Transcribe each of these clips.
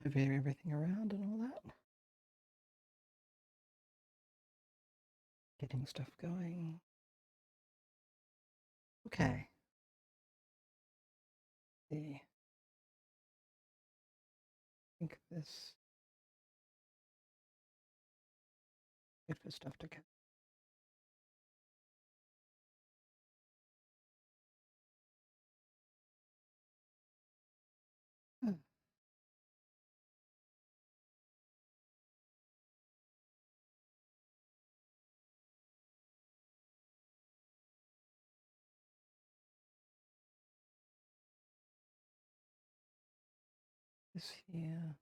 Move everything around and all that. Getting stuff going. Okay. I think this good for stuff to come. Hmm. This here.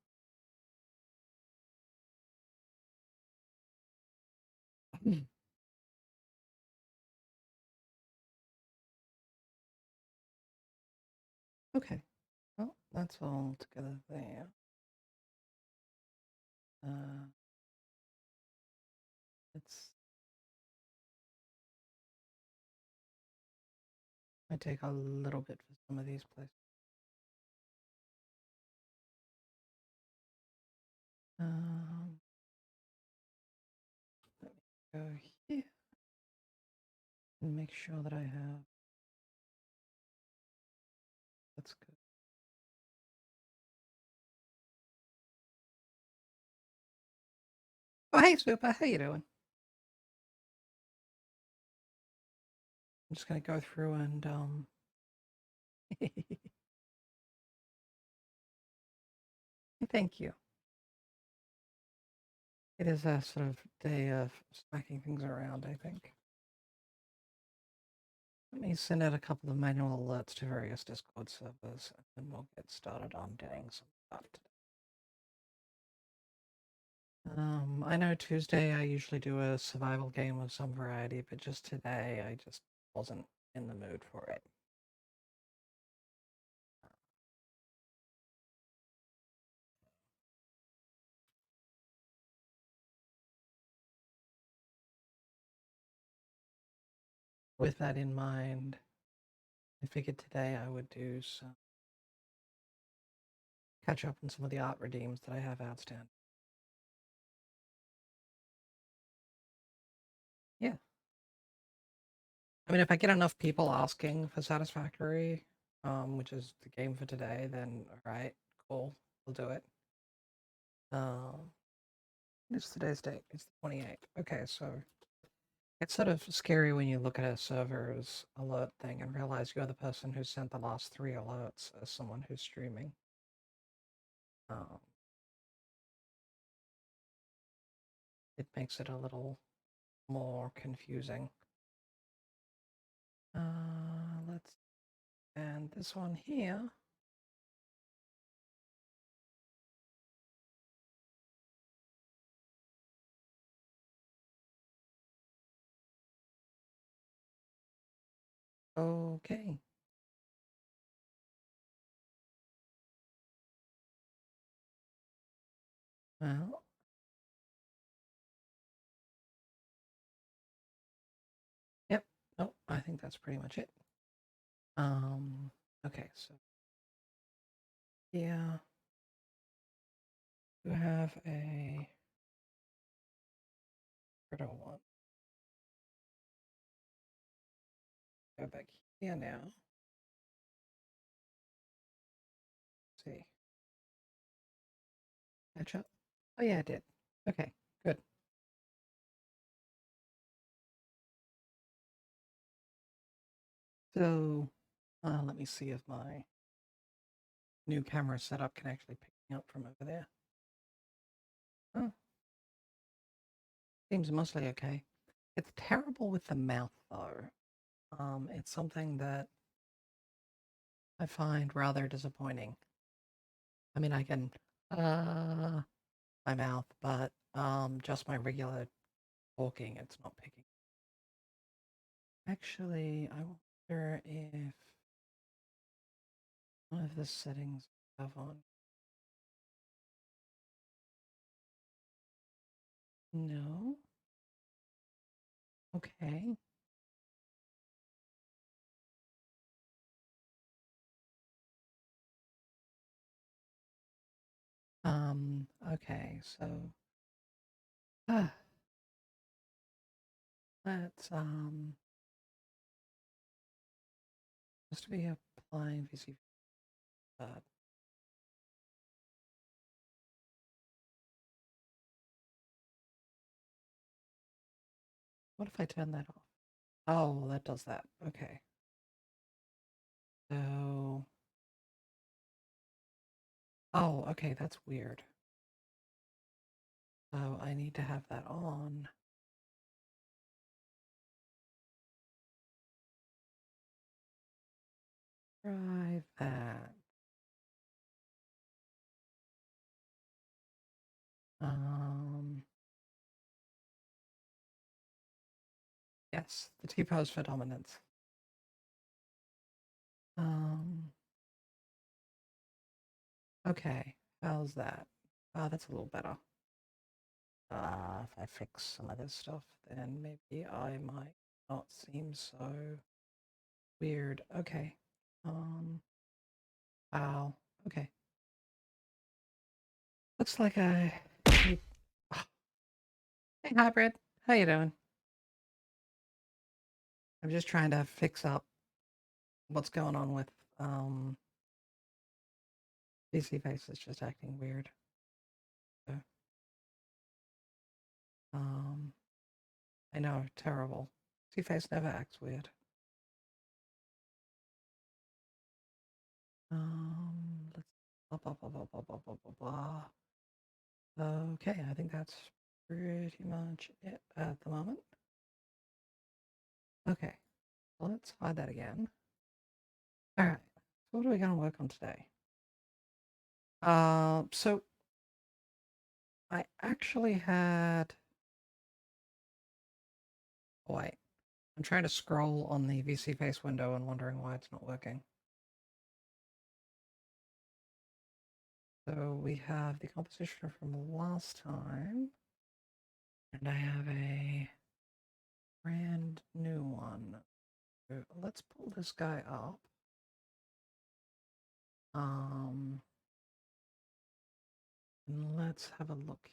Okay. Well, that's all together there. It's. I take a little bit for some of these places. Let me go here and make sure that I have. That's good. Oh, hey, Super. How you doing? I'm just gonna go through and Thank you. It is a sort of day of smacking things around, I think. Let me send out a couple of manual alerts to various Discord servers, and then we'll get started on doing some stuff today. I know Tuesday I usually do a survival game of some variety, but just today I just wasn't in the mood for it. With that in mind, I figured today I would do some catch up on some of the art redeems that I have outstanding. Yeah. I mean, if I get enough people asking for Satisfactory, which is the game for today, then all right, cool, we'll do it. It's today's date. It's the 28th. Okay, so it's sort of scary when you look at a server's alert thing and realize you're the person who sent the last 3 alerts as someone who's streaming. It makes it a little more confusing. Let's and this one here. Okay. Well, yep. Oh, I think that's pretty much it. Okay, so yeah, you have a critter one. Go back here now. See. Catch up. Oh yeah, I did. Okay, good. So let me see if my new camera setup can actually pick me up from over there. Oh, seems mostly okay. It's terrible with the mouth though. It's something that I find rather disappointing. I mean, I can my mouth, but just my regular talking, it's not picking. Actually, I wonder if one of the settings I have on. No. Okay. Okay, so let's just to be applying VC. What if I turn that off? Oh, that does that. Okay. So, oh, okay, that's weird. So I need to have that on. Try that. Yes, the T-pose for dominance. Okay, how's that? That's a little better. If I fix some of this stuff, then maybe I might not seem so weird. Okay. Wow. Okay. Looks like I need... Hey, hybrid. How you doing? I'm just trying to fix up what's going on with PC Face is just acting weird. So, I know, terrible. PC Face never acts weird. Let's blah. Okay, I think that's pretty much it at the moment. Okay, let's try that again. All right, so what are we going to work on today? So I actually had. Oh, wait, I'm trying to scroll on the VC Face window and wondering why it's not working. So we have the composition from last time, and I have a brand new one. So let's pull this guy up. And let's have a look.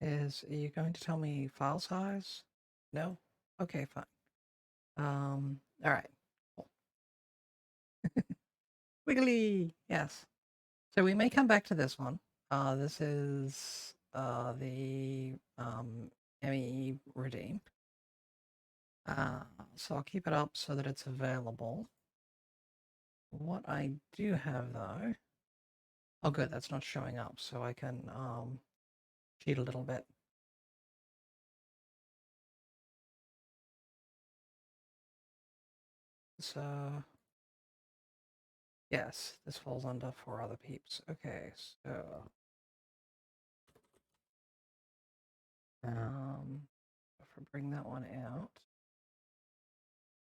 Are you going to tell me file size? No? Okay, fine. All right. Cool. Wiggly! Yes. So we may come back to this one. This is the ME redeem. So I'll keep it up so that it's available. What I do have though, oh good, that's not showing up, so I can cheat a little bit. So yes, this falls under 4 other peeps. Okay, so if I bring that one out,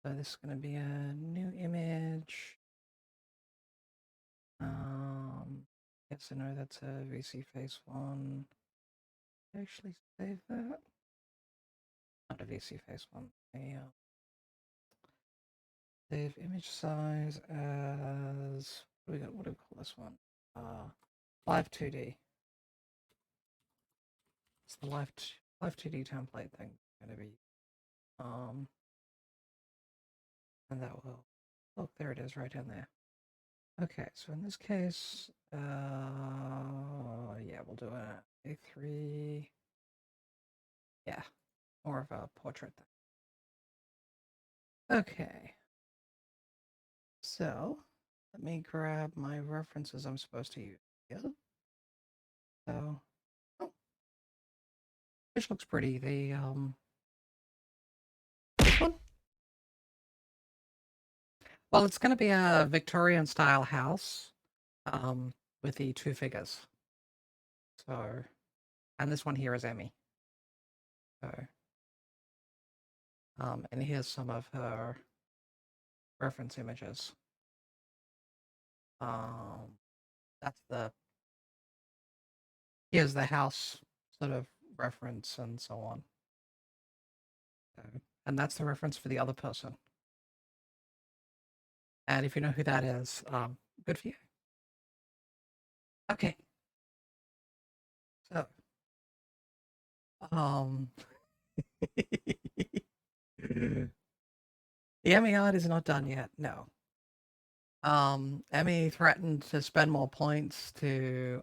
so this is going to be a new image. Yes, I know that's a VC face one. Actually save that. Not a VC face one. Save image size as what do we call this one? Live 2D. It's the live 2D template thing going to be. And that will look, there it is right in there. Okay, so in this case, yeah, we'll do a A3. Yeah, more of a portrait thing. Okay. So let me grab my references I'm supposed to use here. So, oh, which looks pretty. The this one. Well, it's going to be a Victorian style house, with the 2 figures. So, and this one here is Emmy. So, and here's some of her reference images. That's here's the house sort of reference and so on. So, and that's the reference for the other person. And if you know who that is, good for you. Okay. So, um, the Emmy odd is not done yet. No. Emmy threatened to spend more points to,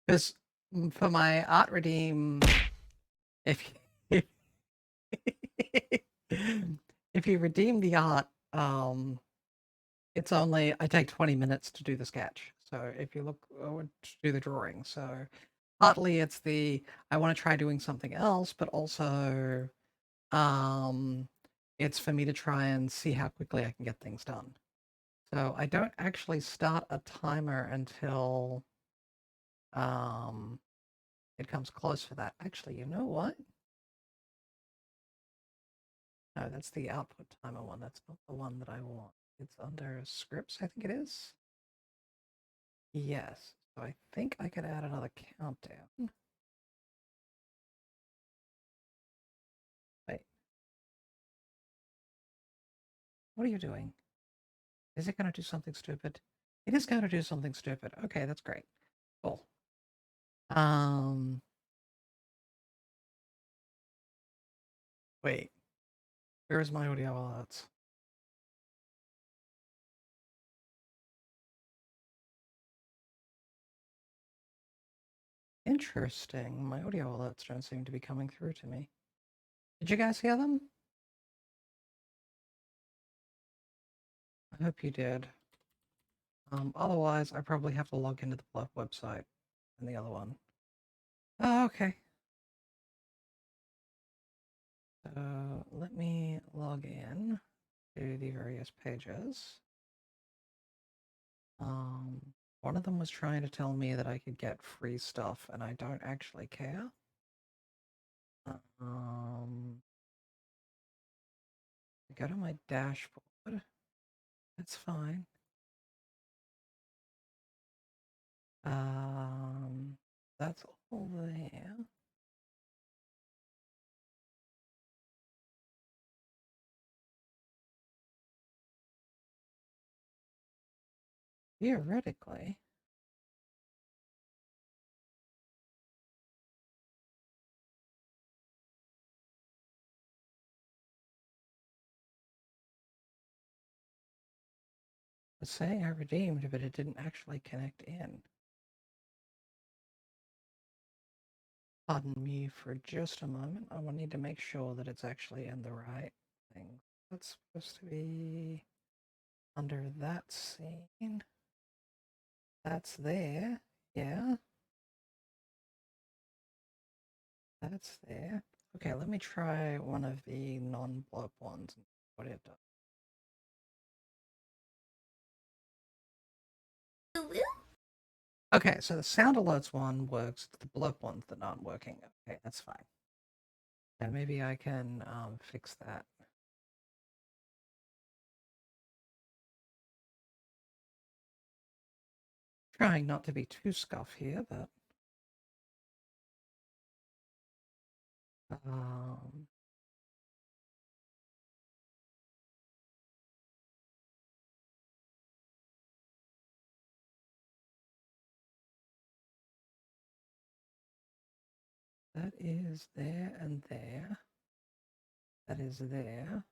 because for my art redeem, if if you redeem the art, it's only I take 20 minutes to do the sketch. So if you look to do the drawing, so partly it's the I want to try doing something else, but also it's for me to try and see how quickly I can get things done. So I don't actually start a timer until it comes close for that. Actually, you know what? No, that's the output timer one. That's not the one that I want. It's under scripts, I think it is. Yes. So I think I could add another countdown. Wait. What are you doing? Is it going to do something stupid? It is going to do something stupid. Okay, that's great. Cool. Wait. Where is my audio alerts? Interesting. My audio alerts don't seem to be coming through to me. Did you guys hear them? I hope you did. Otherwise, I probably have to log into the Bluff website and the other one. Oh, okay. So let me log in to the various pages. One of them was trying to tell me that I could get free stuff, and I don't actually care. Go to my dashboard. That's fine. That's all there. Theoretically. It's saying I redeemed, but it didn't actually connect in. Pardon me for just a moment. I will need to make sure that it's actually in the right thing. That's supposed to be under that scene. That's there. Yeah. That's there. Okay, let me try one of the non-blow up ones and what it does. Okay, so the sound alerts one works, the blow up ones that aren't working. Okay, that's fine. And maybe I can fix that. Trying not to be too scuff here, but that is there and there. That is there.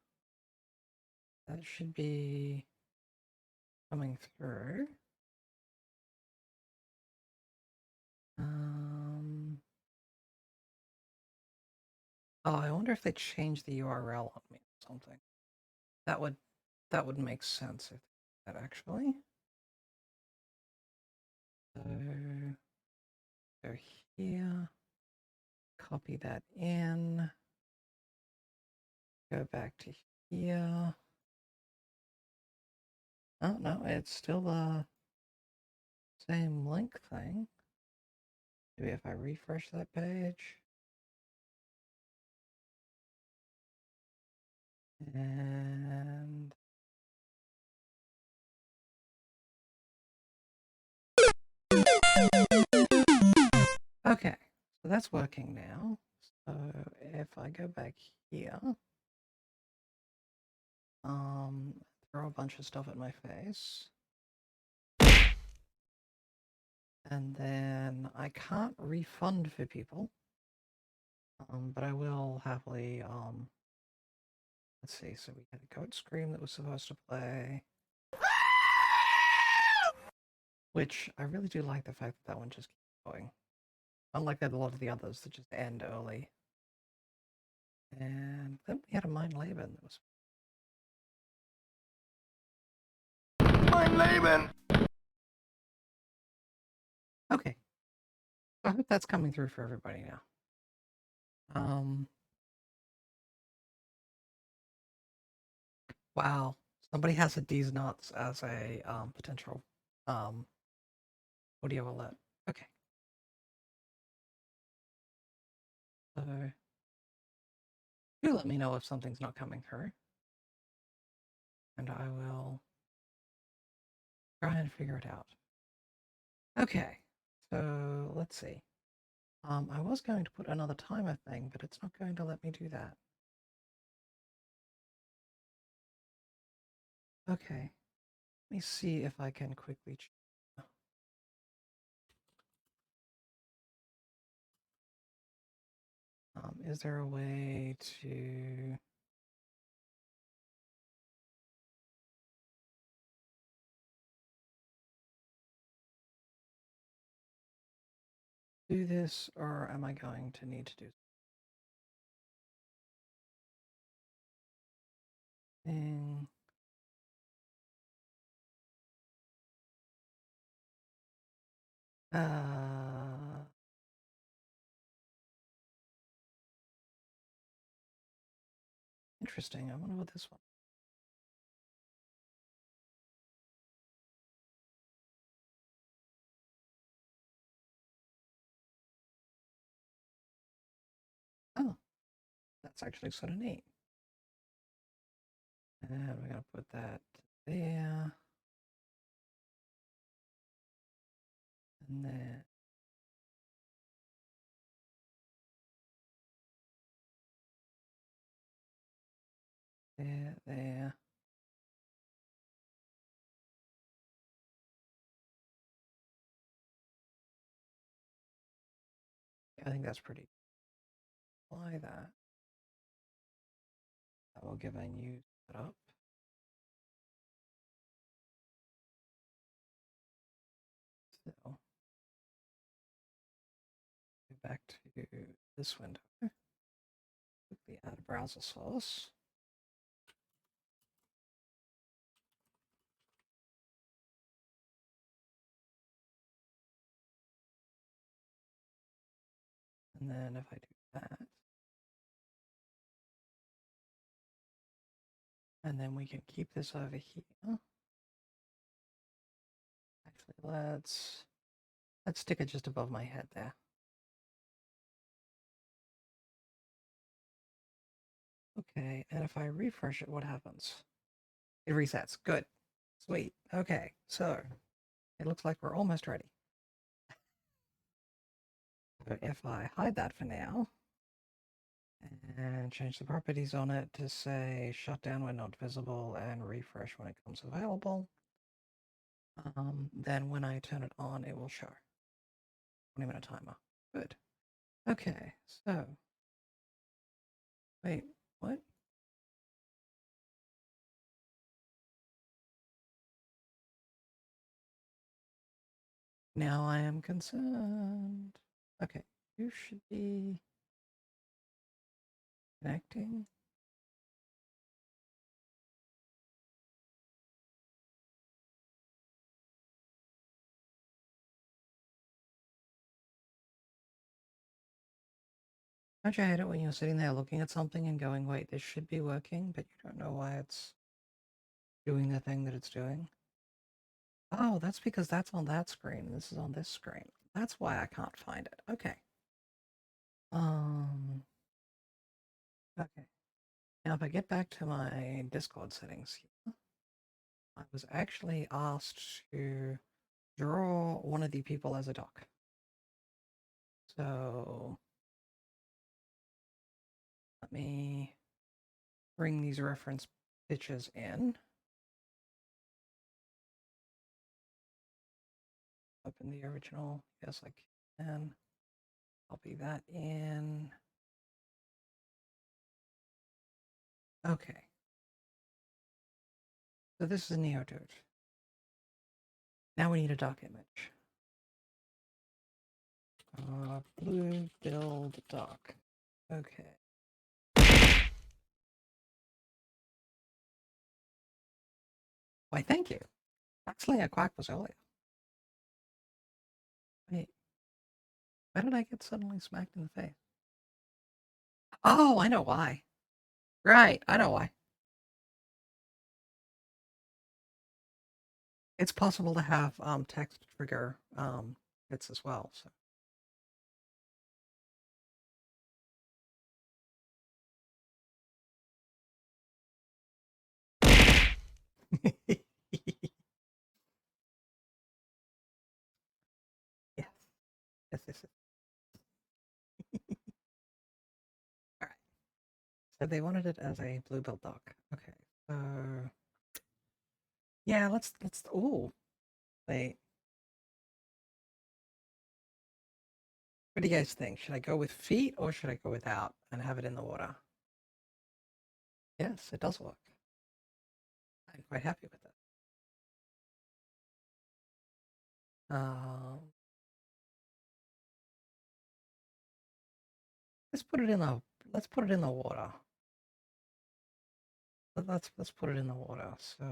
That should be coming through. Oh, I wonder if they changed the URL on me or something. That would make sense if that actually. So go here, copy that in, go back to here. Oh no, it's still the same link thing. Maybe if I refresh that page. And okay, so that's working now. So if I go back here, throw a bunch of stuff at my face. And then I can't refund for people. But I will happily, let's see, so we had a goat scream that was supposed to play. Which I really do like the fact that that one just keeps going. Unlike a lot of the others that just end early. And then we had a Mein Leben that was. Mein Leben! Okay. I hope that's coming through for everybody now. Wow. Somebody has a D's nuts as a potential audio alert. Okay. So do let me know if something's not coming through. And I will try and figure it out. Okay. So let's see. I was going to put another timer thing, but it's not going to let me do that. Okay. Let me see if I can quickly. Is there a way to? Do this, or am I going to need to do something? Interesting. I wonder what this one. Oh, that's actually sort of neat. And we're gonna put that there. And then there. I think that's pretty. Apply that. That will give a new setup. So go back to this window. Quickly add a browser source. And then if I do that, and then we can keep this over here. Actually, let's stick it just above my head there. Okay, and if I refresh it, what happens? It resets. Good. Sweet. Okay, so it looks like we're almost ready. So if I hide that for now and change the properties on it to say shut down when not visible and refresh when it comes available, then when I turn it on, it will show. 20-minute timer. Good. Okay, so wait, what? Now I am concerned. Okay, you should be connecting. Don't you hate it when you're sitting there looking at something and going, wait, this should be working, but you don't know why it's doing the thing that it's doing? Oh, that's because that's on that screen and this is on this screen. That's why I can't find it. Okay. Okay. Now if I get back to my Discord settings here, I was actually asked to draw one of the people as a doc. So let me bring these reference pictures in. open the original? Yes, I can. Copy that in. Okay. So this is ENVTuber. Now we need a doc image. Blue build doc. Okay. Why, thank you. Actually, a quack was earlier. Wait, why did I get suddenly smacked in the face? Oh, I know why. Right, I know why. It's possible to have text trigger bits as well. So. Yes, yes, yes, yes. All right. So they wanted it as a blue build doc. Okay. So yeah, let's. Oh, wait. What do you guys think? Should I go with feet or should I go without and have it in the water? Yes, it does work. I'm quite happy with it. Um, let's put it in the water. Let's put it in the water. So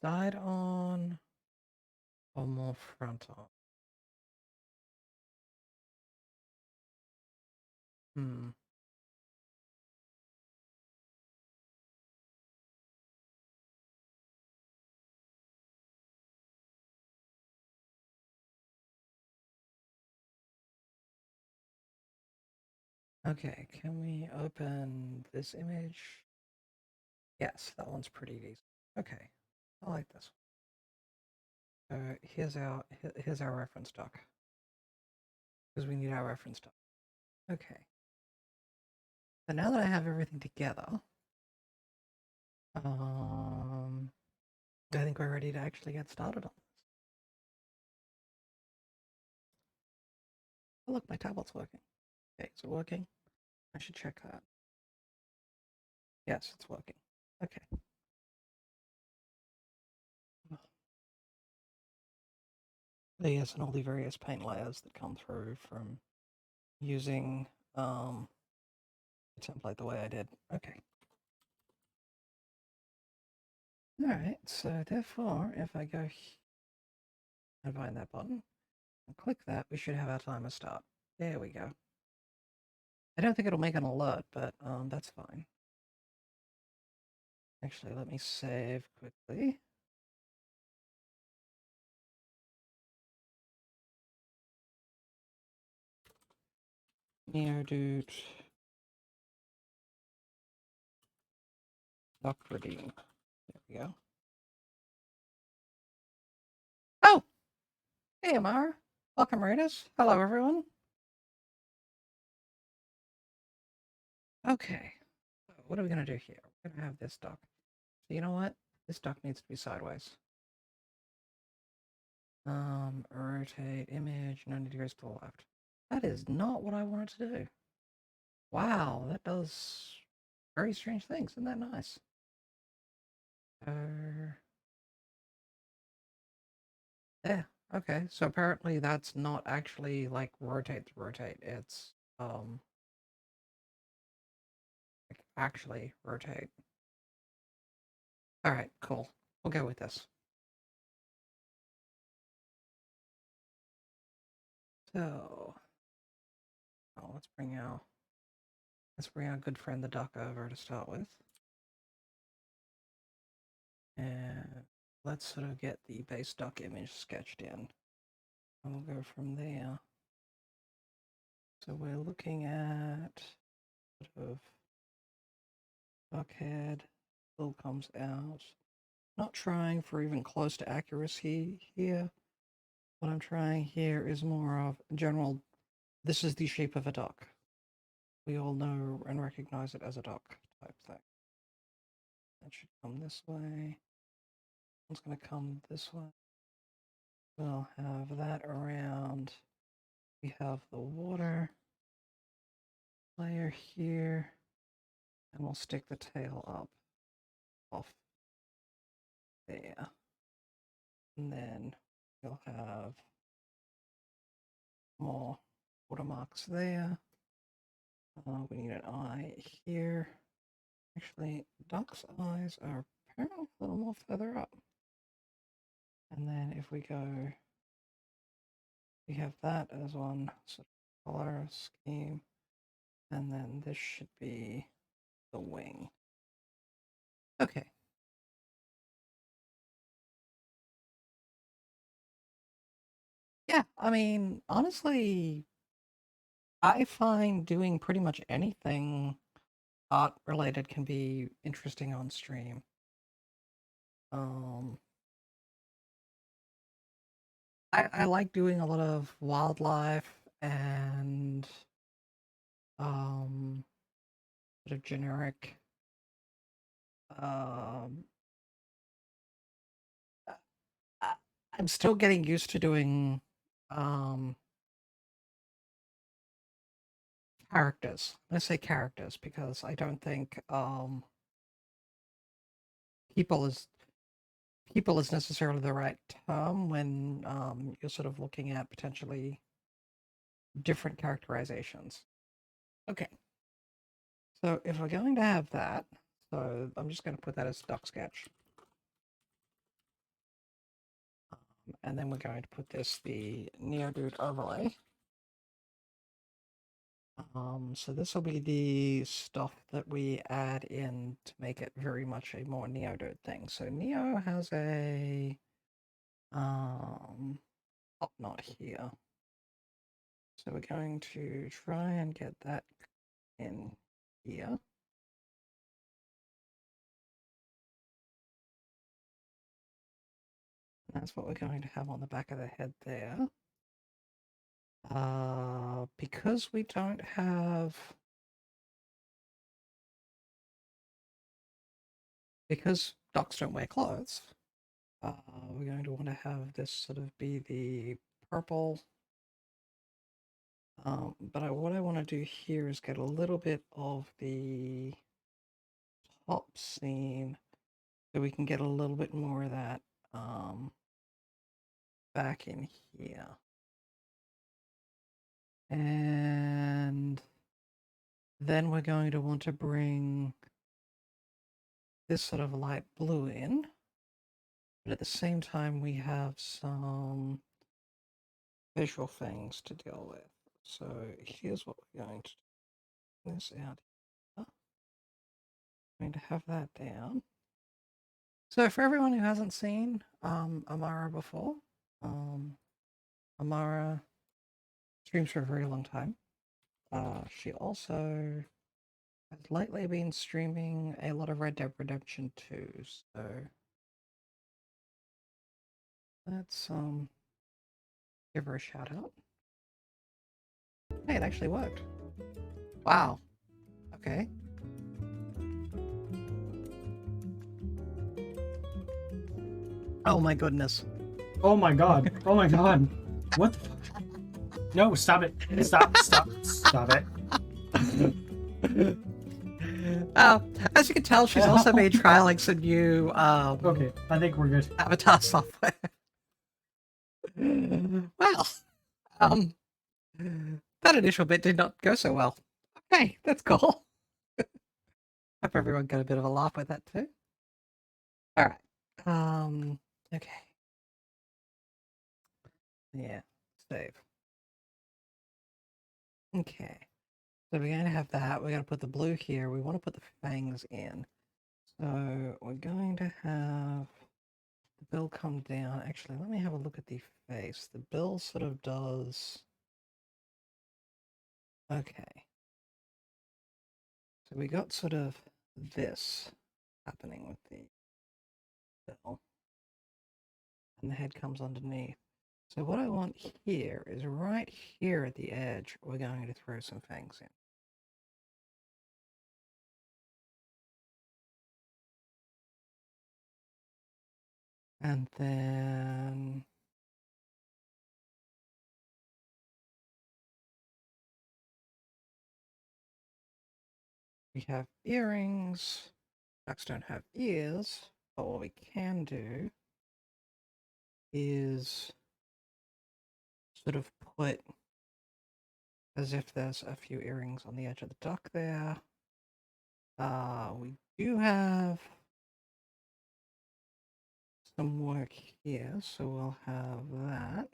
side on or more front on? Hmm. Okay, can we open this image? Yes, that one's pretty decent. Okay, I like this one. Here's our reference doc because we need our reference doc. Okay. So now that I have everything together, I think we're ready to actually get started on this. Oh, look, my tablet's working. Okay, is it working? I should check that. Yes, it's working. Okay. Yes, and all the various paint layers that come through from using the template the way I did. Okay. All right, so therefore, if I go and find that button and click that, we should have our timer start. There we go. I don't think it'll make an alert, but that's fine. Actually, let me save quickly. ENVTuber doc redeem. There we go. Oh, hey, Amara. Welcome, Raiders. Hello, everyone. Okay, so what are we going to do here? We're going to have this doc. So you know what? This doc needs to be sideways. Rotate image 90 degrees to the left. That is not what I wanted to do. Wow, that does very strange things. Isn't that nice? Yeah, okay. So apparently that's not actually like rotate to rotate. It's like actually rotate. All right, cool. We'll go with this. So, let's bring our good friend the duck over to start with. And let's sort of get the base duck image sketched in. And we'll go from there. So we're looking at sort of duck head, still comes out. Not trying for even close to accuracy here. What I'm trying here is more of general, this is the shape of a duck. We all know and recognize it as a duck type thing. That should come this way. It's going to come this way. We'll have that around. We have the water layer here, and we'll stick the tail up off there. And then we'll have more watermarks there. We need an eye here. Actually, duck's eyes are apparently a little more further up. And then if we go, we have that as one sort of color scheme. And then this should be the wing. Okay. Yeah, I mean, honestly, I find doing pretty much anything art related can be interesting on stream. Um, I like doing a lot of wildlife and sort of generic um I, I'm still getting used to doing um characters. I say characters because I don't think people is people is necessarily the right term when you're sort of looking at potentially different characterizations. Okay. So if we're going to have that, so I'm just going to put that as duck sketch. And then we're going to put this the Neodude overlay. So this will be the stuff that we add in to make it very much a more Neodude thing. So Neo has a top knot here. So we're going to try and get that in here. That's what we're going to have on the back of the head there. Because we don't have... Because ducks don't wear clothes, we're going to want to have this sort of be the purple. But what I want to do here is get a little bit of the top scene so we can get a little bit more of that back in here. And then we're going to want to bring this sort of light blue in. But at the same time, we have some visual things to deal with. So here's what we're going to do. This out here. I'm going to have that down. So for everyone who hasn't seen Amara before, Amara streams for a very long time. She also has lately been streaming a lot of Red Dead Redemption 2, so let's give her a shout out. Hey, it actually worked. Wow. Okay. Oh my goodness. Oh my god. Oh my god. What the fuck? No, stop it. Stop it. As you can tell, she's also been trialing some new okay, I think we're good. avatar software. Well, that initial bit did not go so well. Okay, that's cool. Hope everyone got a bit of a laugh with that too. All right. Okay. Yeah. Save. Okay. So we're going to have that. We're going to put the blue here. We want to put the fangs in. So we're going to have the bill come down. Actually, let me have a look at the face. The bill sort of does... Okay. So we got sort of this happening with the bill. And the head comes underneath. So what I want here is right here at the edge, we're going to throw some fangs in. And then We have earrings. Ducks don't have ears, but what we can do is sort of put as if there's a few earrings on the edge of the duck there. We do have some work here, so we'll have that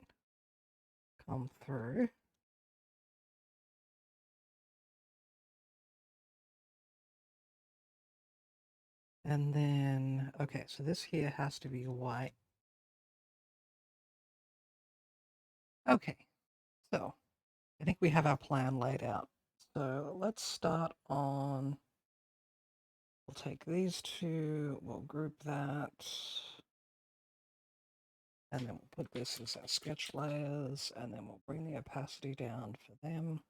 come through. And then, okay, so this here has to be white. Okay, so I think we have our plan laid out. So let's start on, we'll take these two, we'll group that, and then we'll put this as our sketch layers, and then we'll bring the opacity down for them.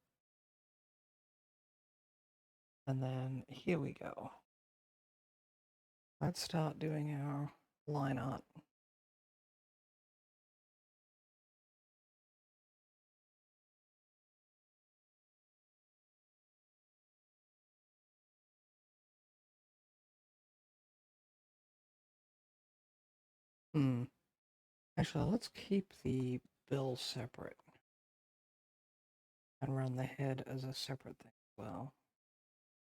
And then here we go. Let's start doing our line art. Actually, let's keep the bill separate and run the head as a separate thing as well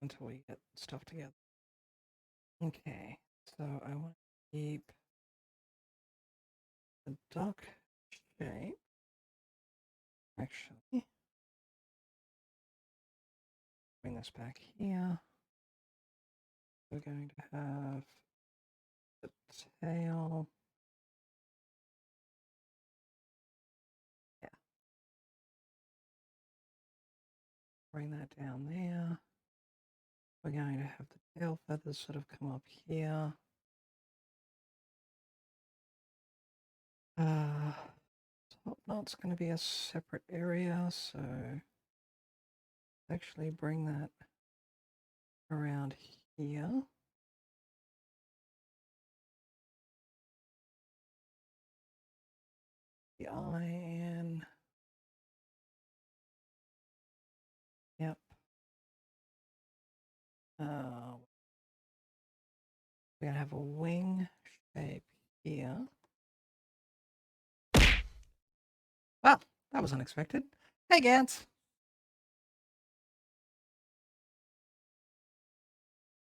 until we get stuff together. Okay, so I want to keep the duck shape. Actually, bring this back here. We're going to have the tail. Yeah. Bring that down there. We're going to have the tail feathers sort of come up here. Top knot's going to be a separate area, so actually bring that around here. The eye in. Yep. We're going to have a wing shape here. Well, that was unexpected. Hey, Gantz.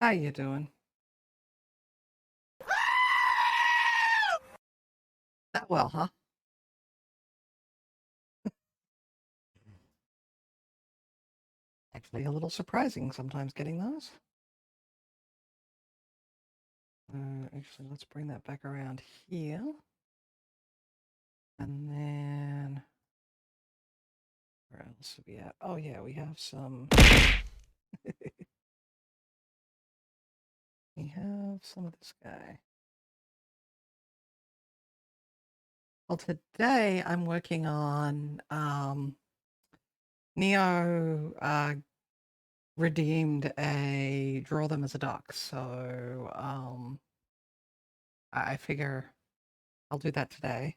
How you doing? That well, huh? Actually, a little surprising sometimes getting those. Actually, let's bring that back around here. And then... where else are we at? Oh, yeah, we have some... we have some of this guy. Well, today I'm working on Neo redeemed a draw them as a duck, so I figure I'll do that today.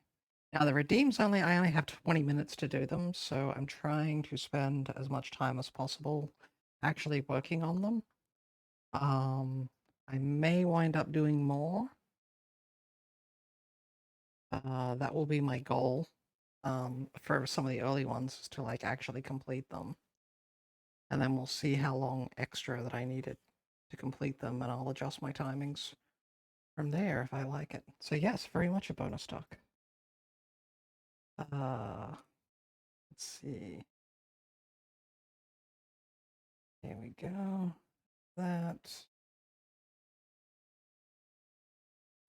Now the redeems I only have 20 minutes to do them, so I'm trying to spend as much time as possible actually working on them. I may wind up doing more. That will be my goal for some of the early ones, is to like actually complete them. And then we'll see how long extra that I needed to complete them, and I'll adjust my timings from there if I like it. So yes, very much a bonus duck. Let's see. Here we go. That.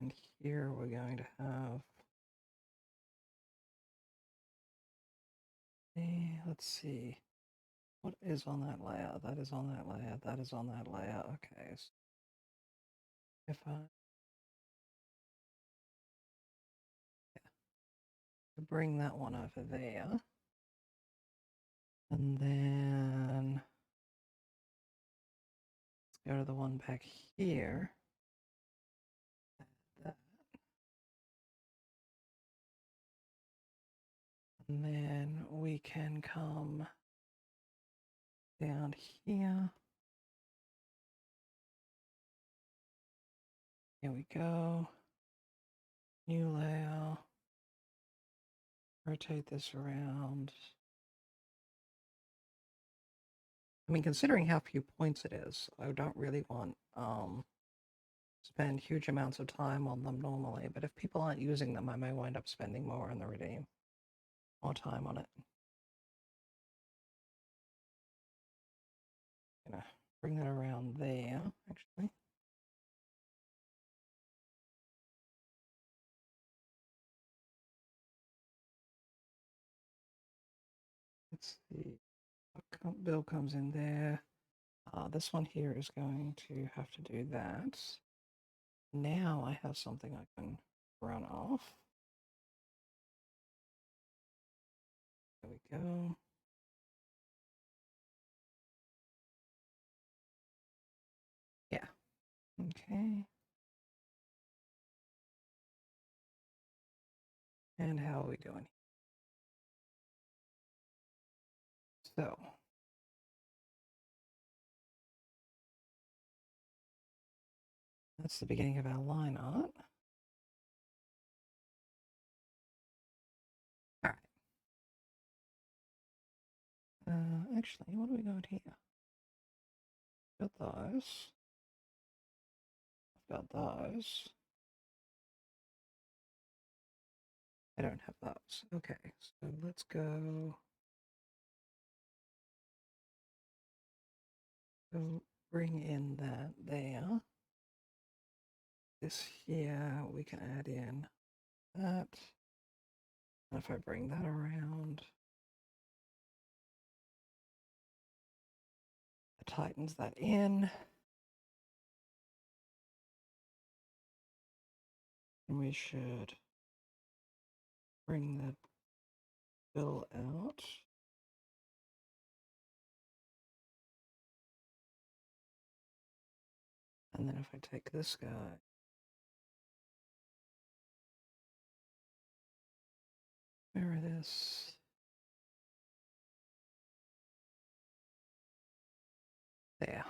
And here we're going to have let's see. What is on that layer? That is on that layer. That is on that layer. Okay. So if I bring that one over there, and then let's go to the one back here. That. And then we can come down here. Here we go. New layer. Rotate this around. I mean, considering how few points it is, I don't really want spend huge amounts of time on them normally, but if people aren't using them, I may wind up spending more on the redeem. More time on it. Gonna bring that around there, actually. Let's see. Bill comes in there. This one here is going to have to do that. Now I have something I can run off. There we go. Yeah. Okay. And how are we doing? So that's the beginning of our line art. All right. Actually, what do we got here? Got those. I've got those. I don't have those. Okay, so let's go. Go bring in that there. This here, we can add in that. And if I bring that around, it tightens that in. And we should bring the bill out. And then if I take this guy, mirror this. There.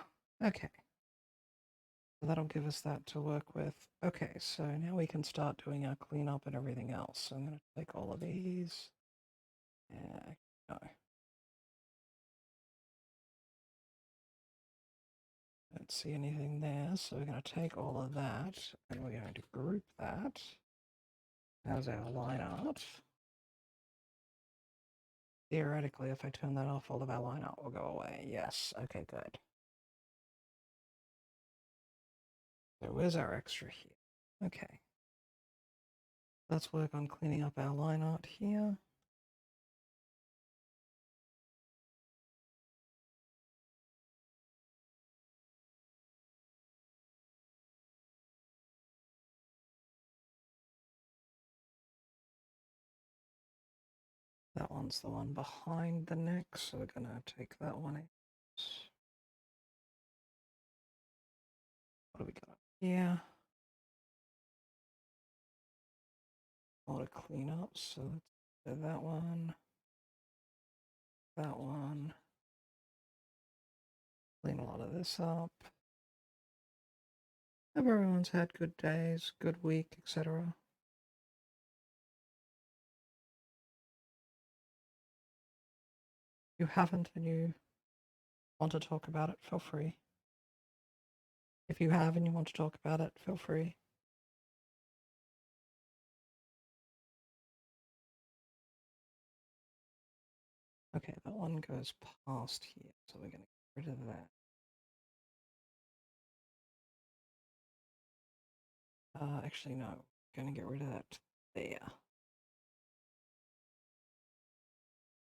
Okay. So that'll give us that to work with. Okay, so now we can start doing our cleanup and everything else. So I'm going to take all of these. No. Don't see anything there, so we're going to take all of that and we're going to group that as our line art. Theoretically, if I turn that off, all of our line art will go away. Yes, okay, good. So where's our extra here? Okay. Let's work on cleaning up our line art here. That one's the one behind the neck, so we're gonna take that one out. What do we got here? All to clean up, so let's do that one. That one. Clean a lot of this up. Hope everyone's had good days, good week, etc. If you haven't and you want to talk about it, feel free. If you have and you want to talk about it, feel free. Okay, that one goes past here, so we're going to get rid of that. Actually, no, we're going to get rid of that there.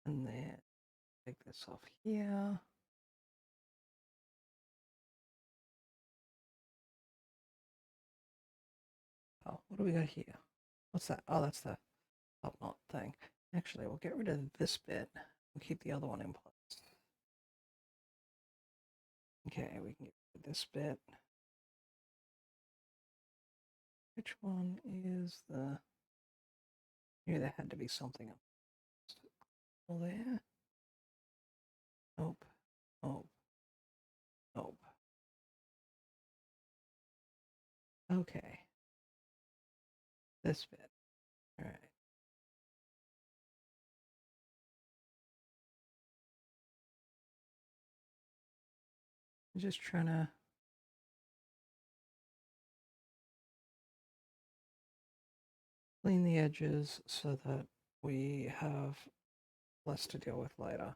And then take this off here. Oh, what do we got here? What's that? Oh, that's the top knot thing. Actually, we'll get rid of this bit. We'll keep the other one in place. Okay, we can get rid of this bit. Which one is the... Knew there had to be something else. There. Nope. Nope. Nope. Okay. This bit. All right. I'm just trying to clean the edges so that we have less to deal with later.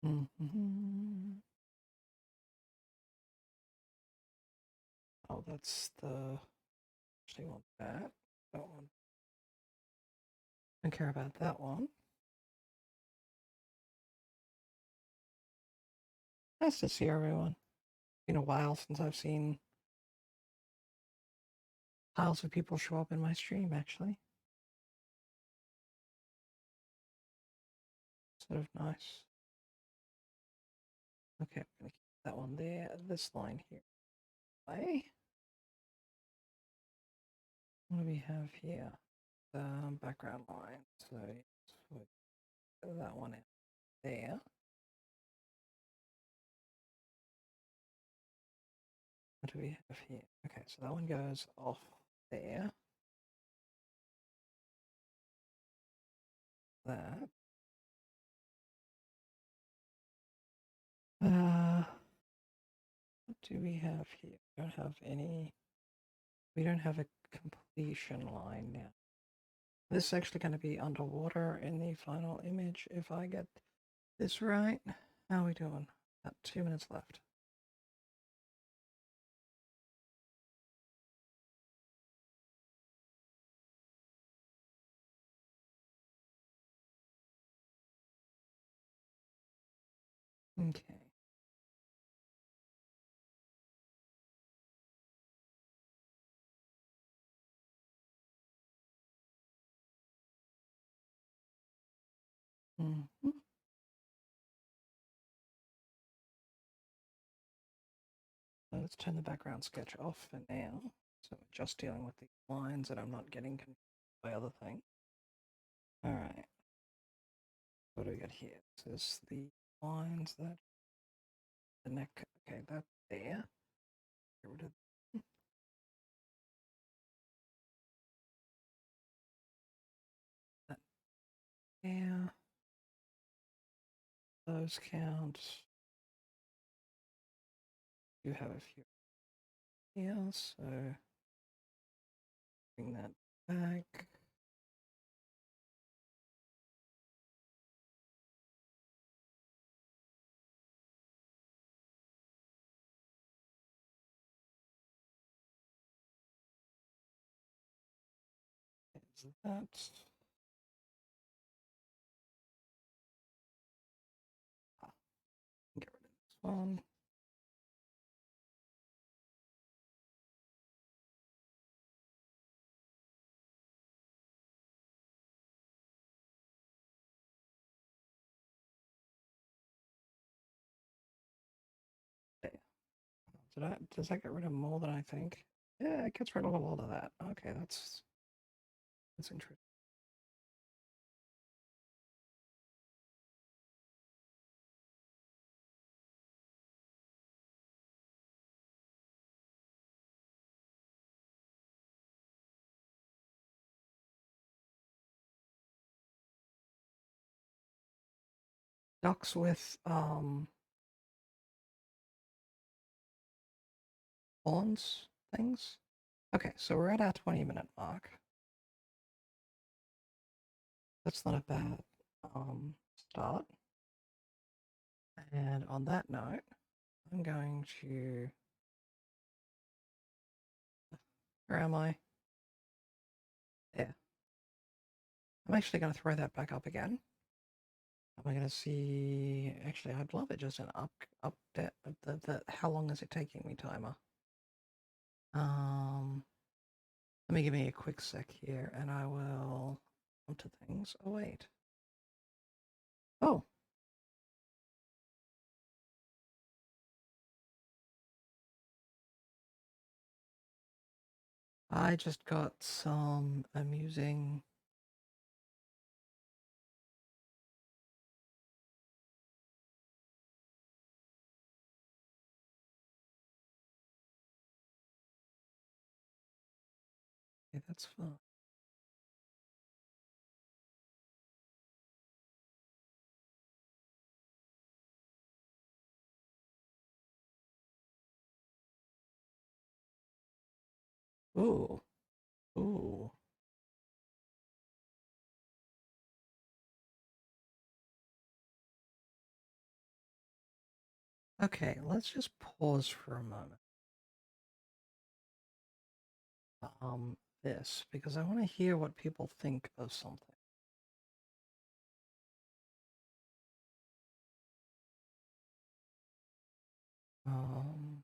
Mm-hmm. Oh, that's the. Actually, want that. That one. Don't care about that one. Nice to see everyone. Been a while since I've seen piles of people show up in my stream, actually. Sort of nice. Okay, I'm gonna keep that one there. This line here. Play. What do we have here? The background line. So put that one in there. What do we have here? Okay, so that one goes off there. That. What do we have here? We don't have any. We don't have a completion line now. This is actually going to be underwater in the final image if I get this right. How are we doing? About 2 minutes left. Okay. Mm-hmm. Let's turn the background sketch off for now. So we're just dealing with the lines and I'm not getting confused by other things. All right. What do we got here? This is the lines that the neck. Okay, that there. Get rid of that there. Those count. You have a few here, so bring that back. Is that? Get rid of this one. There. Does that get rid of more than I think? Yeah, it gets rid of a lot of that. Okay, that's interesting. Ducks with horns things. Okay, so we're at our 20-minute mark. That's not a bad start. And on that note, I'm going to. Where am I? There. I'm actually going to throw that back up again. Am I going to see? Actually, I'd love it just an update of the how long is it taking me timer. Let me give me a quick sec here, and I will come to things. Oh wait. Oh. I just got some amusing. Okay, that's fine. Ooh. Ooh. Okay, let's just pause for a moment. This, because I want to hear what people think of something. Um,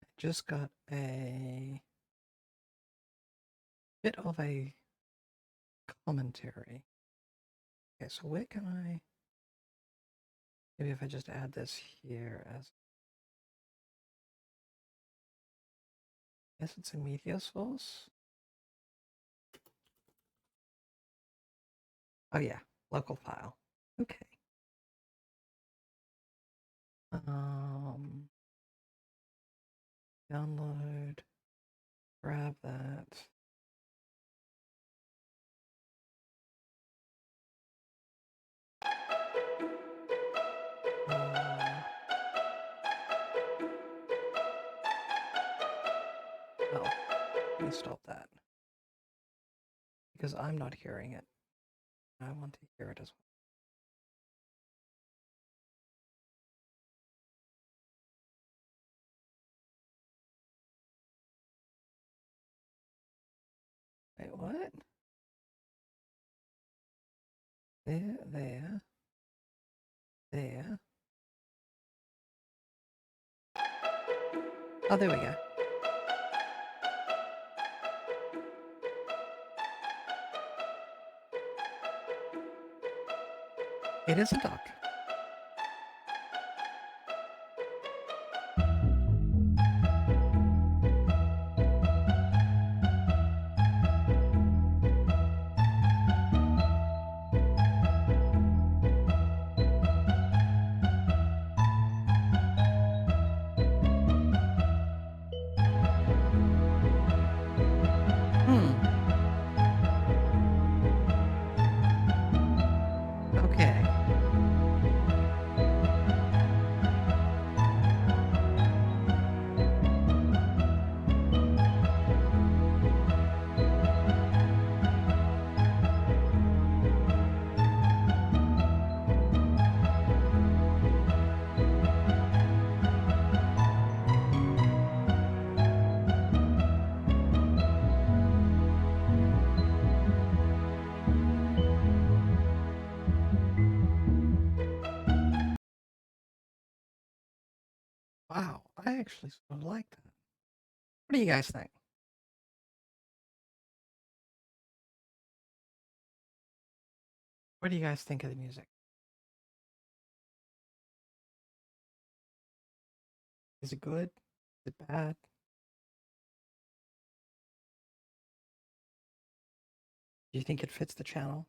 I just got a bit of a commentary. Okay, so where can I... Maybe if I just add this here as... Yes, it's a media source. Oh yeah, local file. Okay. Download, grab that. Oh, let me stop that. Because I'm not hearing it. I want to hear it as well. Wait, what? There. Oh, there we go. It is a duck. Okay. Wow, I actually sort of like that. What do you guys think? What do you guys think of the music? Is it good? Is it bad? Do you think it fits the channel?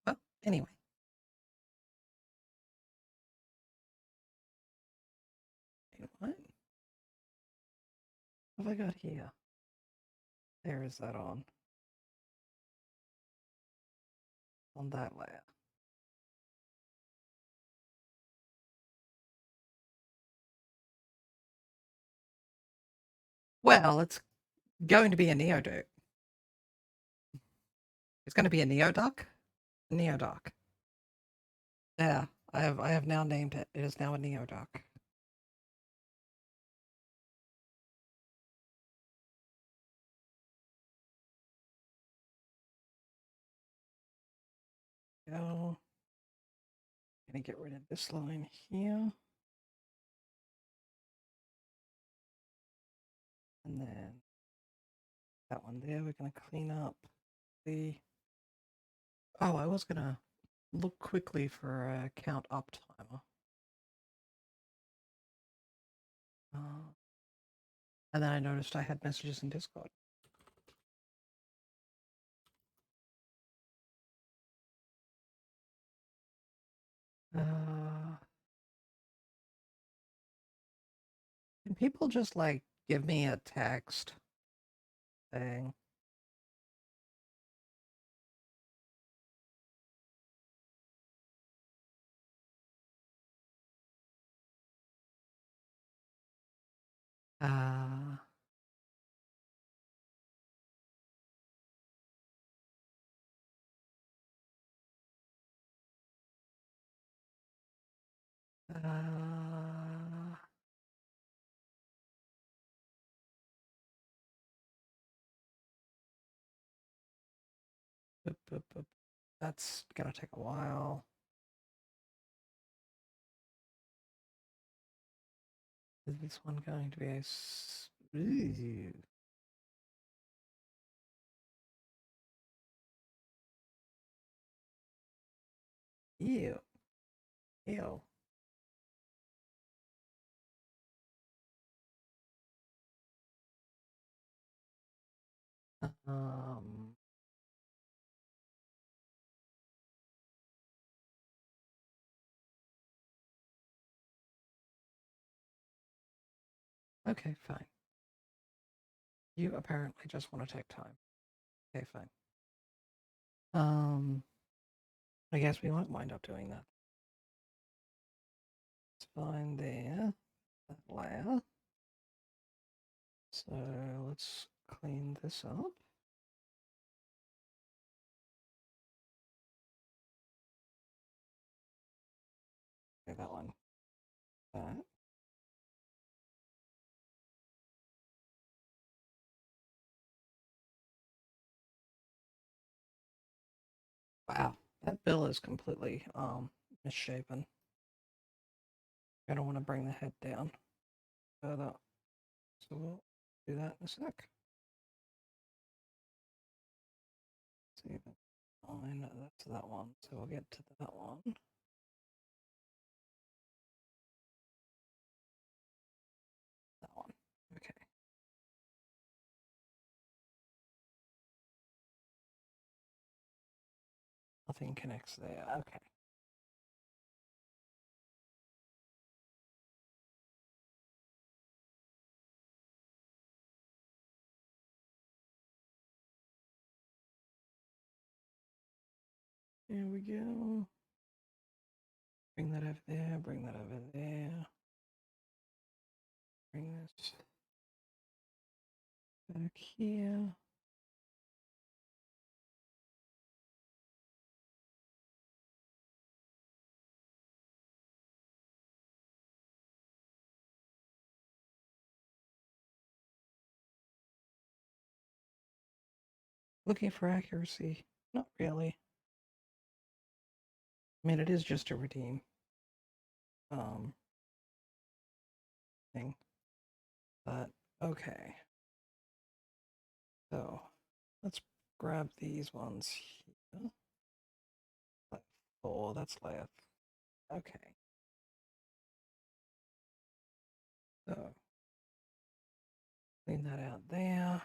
Well, anyway. Wait, what? What have I got here? There is that on. On that layer. Well, it's going to be a Neoduck. It's going to be a Neoduck? Neoduck. Yeah, I have now named it. It is now a Neoduck. Go. Gonna get rid of this line here. And then that one there, we're gonna clean up. the... Oh, I was gonna look quickly for a count up timer. And then I noticed I had messages in Discord. Can people just like give me a text thing? Uh, uh, boop, boop, boop. That's gonna take a while. Is this one going to be a... Ooh. Ew. Ew. Um, okay, fine. You apparently just want to take time. Okay, fine. I guess we might wind up doing that. It's fine there. That layer. So let's clean this up. Okay, that one. That. Wow, that bill is completely misshapen. I don't want to bring the head down further. So we'll do that in a sec. See, that's fine. That's that one. So we'll get to that one. That one. Okay. Nothing connects there. Okay. Here we go. Bring that over there. Bring that over there. Bring this back here. Looking for accuracy. Not really. I mean, it is just a redeem thing. But okay. So let's grab these ones here. Layer 4, that's layer. Okay. So clean that out there.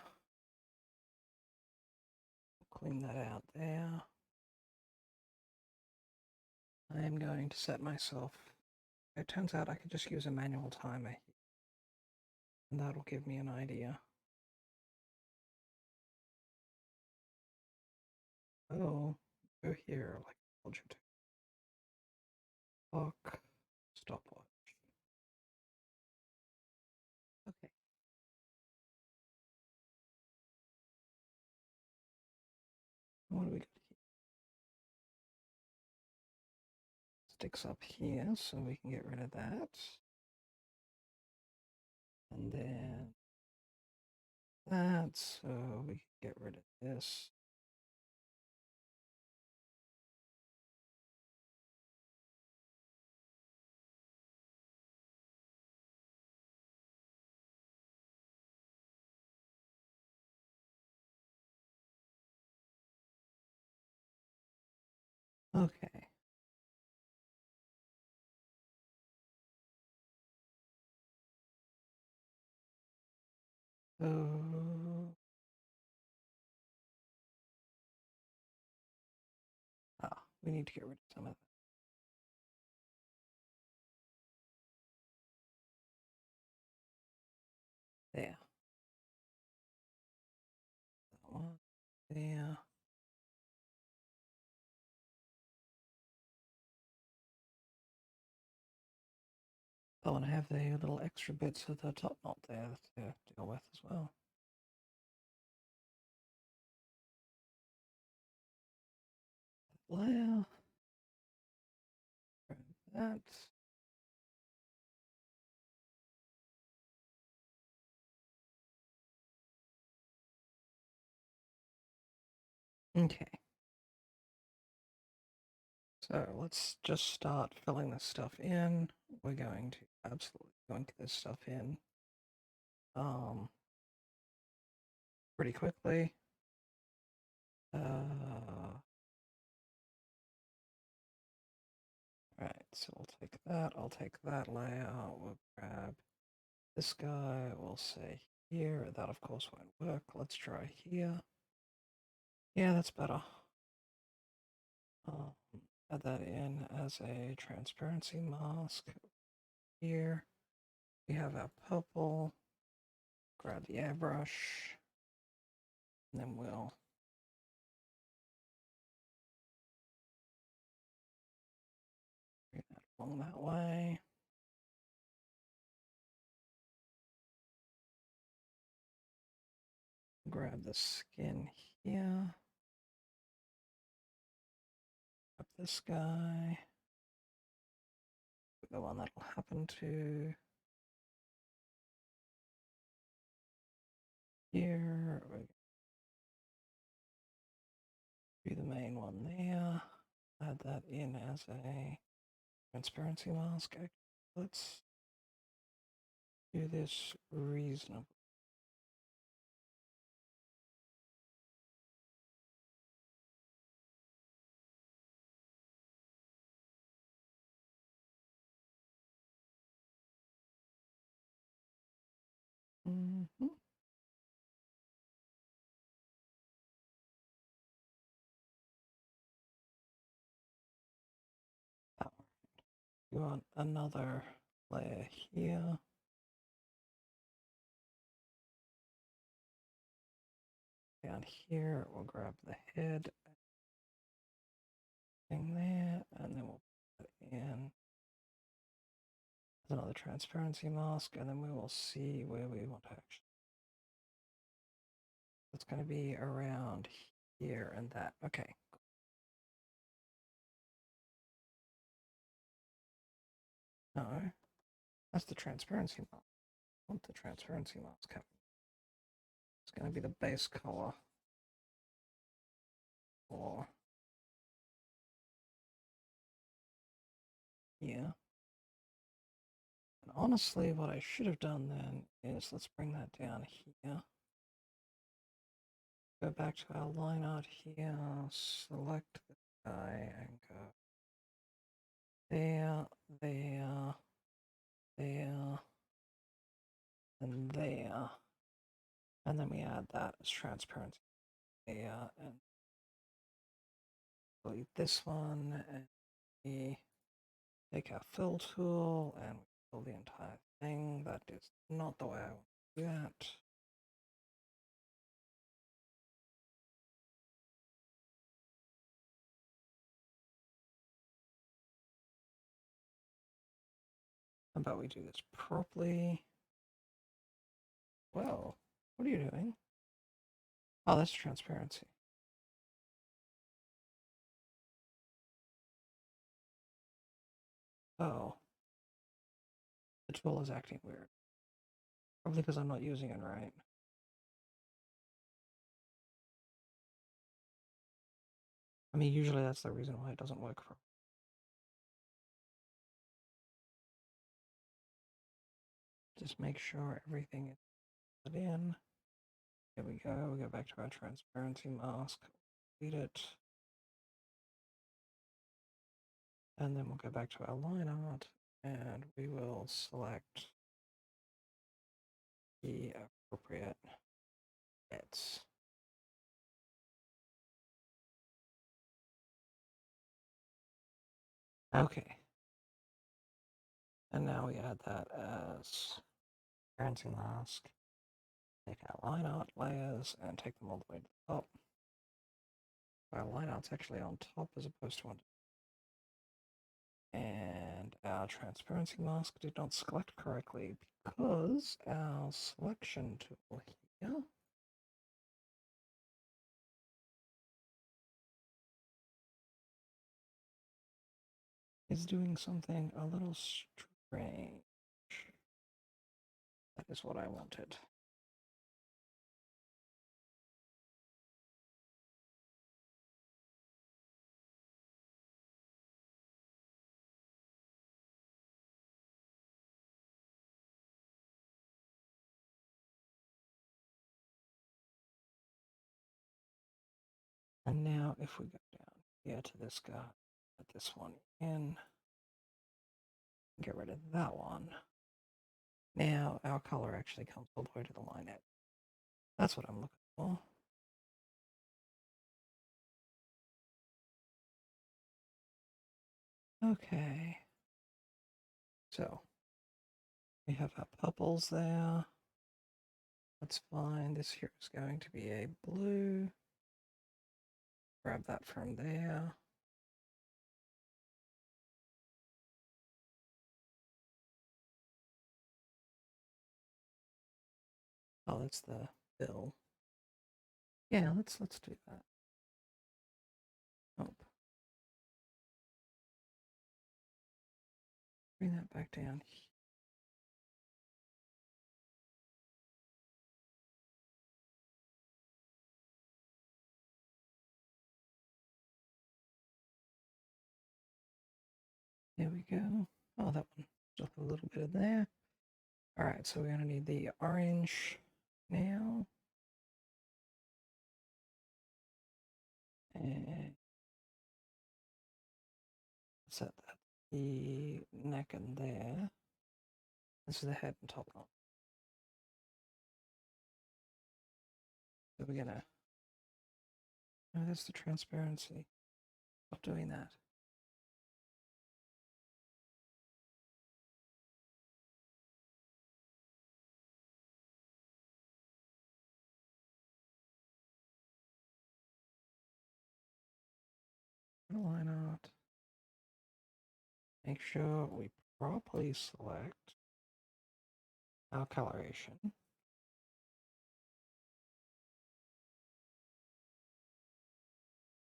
Clean that out there. I am going to set myself. It turns out I could just use a manual timer, and that'll give me an idea. Oh, go here like I told you to. Clock, stopwatch. Okay. What do we got here? Sticks up here, so we can get rid of that. And then that, so we can get rid of this. Okay. So, we need to get rid of some of that. There. That one. There. Oh, and I have the little extra bits at the top knot there to deal with as well. Layer. Grab that. Okay. So let's just start filling this stuff in. We're going to absolutely dunk this stuff in pretty quickly. Right, so we'll take that. I'll take that layer. We'll grab this guy. We'll say here. That, of course, won't work. Let's try here. Yeah, that's better. Add that in as a transparency mask. Here we have our purple. Grab the airbrush. And then we'll bring that along that way. Grab the skin here. Grab this guy. The one that'll happen to. Here. Do the main one there. Add that in as a transparency mask. Let's do this reasonably. Mm-hmm. You want another layer here. Down here, we'll grab the head thing there, and then we'll put it in another transparency mask, and then we will see where we want to actually. It's going to be around here and that. Okay. No, that's the transparency mask. I want the transparency mask having. It's going to be the base color. Or yeah. And honestly, what I should have done then is let's bring that down here. Go back to our line art here, select the guy and go there, there, there, and there. And then we add that as transparency there and delete this one and we take our fill tool and we fill the entire thing. That is not the way I want to do that. How about we do this properly? Well, what are you doing? Oh, that's transparency. Oh. The tool is acting weird. Probably because I'm not using it right. I mean, usually that's the reason why it doesn't work for. Just make sure everything is put in. There we go. We go back to our transparency mask. Delete it. And then we'll go back to our line art and we will select the appropriate bits. Okay. And now we add that as parenting mask. Take our line art layers and take them all the way to the top. Our line art's actually on top as opposed to on. And our transparency mask did not select correctly because our selection tool here is doing something a little strange. That is what I wanted. And now if we go down here to this guy, put this one in, get rid of that one. Now our color actually comes all the way to the line edge. That's what I'm looking for. Okay. So we have our purples there. That's fine. This here is going to be a blue. Grab that from there. Oh, that's the bill. Yeah, let's do that. Oh. Bring that back down. There we go. Oh, that one. Just a little bit of there. All right, so we're going to need the orange now. And set that the neck in there. This is the head and top knot. So we're gonna. Oh, that's the transparency. Stop doing that. Line art. Make sure we properly select our coloration.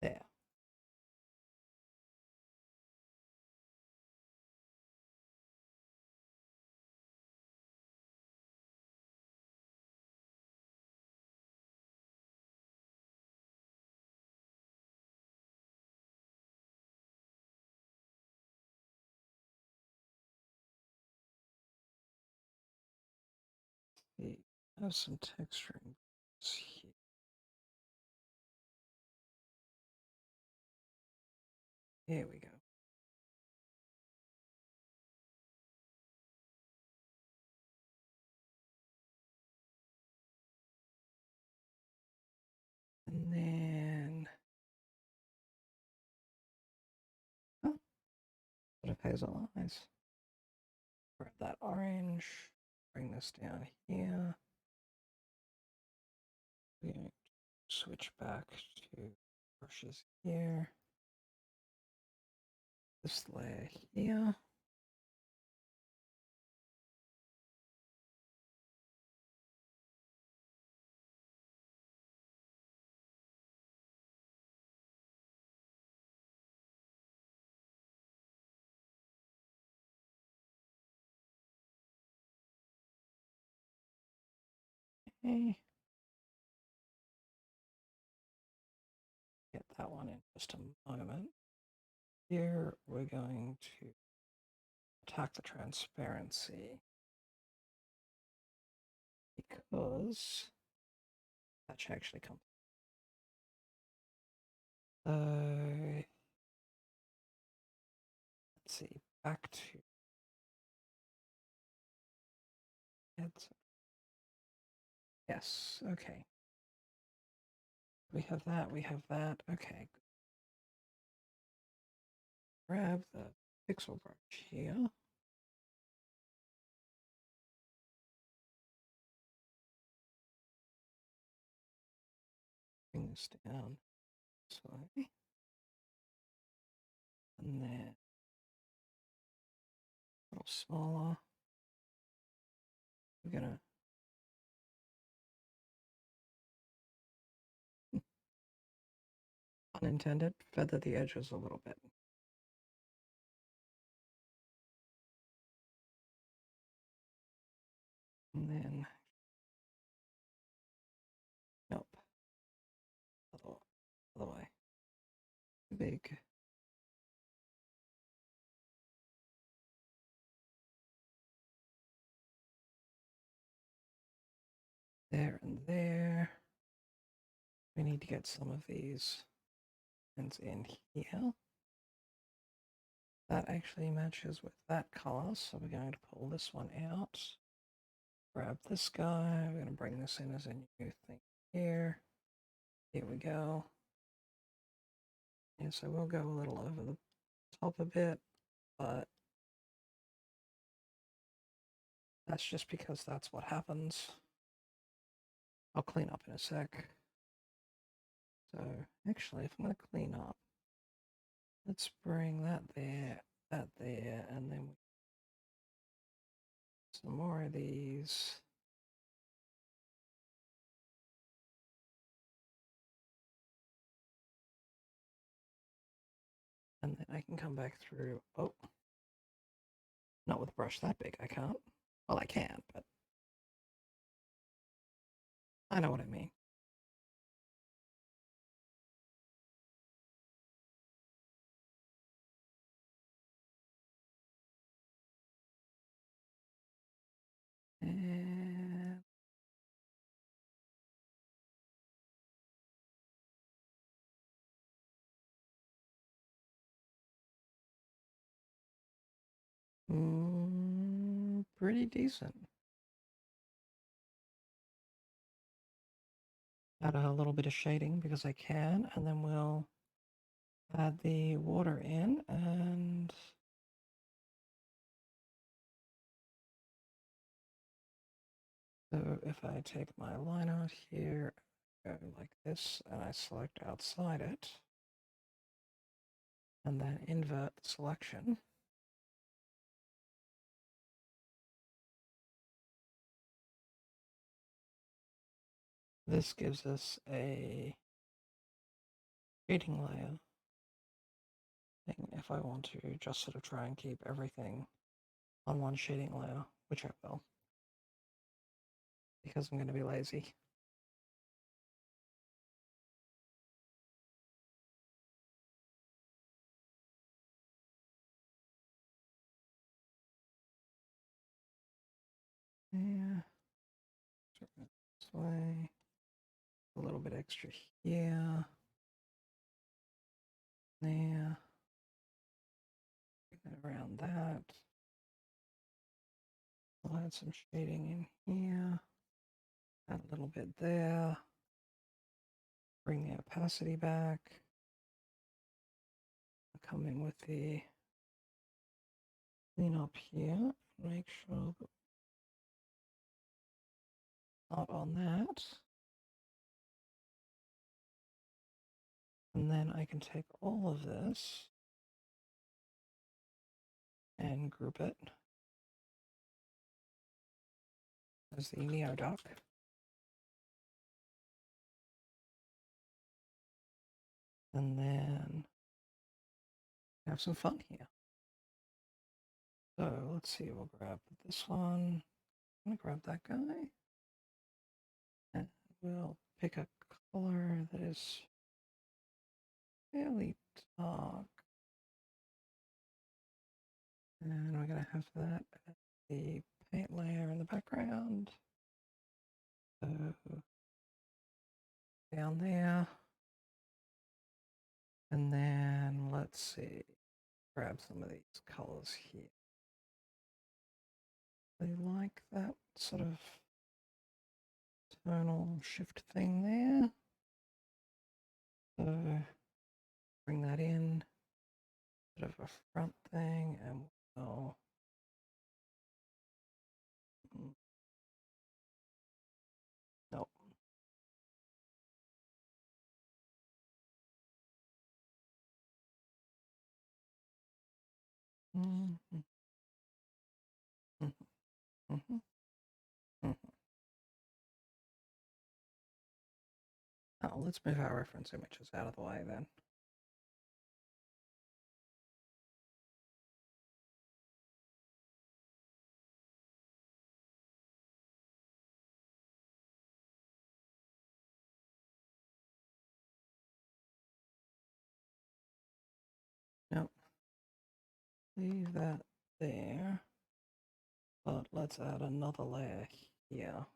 There. We have some texturing here. Here we go. And then, oh, what a hazel eyes. Grab that orange, bring this down here. We're going to switch back to brushes here. This layer here. Okay. Get that one in just a moment. Here we're going to attack the transparency because that should actually come. back to it's yes, okay. We have that, we have that. Okay. Grab the pixel brush here. Bring this down this way. And then a little smaller. We're gonna unintended, feather the edges a little bit. And then, nope, other way. Big. There and there. We need to get some of these ends in here. That actually matches with that color, so we're going to pull this one out. Grab this guy. We're going to bring this in as a new thing here. Here we go. And so we'll go a little over the top a bit, but that's just because that's what happens. I'll clean up in a sec. So actually, if I'm going to clean up, let's bring that there, and then some more of these. And then I can come back through. Oh, not with a brush that big, I can't. Well, I can, but I know what I mean. And pretty decent. Add a little bit of shading because I can, and then we'll add the water in, and so if I take my line out here, go like this, and I select outside it, and then invert the selection. This gives us a shading layer thing if I want to just sort of try and keep everything on one shading layer, which I will, because I'm going to be lazy. Yeah. This way. A little bit extra here. There. Around that. I'll add some shading in here. Add a little bit there. Bring the opacity back. Come in with the clean up here. Make sure that not on that. And then I can take all of this and group it as the Neodoc. And then have some fun here. So let's see, we'll grab this one. I'm gonna grab that guy. And we'll pick a color that is fairly dark. And we're gonna have that as the paint layer in the background. So down there. And then let's see. grab some of these colors here. I like that sort of tonal shift thing there. So bring that in, bit of a front thing, and we'll nope. Mm-hmm. Mm-hmm. Mm-hmm. Mm-hmm. Oh, let's move our reference images out of the way then. Nope. Leave that there. But let's add another layer here.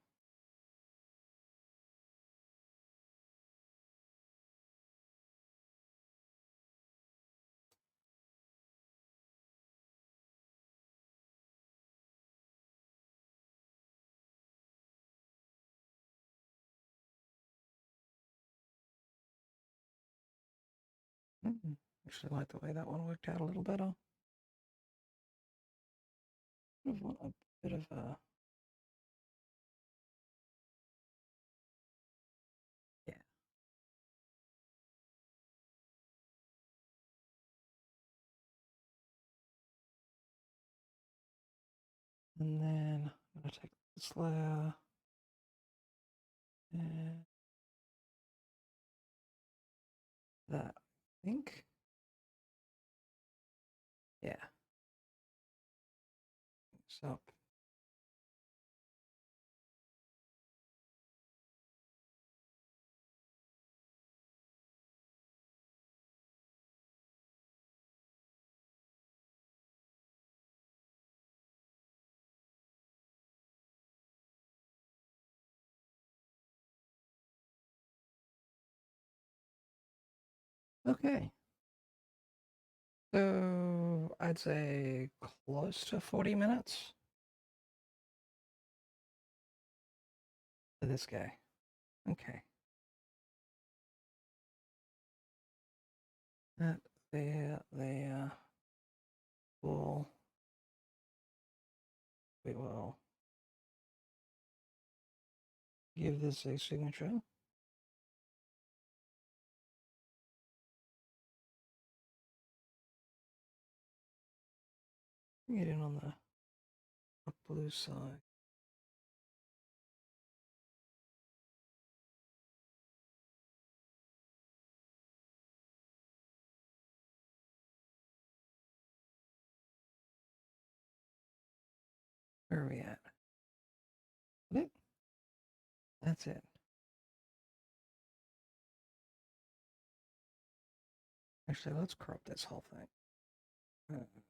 Actually like the way that one worked out a little better. I want a bit of a yeah. And then I'm gonna take this layer and that, I think. Yeah. So okay. So I'd say close to 40 minutes for this guy. Okay. That there. Cool. We will give this a signature. Bring it in on the blue side. Where are we at? It? That's it. Actually, let's crop this whole thing. There we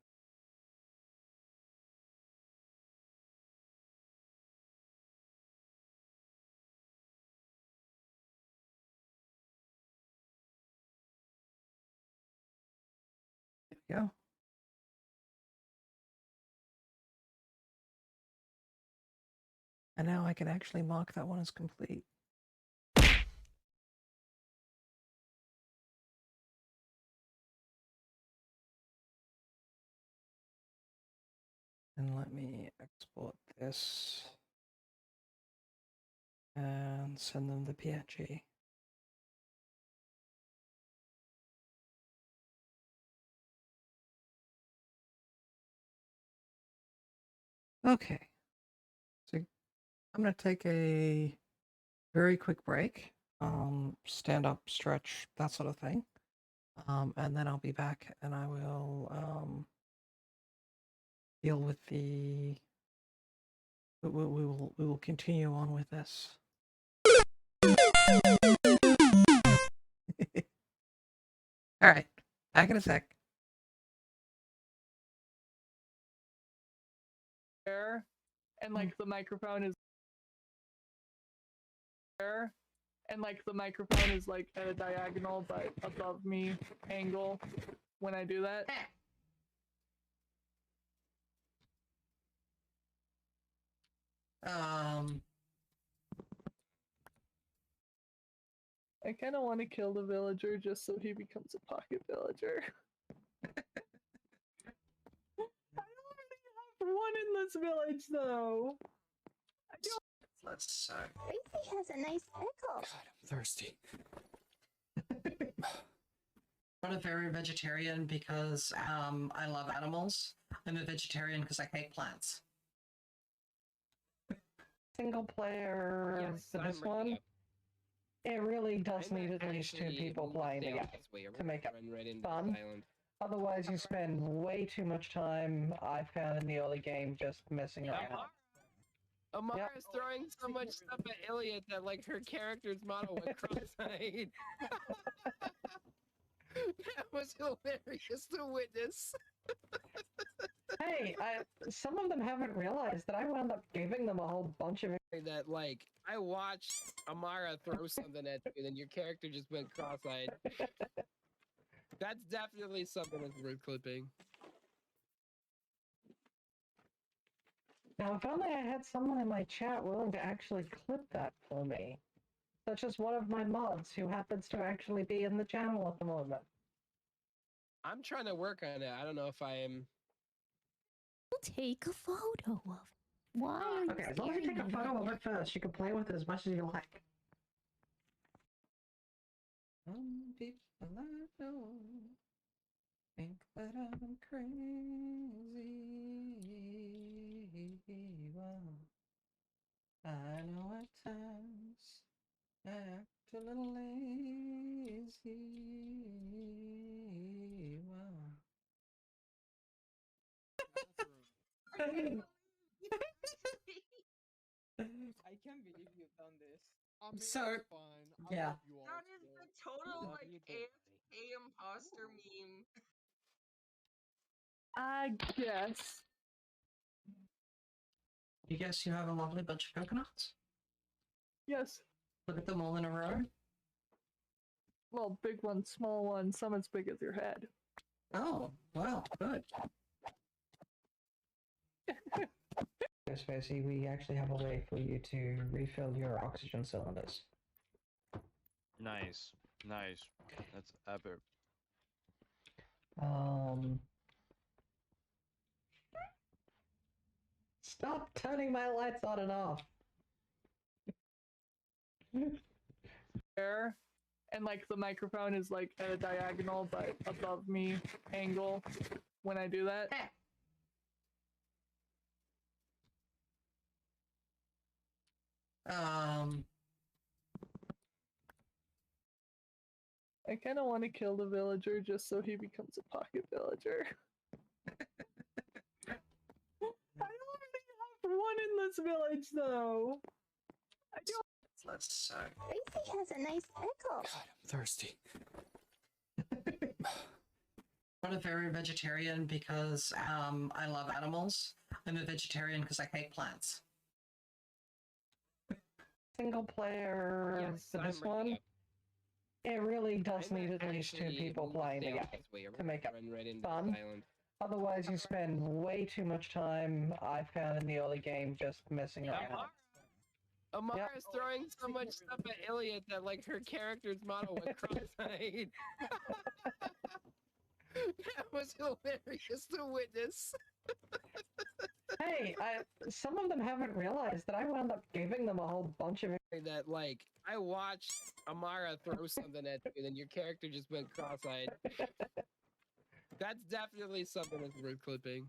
go. And now I can actually mark that one as complete. And let me export this and send them the PNG. Okay. So I'm going to take a very quick break, stand up, stretch, that sort of thing. And then I'll be back and I will deal with the. We will continue on with this. All right, back in a sec. There, and like the microphone is there, and like the microphone is like at a diagonal but above me angle when I do that. Okay, Um, I kind of want to kill the villager just so he becomes a pocket villager. I don't really have one in this village though. let's Gracie has a nice pickle. God, I'm thirsty. I'm a very vegetarian because I love animals. I'm a vegetarian because I hate plants. Single player Yes, for this I'm ready one, up. it really does I'm need at least two actually people moved playing down together this way. to make it Run right into fun. this island. Otherwise, you spend way too much time, I found in the early game, just messing around. Amara's throwing so much stuff at Iliad that like her character's model went cross-eyed. That was hilarious to witness. Hey, some of them haven't realized that I wound up giving them a whole bunch of. That like I watched Amara throw something at you, and then your character just went cross-eyed. That's definitely something that's worth clipping. Now, if only I had someone in my chat willing to actually clip that for me, such as one of my mods who happens to actually be in the channel at the moment. I'm trying to work on it. I don't know if I am. Take a photo of. Why are you Okay, as long as you take a staring at photo me? of it first, you can play with it as much as you like. Some people I know think that I'm crazy. Well, I know at times I act a little lazy. Well. I can't believe you've done this. I mean, So, it's fine. I yeah. love you all. That is the total like AFK imposter meme. I guess. You guess you have a lovely bunch of coconuts? Yes. Look at them all in a row. Well, big one, small one, some as big as your head. Oh, well, good. Yes, Spacey, we actually have a way for you to refill your oxygen cylinders. Nice, nice. That's epic. Stop turning my lights on and off. There, and like the microphone is like at a diagonal but above me angle when I do that. I kind of want to kill the villager just so he becomes a pocket villager. I don't really have one in this village though. I don't. Let's Gracie has a nice pickle. God, I'm thirsty. I'm a very vegetarian because I love animals. I'm a vegetarian because I hate plants. Single player Yes, for I'm this ready one, up. it really does I'm need at least two actually people moved playing down together this way. to make it Run right into fun. this island. Otherwise, you spend way too much time, I found in the early game, just messing around. Amara's throwing so much stuff at Iliad that like her character's model went cross-eyed. That was hilarious to witness. Hey, some of them haven't realized that I wound up giving them a whole bunch of. That like I watched Amara throw something at you, and then your character just went cross-eyed. That's definitely something that's worth clipping.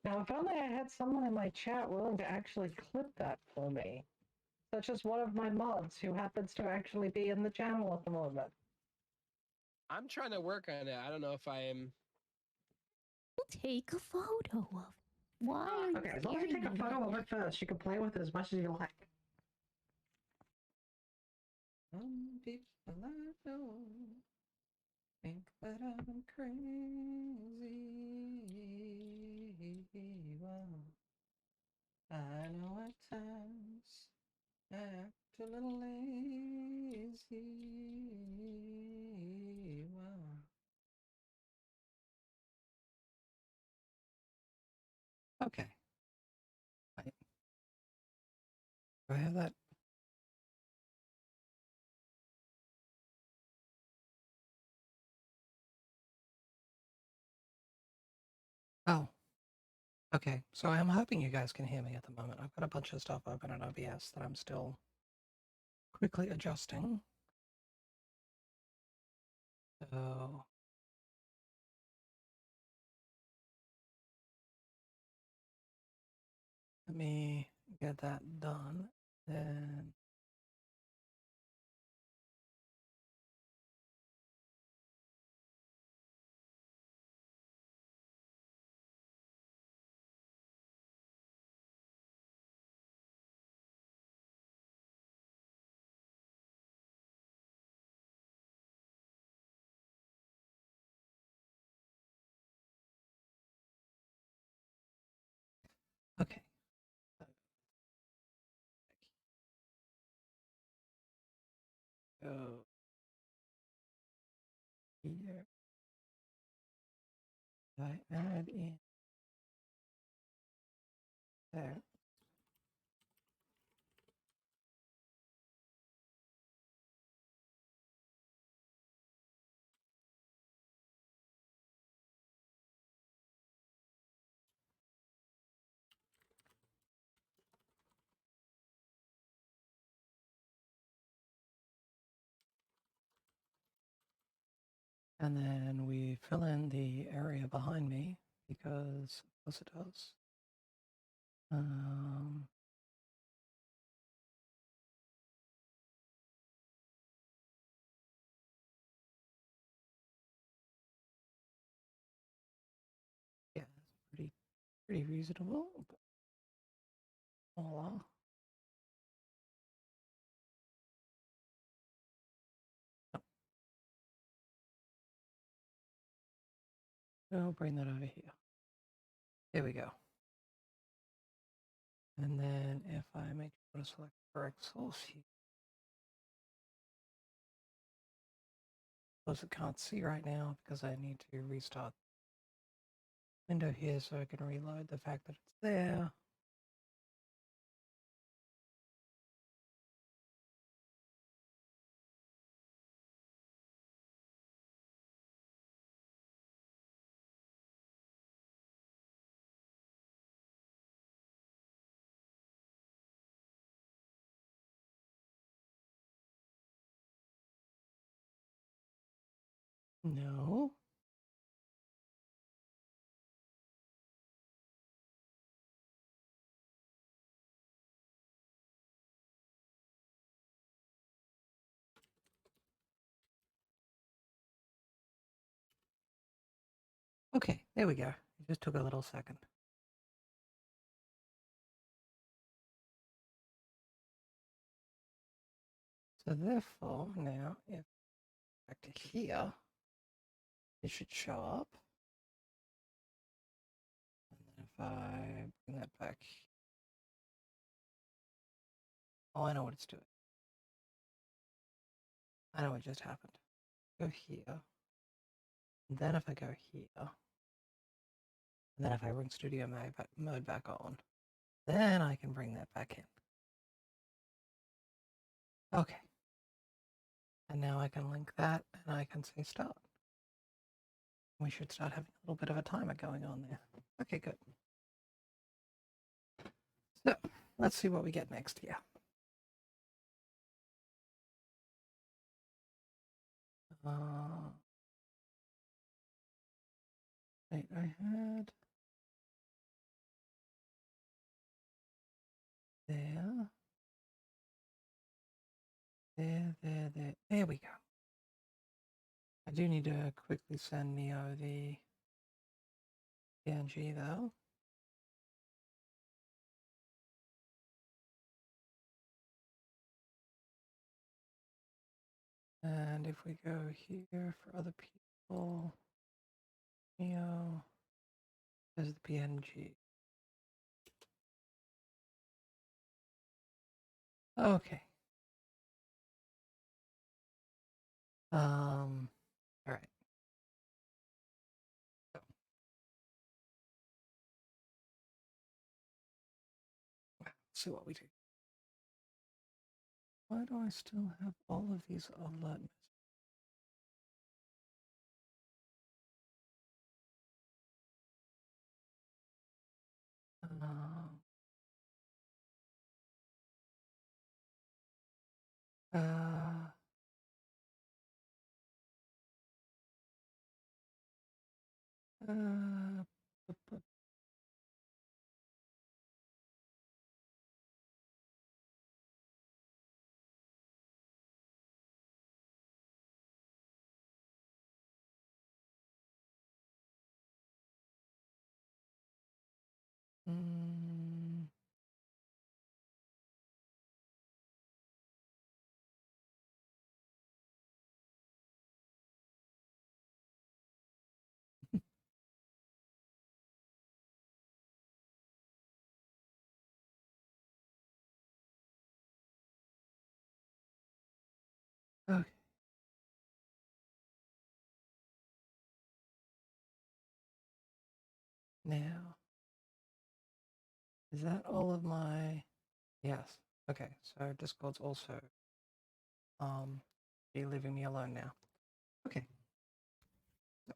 Now, if only I had someone in my chat willing to actually clip that for me, such as one of my mods who happens to actually be in the channel at the moment. I'm trying to work on it. I don't know if I am. Take a photo of. Why are you Okay, as long as you take a staring at photo me? of it first, you can play with it as much as you like. Some people I know think that I'm crazy. Well, I know at times I act a little lazy. Well. Okay. Right. Do I have that? Oh. Okay, so I'm hoping you guys can hear me at the moment. I've got a bunch of stuff open in OBS that I'm still quickly adjusting. So let me get that done. Then okay. Go here. I add in there. And then we fill in the area behind me because of course it does. Yeah, it's pretty reasonable. But voila. I'll bring that over here. There we go. And then if I make sure to select correct source here, because I can't see right now because I need to restart the window here so I can reload the fact that it's there. No. Okay, there we go. It just took a little second. So therefore, now if back to here, it should show up. And then if I bring that back, oh, I know what it's doing. I know what just happened. Go here. And then if I go here, and then if I bring studio mode back on, then I can bring that back in. Okay. And now I can link that and I can say start. We should start having a little bit of a timer going on there. Okay, good. So let's see what we get next here. Wait, I had there. There we go. I do need to quickly send Neo the PNG though. And if we go here for other people, Neo, there's the PNG. Okay. All right. So, see what we do. Why do I still have all of these alert messages? Uh, uh, mm, okay. Now, is that all of my? Yes. Okay. So Discord's also be leaving me alone now. Okay. So,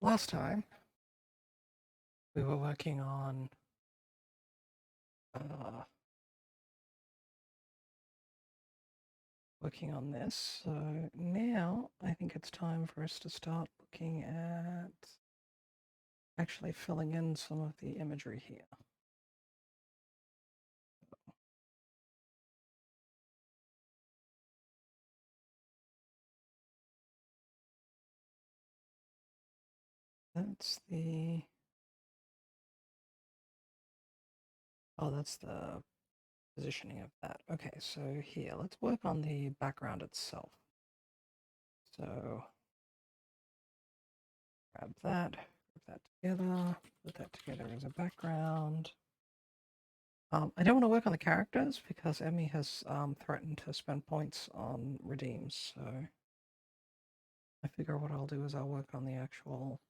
last time we were working on this. So now I think it's time for us to start looking at actually filling in some of the imagery here. That's the that's the positioning of that. Okay, so here, let's work on the background itself. So grab that, group that together, put that together as a background. I don't want to work on the characters because Emmy has threatened to spend points on redeems, so I figure what I'll do is I'll work on the actual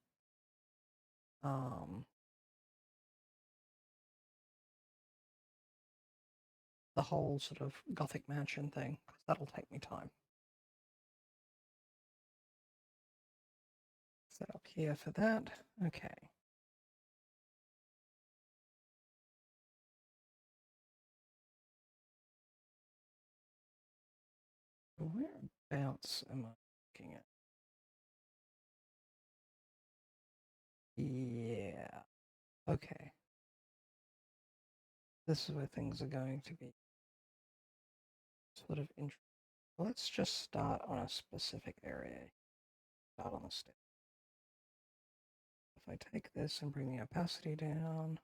the whole sort of Gothic mansion thing, because that'll take me time. Set up here for that. Okay. Whereabouts am I looking at? Yeah. Okay. This is where things are going to be sort of interesting. Let's just start on a specific area. Start on the step. If I take this and bring the opacity down,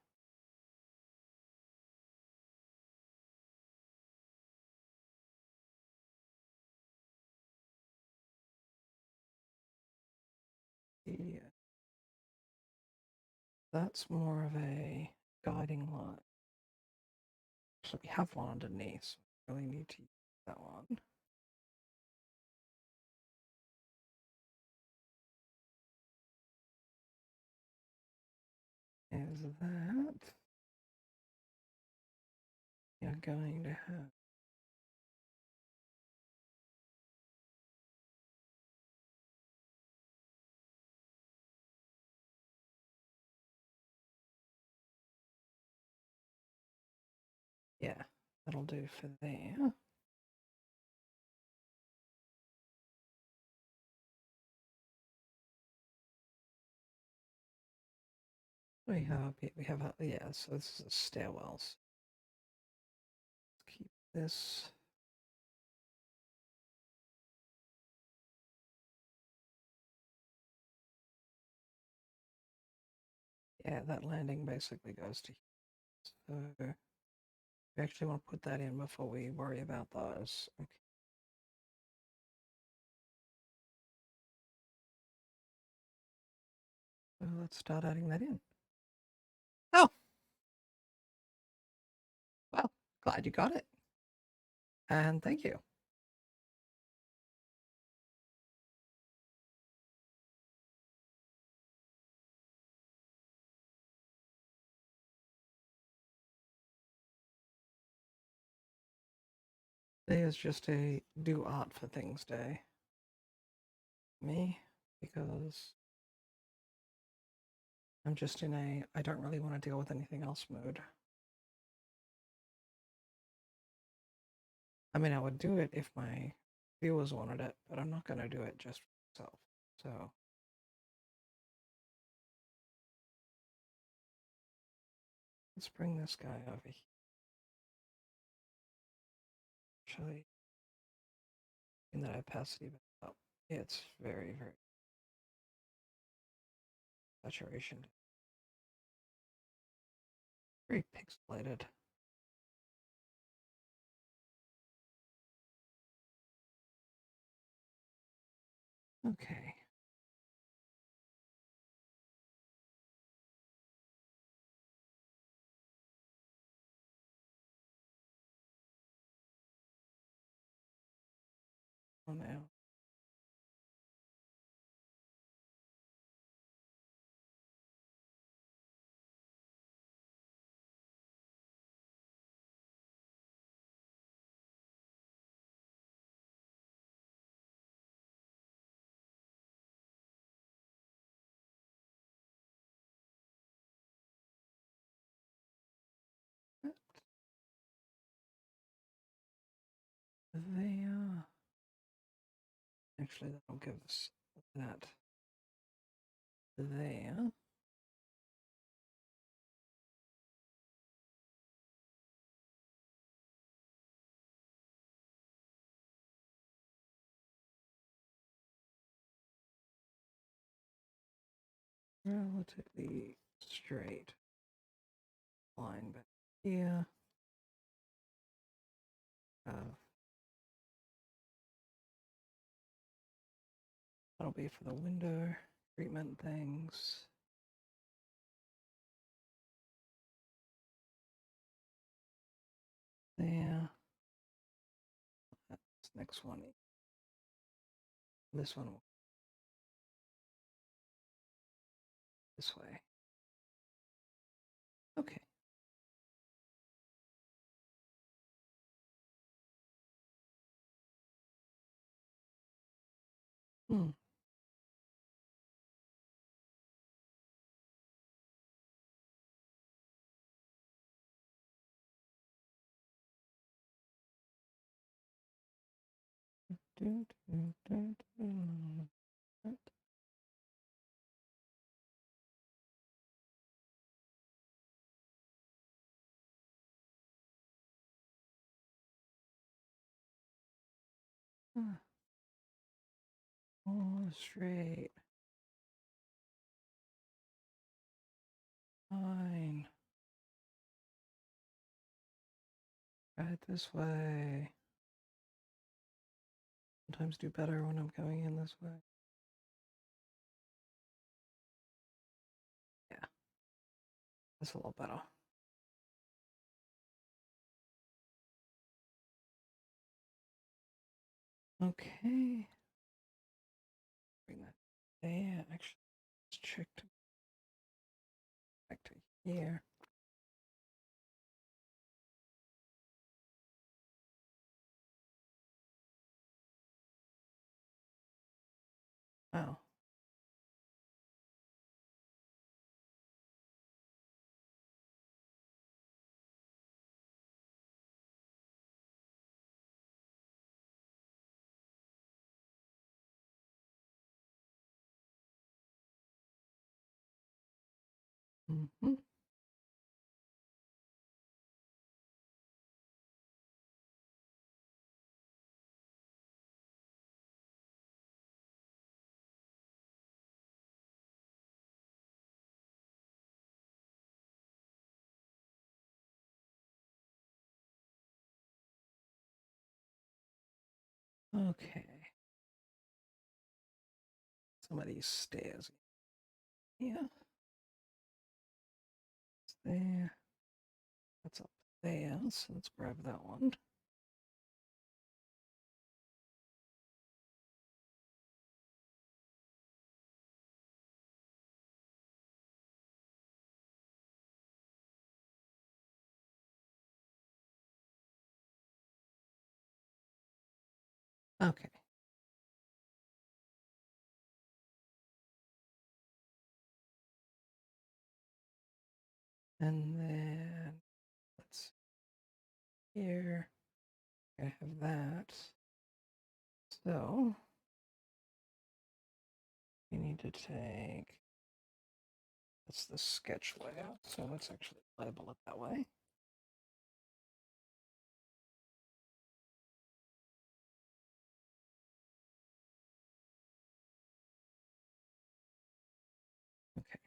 yeah, that's more of a guiding line. So we have one underneath, so we really need to use that one. Is that you're going to have yeah, that'll do for there. We have a, yeah, so this is a stairwells. Keep this. Yeah, that landing basically goes to here. So we actually want to put that in before we worry about those. Okay. So let's start adding that in. Oh, well, glad you got it. And thank you. Today is just a do art for things day. Me, because I'm just in a I don't really want to deal with anything else mood. I mean, I would do it if my viewers wanted it, but I'm not going to do it just for myself. So, let's bring this guy over here. Actually, in that opacity back up, it's very, very saturation. Very pixelated. Okay. Oh no. There. Actually, that'll give us that there. Relatively straight line back here. That'll be for the window treatment things. There. This next one. This one. This way. Okay. Hmm. Oh, straight. Fine. Right this way. Sometimes do better when I'm going in this way. Yeah. That's a little better. Okay. Bring that there. Actually, let's check back to here. Oh. Mm-hmm. Okay. Some of these stairs. Yeah. It's there. That's up there. So let's grab that one. Okay. And then let's see here. I have that. So we need to take that's the sketch layout. So let's actually label it that way. Okay.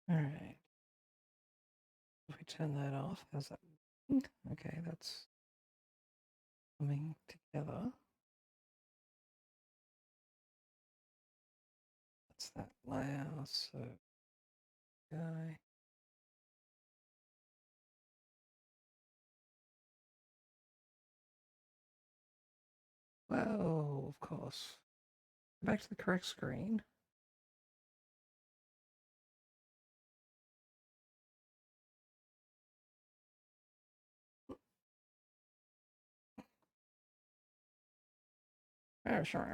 All right. If we turn that off, how's that? Okay, that's coming together. That's that layer. So, guy. Whoa, of course. Back to the correct screen. Oh, sorry.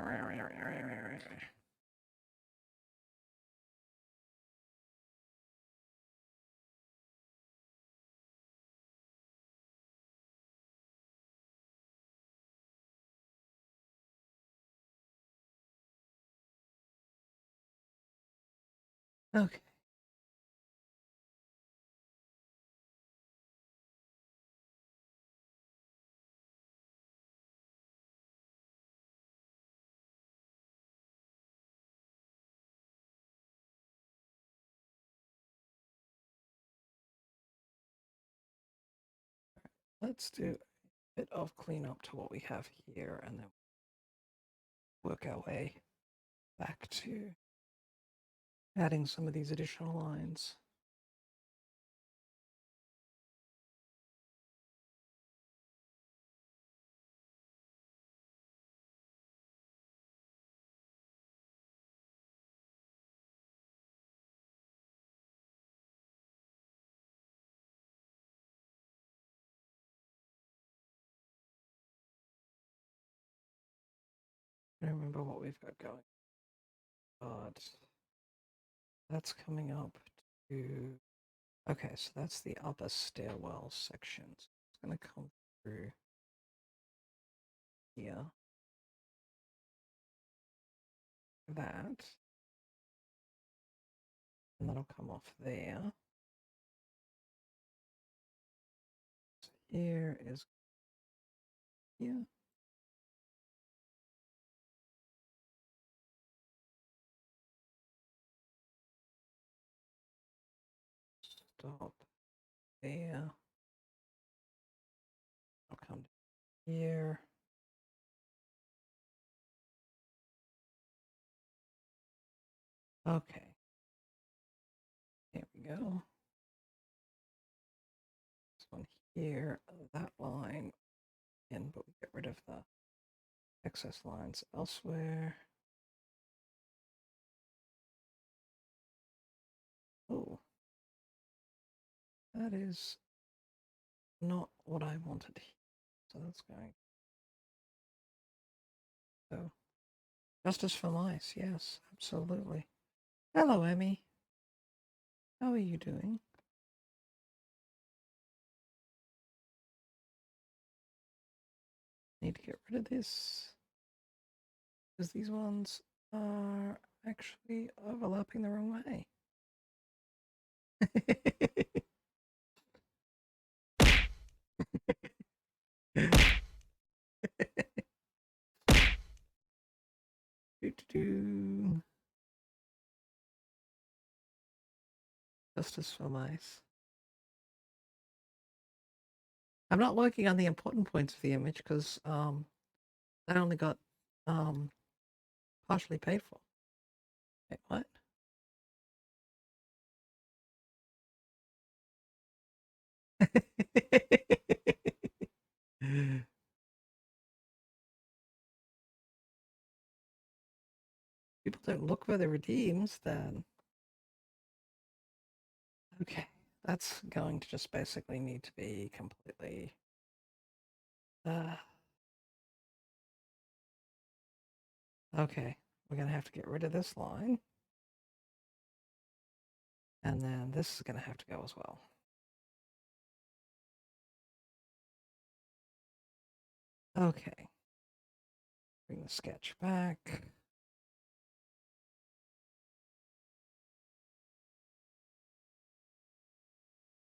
Okay. Let's do a bit of cleanup to what we have here and then work our way back to adding some of these additional lines. I don't remember what we've got going. But that's coming up to... Okay, so that's the upper stairwell section. So it's going to come through here. That. And that'll come off there. So here is here. Stop there. I'll come here. Okay. There we go. This one here, that line in, but we get rid of the excess lines elsewhere. Oh, that is not what I wanted. So that's going. So, justice for mice. Yes, absolutely. Hello, Emmy. How are you doing? Need to get rid of this because these ones are actually overlapping the wrong way. Do-do-do. Justice for mice. I'm not working on the important points of the image because that only got partially paid for. Wait, what? People don't look for the redeems then. Okay, that's going to just basically need to be completely okay, we're gonna have to get rid of this line. And then this is gonna have to go as well. Okay. Bring the sketch back.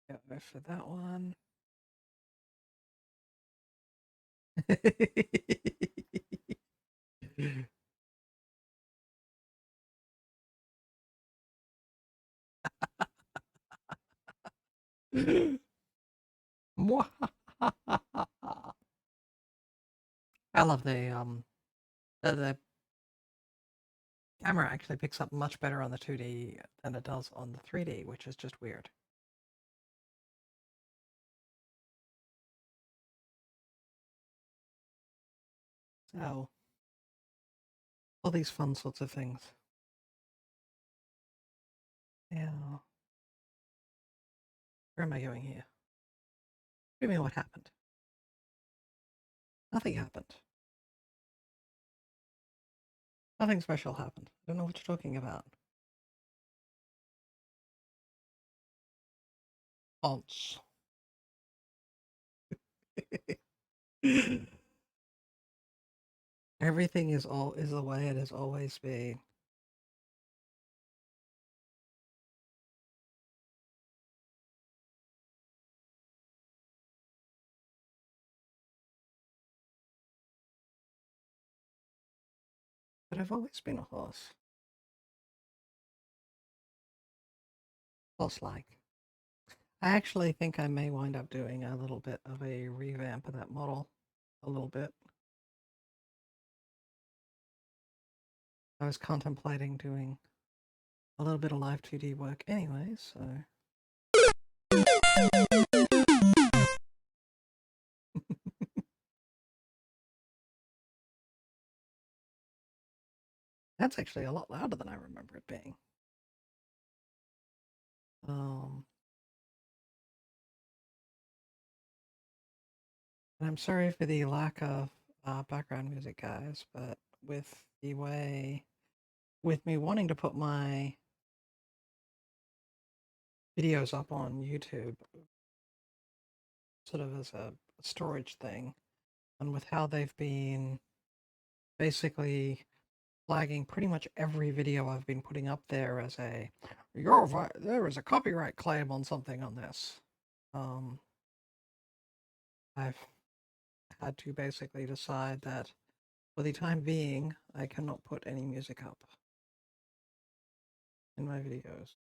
Go for that one. I love the camera actually picks up much better on the 2D than it does on the 3D, which is just weird. So, all these fun sorts of things. Yeah. Where am I going here? What do you mean what happened? Nothing happened. Nothing special happened. I don't know what you're talking about. Fonts. Everything is the way it has always been. But I've always been a horse. Horse-like. I actually think I may wind up doing a little bit of a revamp of that model. A little bit. I was contemplating doing a little bit of live 2D work anyway, so... That's actually a lot louder than I remember it being. And I'm sorry for the lack of background music, guys, but with the way... With me wanting to put my videos up on YouTube, sort of as a storage thing, and with how they've been basically flagging pretty much every video I've been putting up there as a there is a copyright claim on something on this. I've had to basically decide that for the time being, I cannot put any music up in my videos.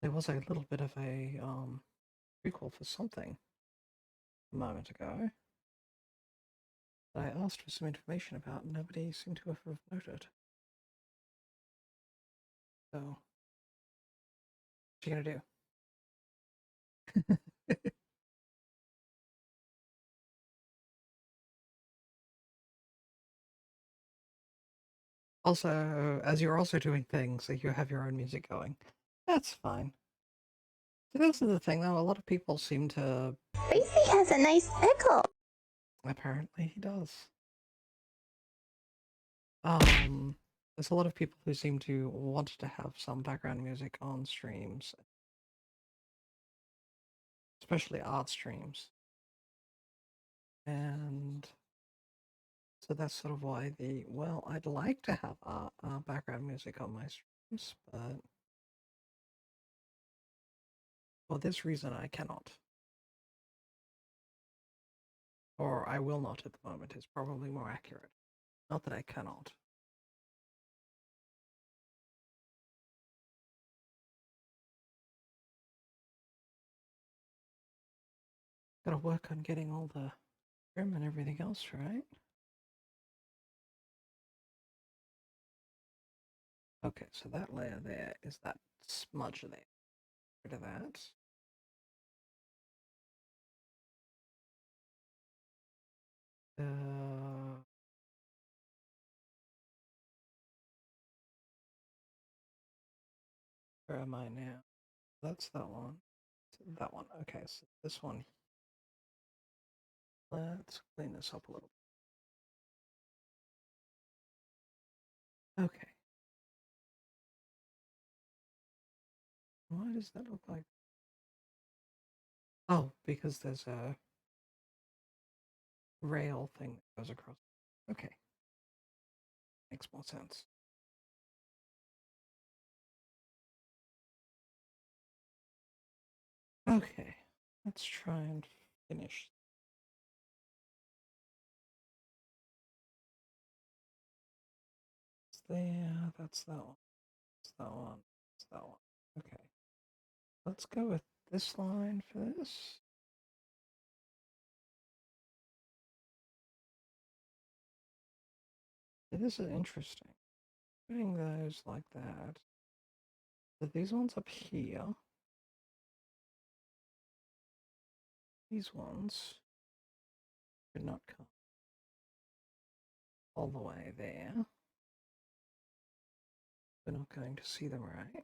There was a little bit of a prequel for something a moment ago that I asked for some information about, and nobody seemed to have noted. So, what are you gonna do? Also, as you're also doing things, like you have your own music going. That's fine. So this is the thing, though. A lot of people seem to... Tracy has a nice echo. Apparently he does. There's a lot of people who seem to want to have some background music on streams. Especially art streams. And... So that's sort of why well, I'd like to have background music on my streams, but for this reason I cannot. Or I will not at the moment, is probably more accurate. Not that I cannot. Gotta work on getting all the trim and everything else right. Okay, so that layer there is that smudge there. Rid of that. Where am I now? That's that one. That one. Okay, so this one. Let's clean this up a little. Okay. Why does that look like? Oh, because there's a rail thing that goes across. Okay. Makes more sense. Okay. Let's try and finish. It's there. That's that one. That's that one. That's that one. Okay. Let's go with this line for this. This is interesting. Putting those like that. But these ones up here. These ones should not come all the way there. We're not going to see them right.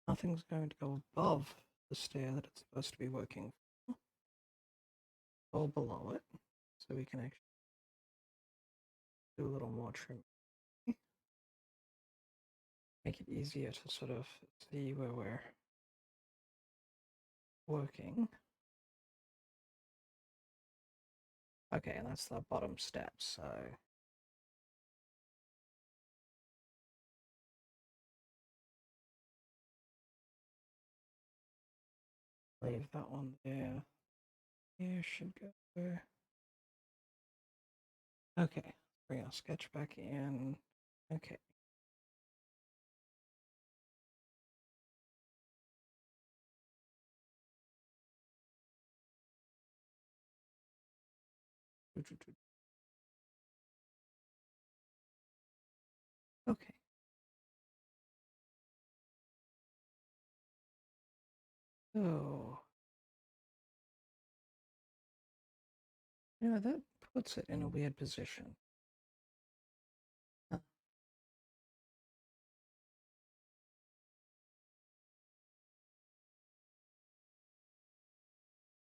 Nothing's going to go above the stair that it's supposed to be working for, or below it, so we can actually do a little more trim. Make it easier to sort of see where we're working. Okay, and that's the bottom step, so leave that one there. Here should go there. Okay, bring our sketch back in. Okay. Okay. So, that puts it in a weird position.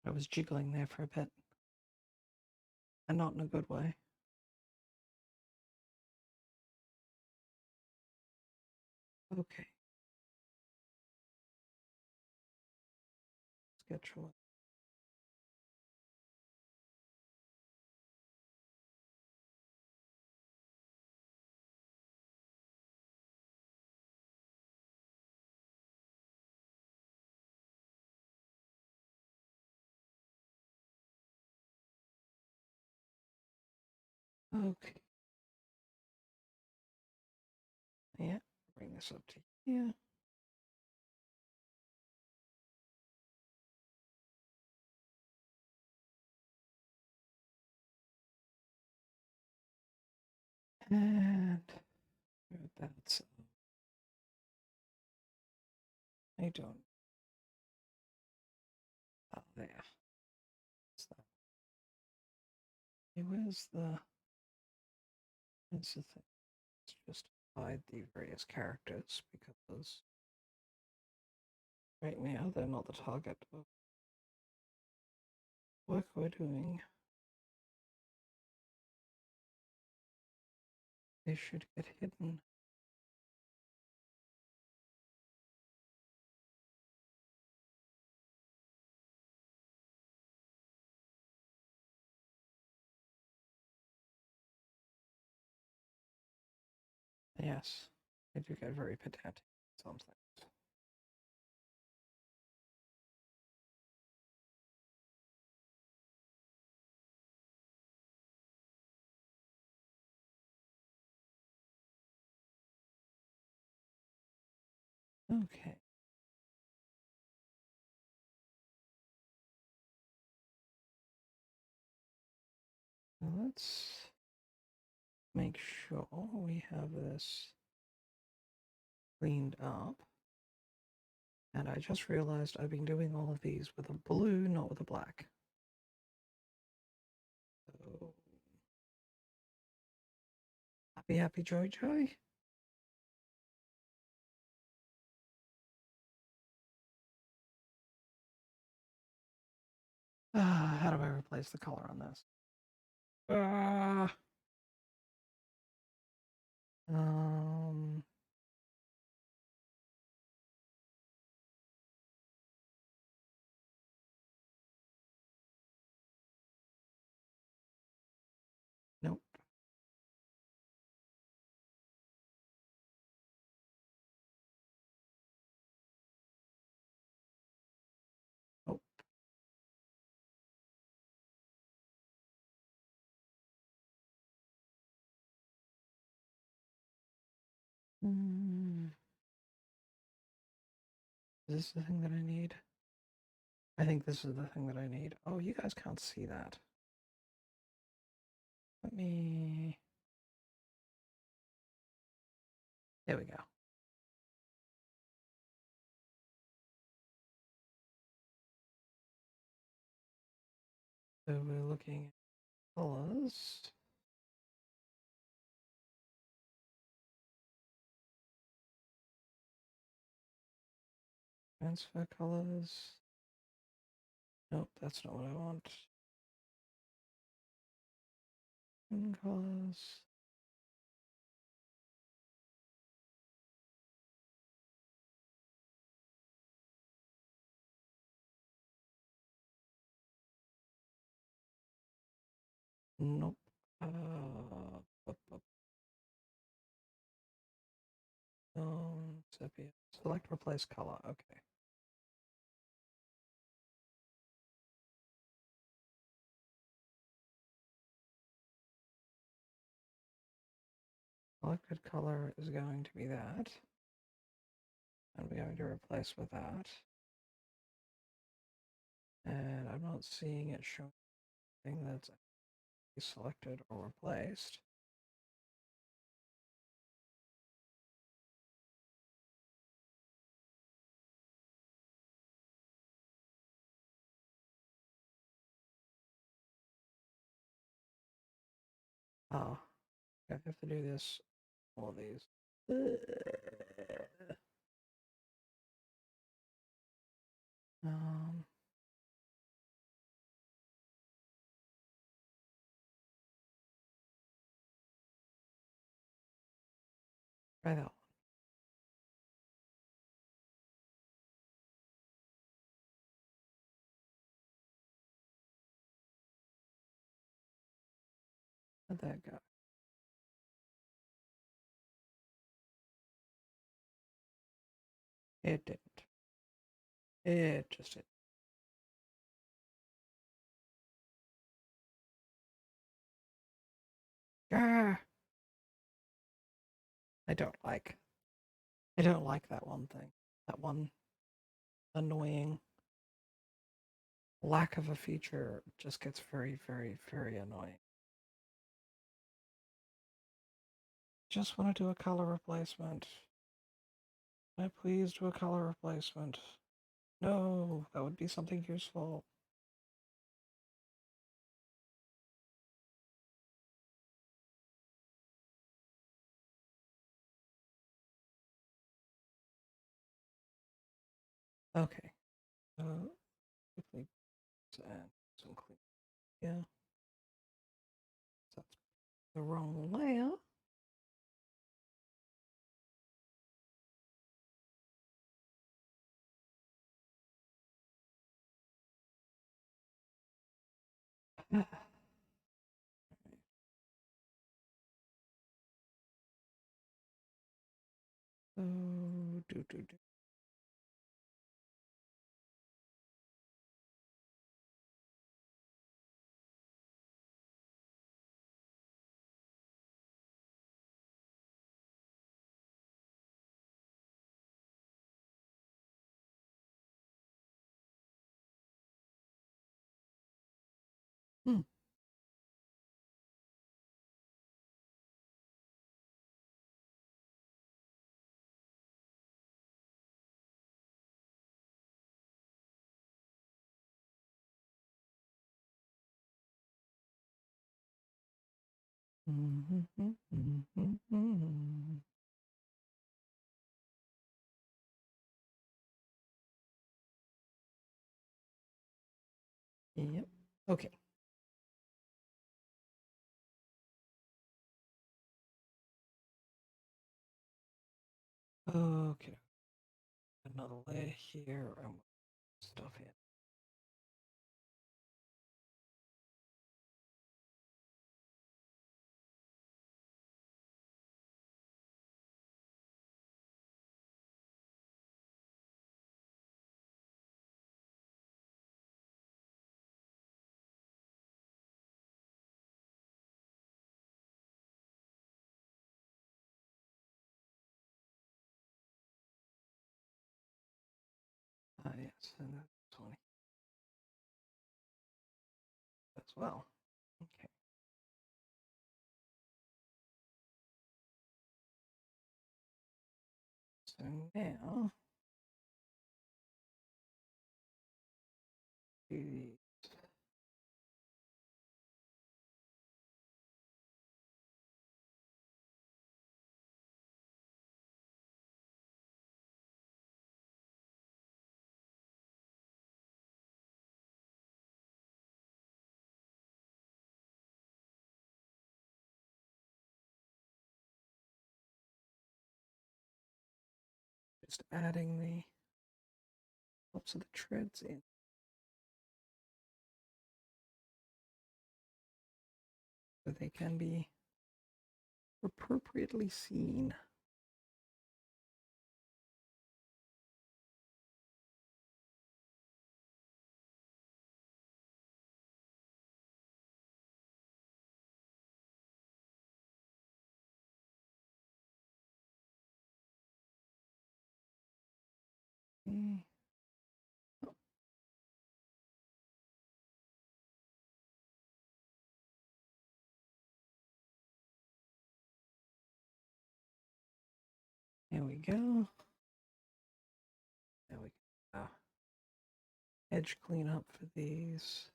I was jiggling there for a bit, and not in a good way. Okay. Sketch one. Okay. Yeah, bring this up to here. And that's I don't. Oh, there. What's that? Hey, where's the? That's the thing. Let's just hide the various characters because right now they're not the target of work we're doing. They should get hidden. Yes, I do get very pedantic sometimes. Okay. Let's make sure we have this cleaned up. And I just realized I've been doing all of these with a blue, not with a black. So, happy, happy, joy, joy. How do I replace the color on this? Um, nope. Nope. Mm. Is this the thing that I need? I think this is the thing that I need. Oh, you guys can't see that. Let me... There we go. So we're looking at colors. Transfer colors. Nope, that's not what I want. Colors. Nope. Sepia. Select replace color. Okay. Selected color is going to be that. And we're going to replace with that. And I'm not seeing it showing anything that's selected or replaced. Oh, I have to do this, all of these. Um, try that one. How'd that go? It didn't. It just did. Ah, I don't like. I don't like that one thing. That one annoying lack of a feature just gets very, very, very annoying. Just want to do a color replacement. Can I please do a color replacement? No, that would be something useful. Okay. Quickly add some clean. Yeah. That's the wrong layer. So, do. Hmm. Yep. Okay. Okay. Another layer here and stuff in. Yes, and that's 20 as well. Okay. So now do these. Just adding the tops of the treads in. So they can be appropriately seen. Okay. Oh, there we go. There we go. Edge cleanup for these.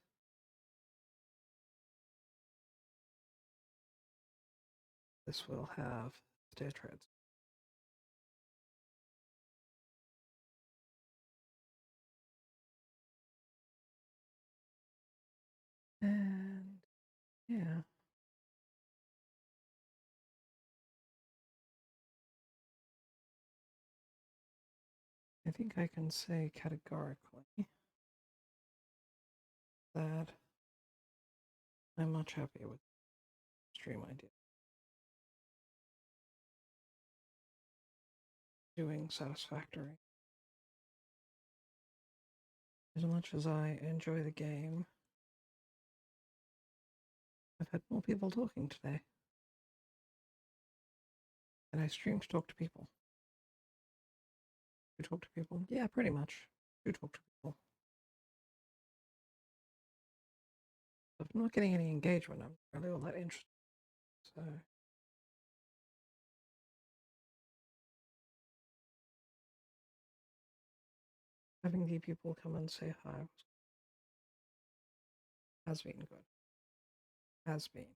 This will have stair treads. And yeah. I think I can say categorically that I'm much happier with the stream idea. Doing satisfactory. As much as I enjoy the game, I've had more people talking today. And I stream to talk to people. To talk to people? Yeah, pretty much. To talk to people. If I'm not getting any engagement, I'm not really all that interested. So having the people come and say hi has been good. Has been.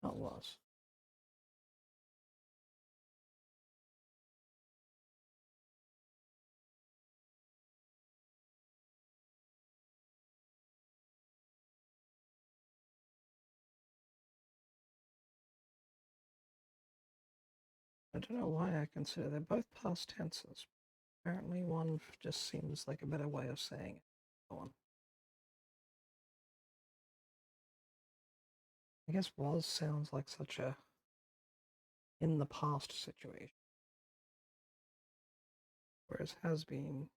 Not was. I don't know why I consider they're both past tenses. Apparently one just seems like a better way of saying it. Go on. I guess was sounds like such a in the past situation. Whereas has been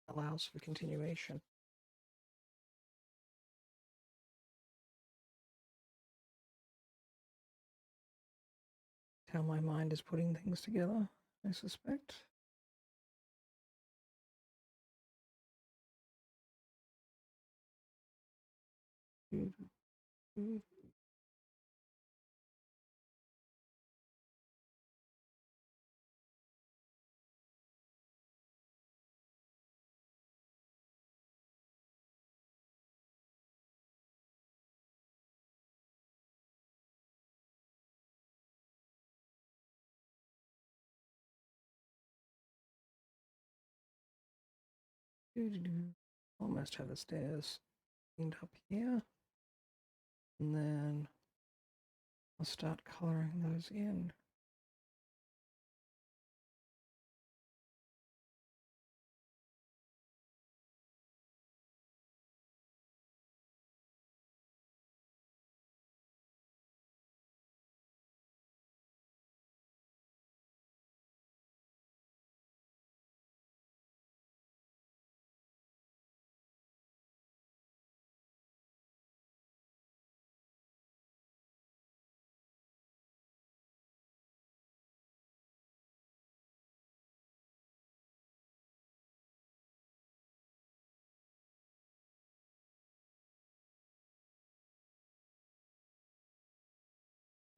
allows for continuation. How my mind is putting things together, I suspect. Almost have the stairs cleaned up here. And then I'll start coloring those in.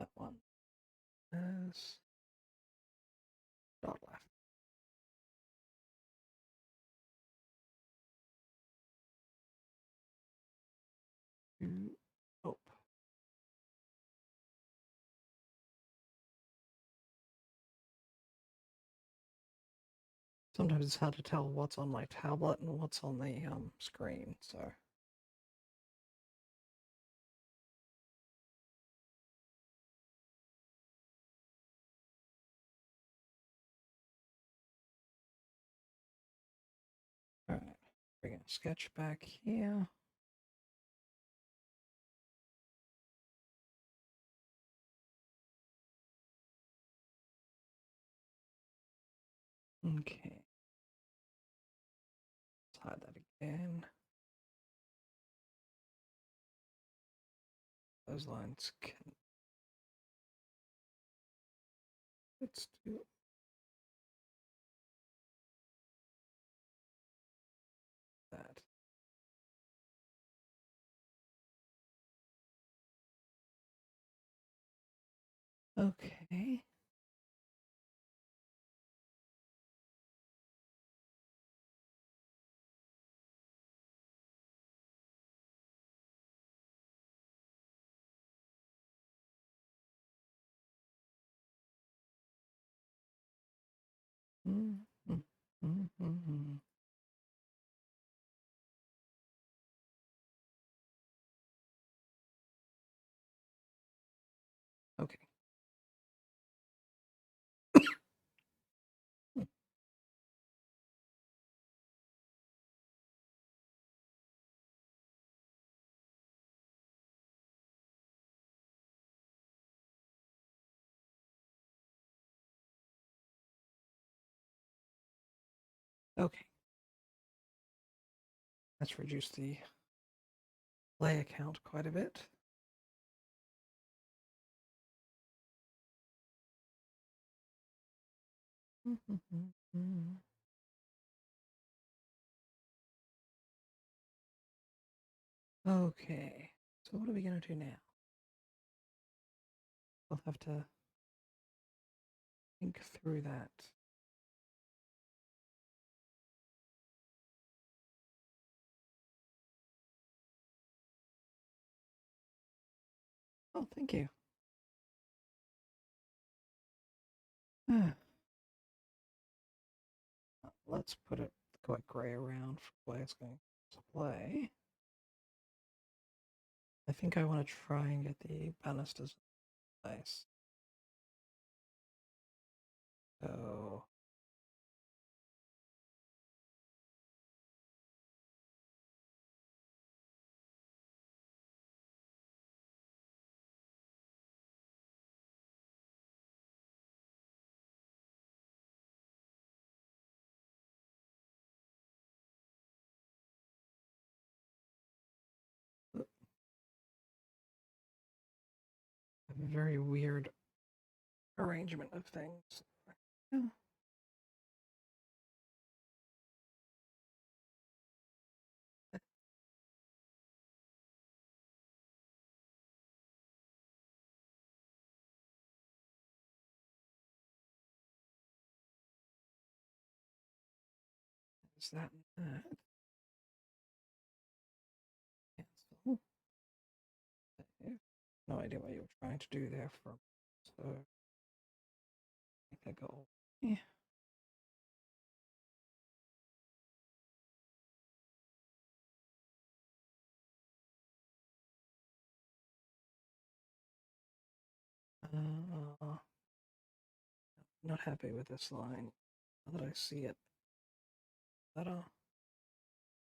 That one is dot left. Oh. Sometimes it's hard to tell what's on my tablet and what's on the screen, so. All right, bring a sketch back here. Okay. Let's hide that again. Those lines can. Let's do that. Okay. Mm-hmm. Okay. Okay. Let's reduce the layer count quite a bit. Okay, so what are we going to do now? We'll have to think through that. Oh, thank you. Let's put it quite gray around for the way it's going to play. I think I want to try and get the banisters nice. So I have a very weird arrangement of things. Yeah. Is that that? Cancel. Save. No idea what you were trying to do there for. So I think I go. Yeah. Not happy with this line. Now that I see it, but I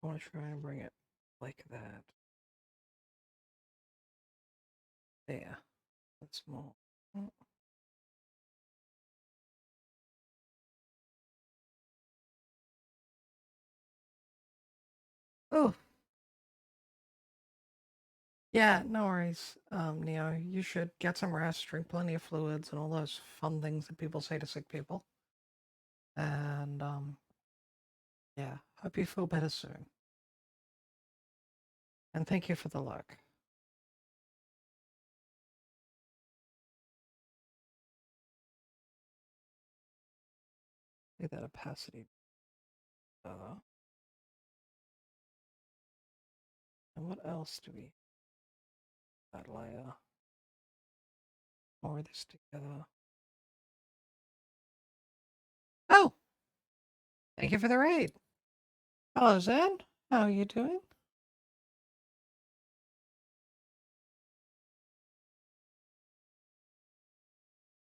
want to try and bring it like that. There. That's more. Oh. Yeah, no worries, Neo. You should get some rest, drink plenty of fluids, and all those fun things that people say to sick people. And yeah, hope you feel better soon. And thank you for the luck. Take that opacity. And what else do we? That layer. More of this together. Oh, thank you for the raid. Hello, Zen. How are you doing?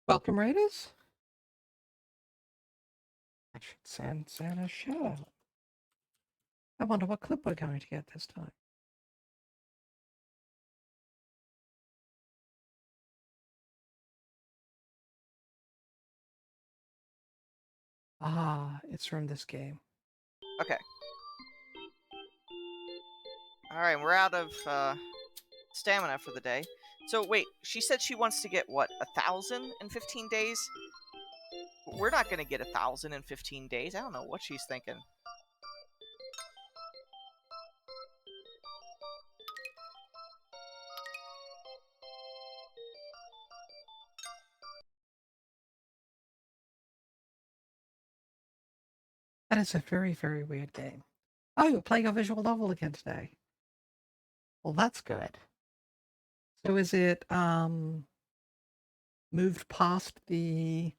Welcome, raiders. I should send Zen a shout out. I wonder what clip we're going to get this time. Ah, it's from this game. Okay. Alright, we're out of stamina for the day. So wait, she said she wants to get what, 1,000 in 15 days? We're not gonna get 1,000 in 15 days. I don't know what she's thinking. That is a very, very weird game. Oh, you're playing a visual novel again today. Well, that's good. So is it moved past the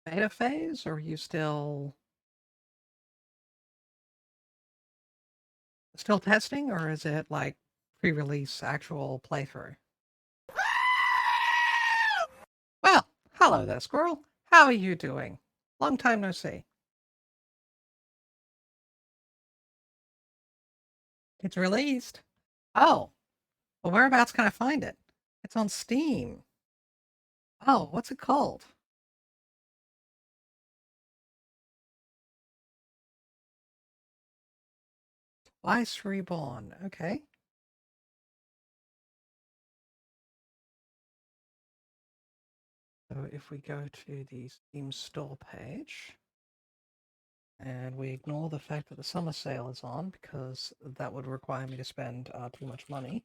beta phase, or are you still testing, or is it like pre-release actual playthrough? Well, hello there, Squirrel. How are you doing? Long time no see. It's released. Oh, well, whereabouts can I find it? It's on Steam. Oh, what's it called? Twice Reborn. Okay. So if we go to the Steam store page, and we ignore the fact that the summer sale is on, because that would require me to spend too much money.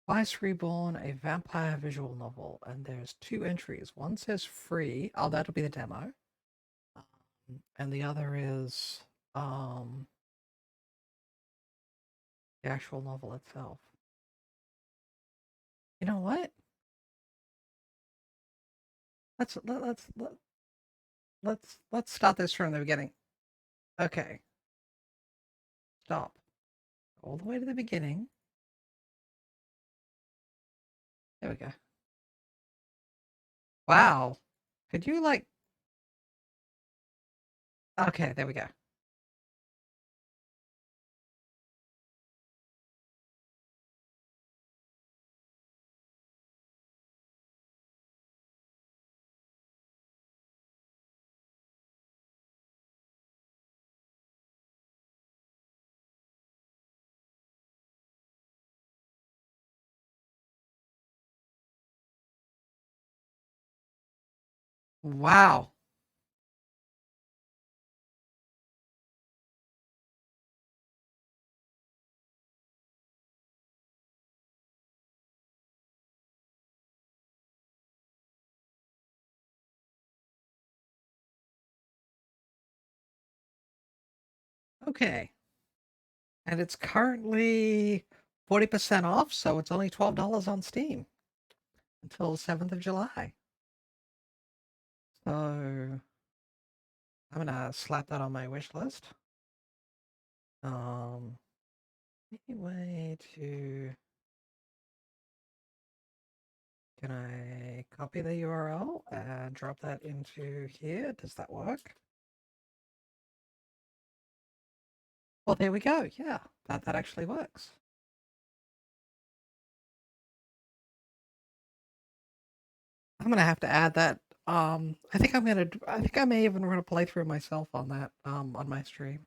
Twice Reborn, a vampire visual novel, and there's 2 entries. One says free. Oh, that'll be the demo. And the other is the actual novel itself. You know what? Let's start this from the beginning. Okay. Stop. All the way to the beginning. There we go. Wow. Could you like... Okay, there we go. Wow. Okay. And it's currently 40% off, so it's only $12 on Steam until 7th of July. So I'm gonna slap that on my wish list. Any way to... Can I copy the URL and drop that into here? Does that work? Well, there we go. Yeah, that actually works. I'm gonna have to add that. I think I may even run a playthrough myself on that on my stream.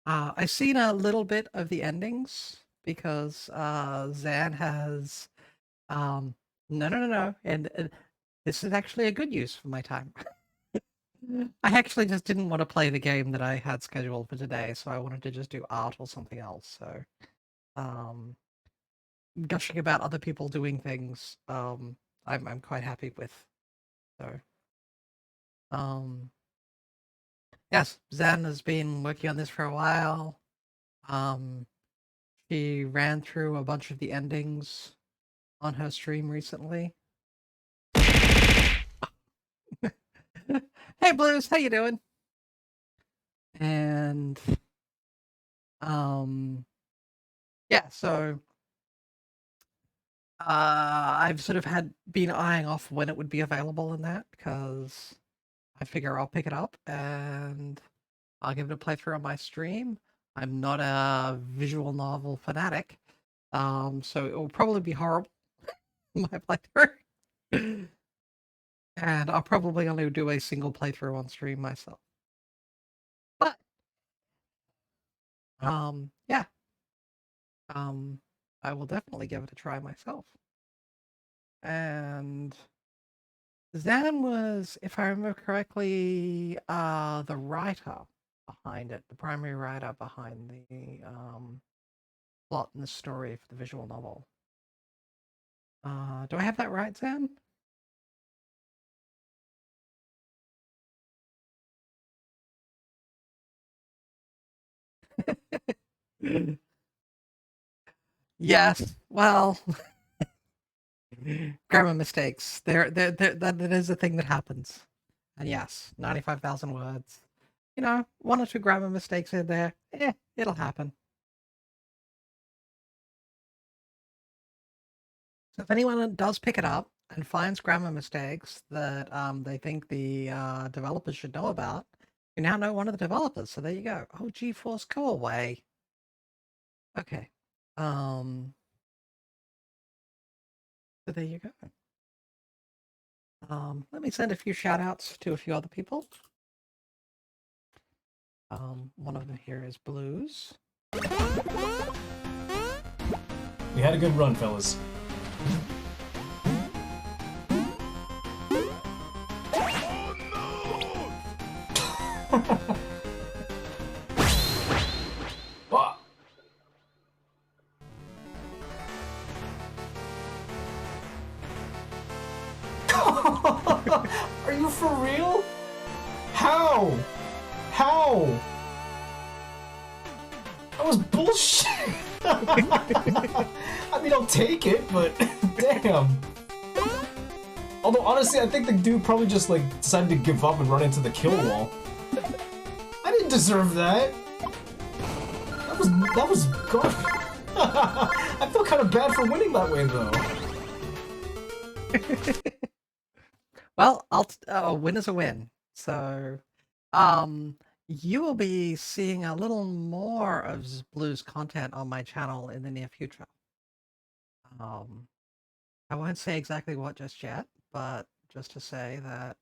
I've seen a little bit of the endings because Zan has no, and this is actually a good use for my time. I actually just didn't want to play the game that I had scheduled for today, so I wanted to just do art or something else. So, gushing about other people doing things, I'm quite happy with. So, yes, Zan has been working on this for a while. She ran through a bunch of the endings on her stream recently. Hey Blues, how you doing? And yeah, so I've sort of been eyeing off when it would be available in that because I figure I'll pick it up and I'll give it a playthrough on my stream. I'm not a visual novel fanatic, so it will probably be horrible my playthrough. And I'll probably only do a single playthrough on stream myself. But yeah. I will definitely give it a try myself. And Zan was, if I remember correctly, the writer behind it, the primary writer behind the plot and the story for the visual novel. Do I have that right, Zan? Yes. Well, grammar mistakes. That is a thing that happens. And yes, 95,000 words. You know, one or two grammar mistakes in there. It'll happen. So if anyone does pick it up and finds grammar mistakes that they think the developers should know about, you now know one of the developers. So there you go. Oh, GeForce, go away. Okay. So there you go. Let me send a few shout outs to a few other people. One of them here is Blues. We had a good run, fellas. Are you for real? How? How? That was bullshit. I mean, I'll take it, but damn. Although honestly, I think the dude probably just like decided to give up and run into the kill wall. I didn't deserve that. That was garbage. I feel kind of bad for winning that way though. Well, a win is a win. So, you will be seeing a little more of Blues content on my channel in the near future. I won't say exactly what just yet, but just to say that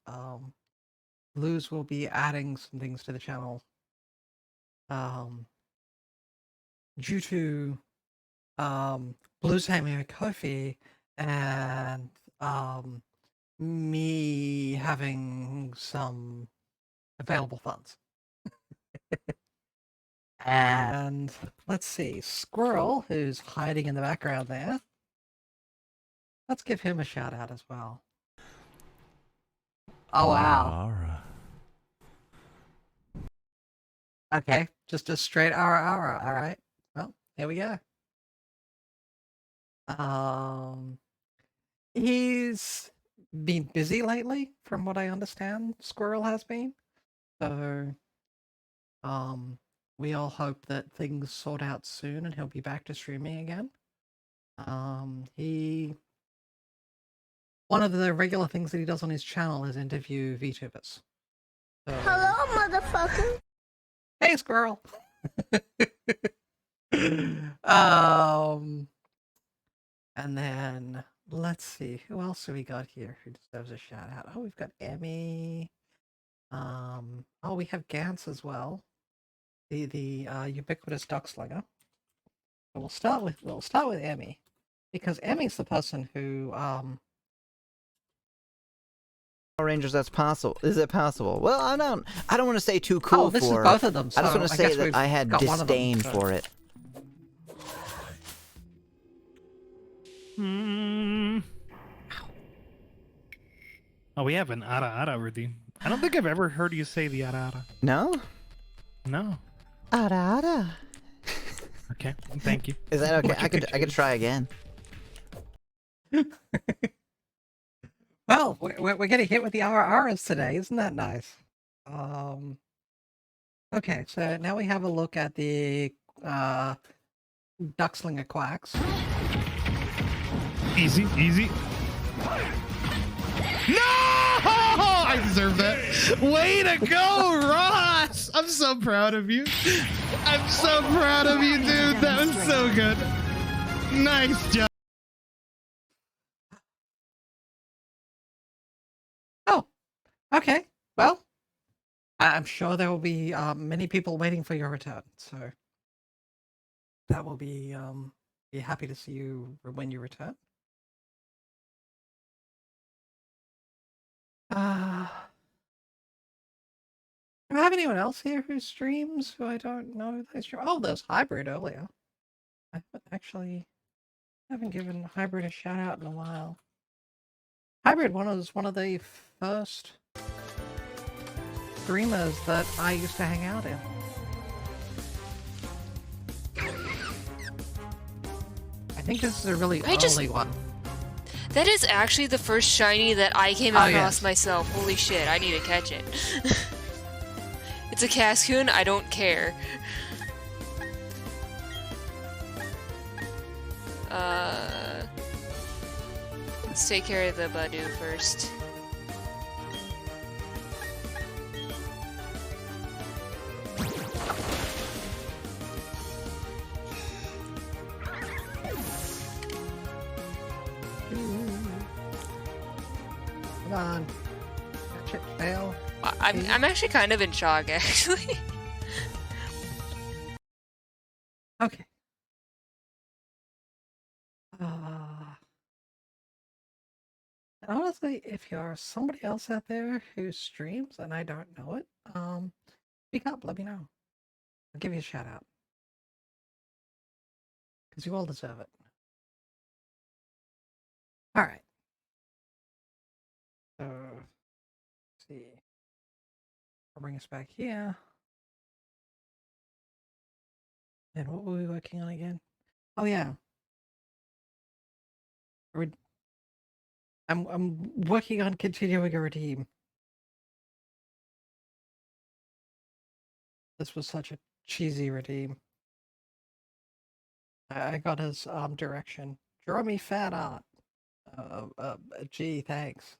Blues will be adding some things to the channel due to Blues having a Ko-fi and me having some available funds. And let's see, Squirrel, who's hiding in the background there. Let's give him a shout out as well. Oh wow. Okay, Just a straight ara. All right. Well, here we go. He's been busy lately, from what I understand. Squirrel has been. So, we all hope that things sort out soon and he'll be back to streaming again. One of the regular things that he does on his channel is interview VTubers. So, Hello, motherfucker. hey, squirrel. And then let's see, who else have we got here who deserves a shout out? Oh, we've got Emmy. Oh, we have Gantz as well. The ubiquitous duckslinger. So we'll start with Emmy, because Emmy's the person who Power Rangers, that's possible. Is it possible? Well, I don't want to say too cool oh, this for is both of them. So I just want to say that I had disdain so. for it. Oh, we have an ara redeem. I don't think I've ever heard you say the ara. No? No. Ara. Okay, thank you. Is that okay? I could try again. Well, we're getting hit with the RRs today, isn't that nice? Okay, so now we have a look at the Duckslinger Quacks. Easy. No! I deserve that. Way to go, Ross! I'm so proud of you. I'm so proud of you, dude. That was so good. Nice job. Oh, okay. Well, I'm sure there will be many people waiting for your return, so that will be happy to see you when you return. Do I have anyone else here who streams who I don't know they stream? Oh, there's Hybrid earlier. I haven't given Hybrid a shout out in a while. Hybrid was one of the first streamers that I used to hang out in. I think this is a really early one. That is actually the first shiny that I came Oh, across yes. myself. Holy shit, I need to catch it. It's a Cascoon, I don't care. Let's take care of the Badu first. Come on. Chip fail. I'm actually kind of in shock, actually. Okay. Honestly, if you're somebody else out there who streams and I don't know it, speak up, let me know. I'll give you a shout out. Because you all deserve it. Alright. So, let's see. I'll bring us back here. And what were we working on again? Oh yeah. I'm working on continuing a redeem. This was such a cheesy redeem. I got his direction. Draw me fat art. Gee, thanks.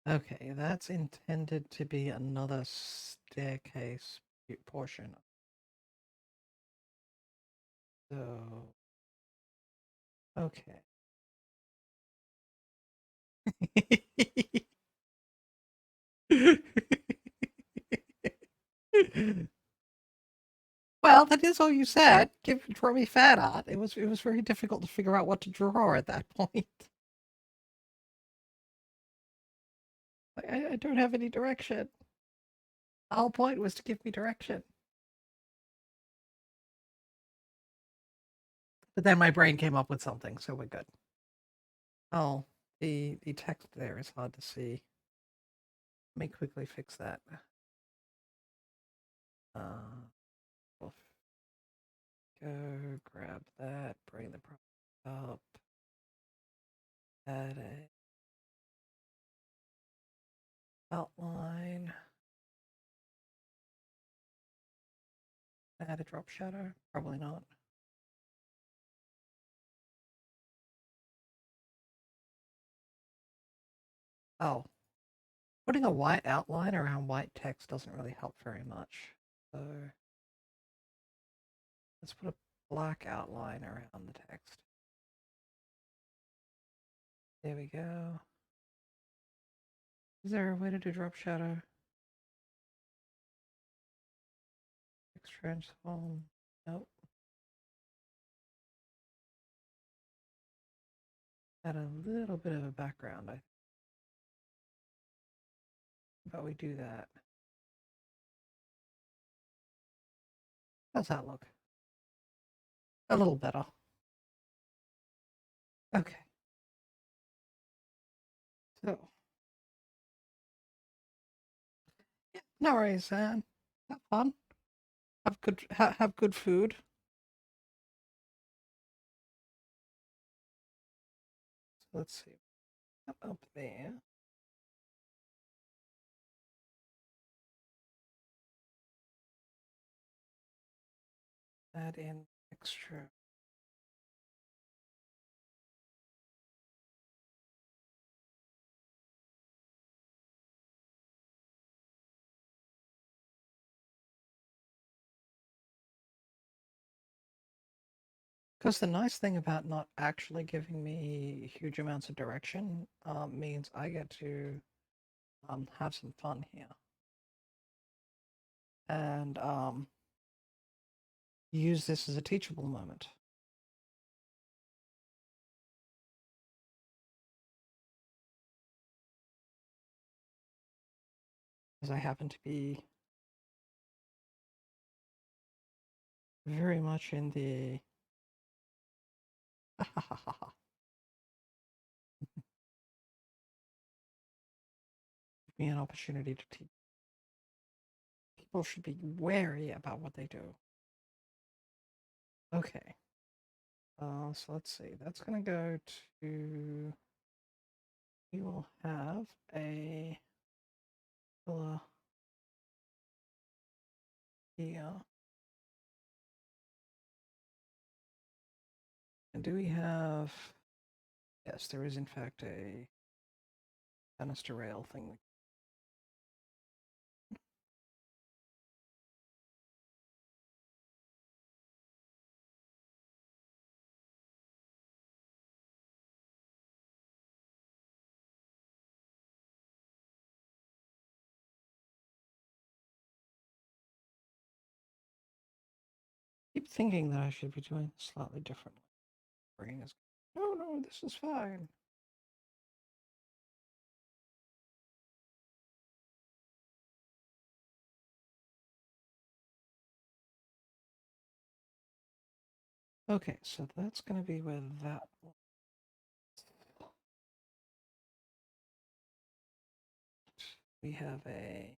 Okay, that's intended to be another staircase portion. So, okay. Well, that is all you said. Draw me fat art. It was very difficult to figure out what to draw at that point. I don't have any direction. The whole point was to give me direction. But then my brain came up with something, so we're good. Oh, the text there is hard to see. Let me quickly fix that. We'll go grab that, bring the prompt up, add a outline, add a drop shadow. Probably not. Oh, putting a white outline around white text doesn't really help very much. So let's put a black outline around the text. There we go. Is there a way to do drop shadow? Text transform. Nope. Add a little bit of a background, I think. But we do that. How's that look? A little better. Okay. So, yeah, no worries, have fun. Have good food. So let's see. Up there. Add in extra. Because the nice thing about not actually giving me huge amounts of direction means I get to have some fun here. And use this as a teachable moment. As I happen to be very much in the give me an opportunity to teach. People should be wary about what they do. Okay. So let's see. That's gonna go to. We will have a villa here. And do we have? Yes, there is in fact a banister rail thing. I keep thinking that I should be doing this slightly differently. Brain is. No, this is fine. Okay, so that's going to be where that one. We have a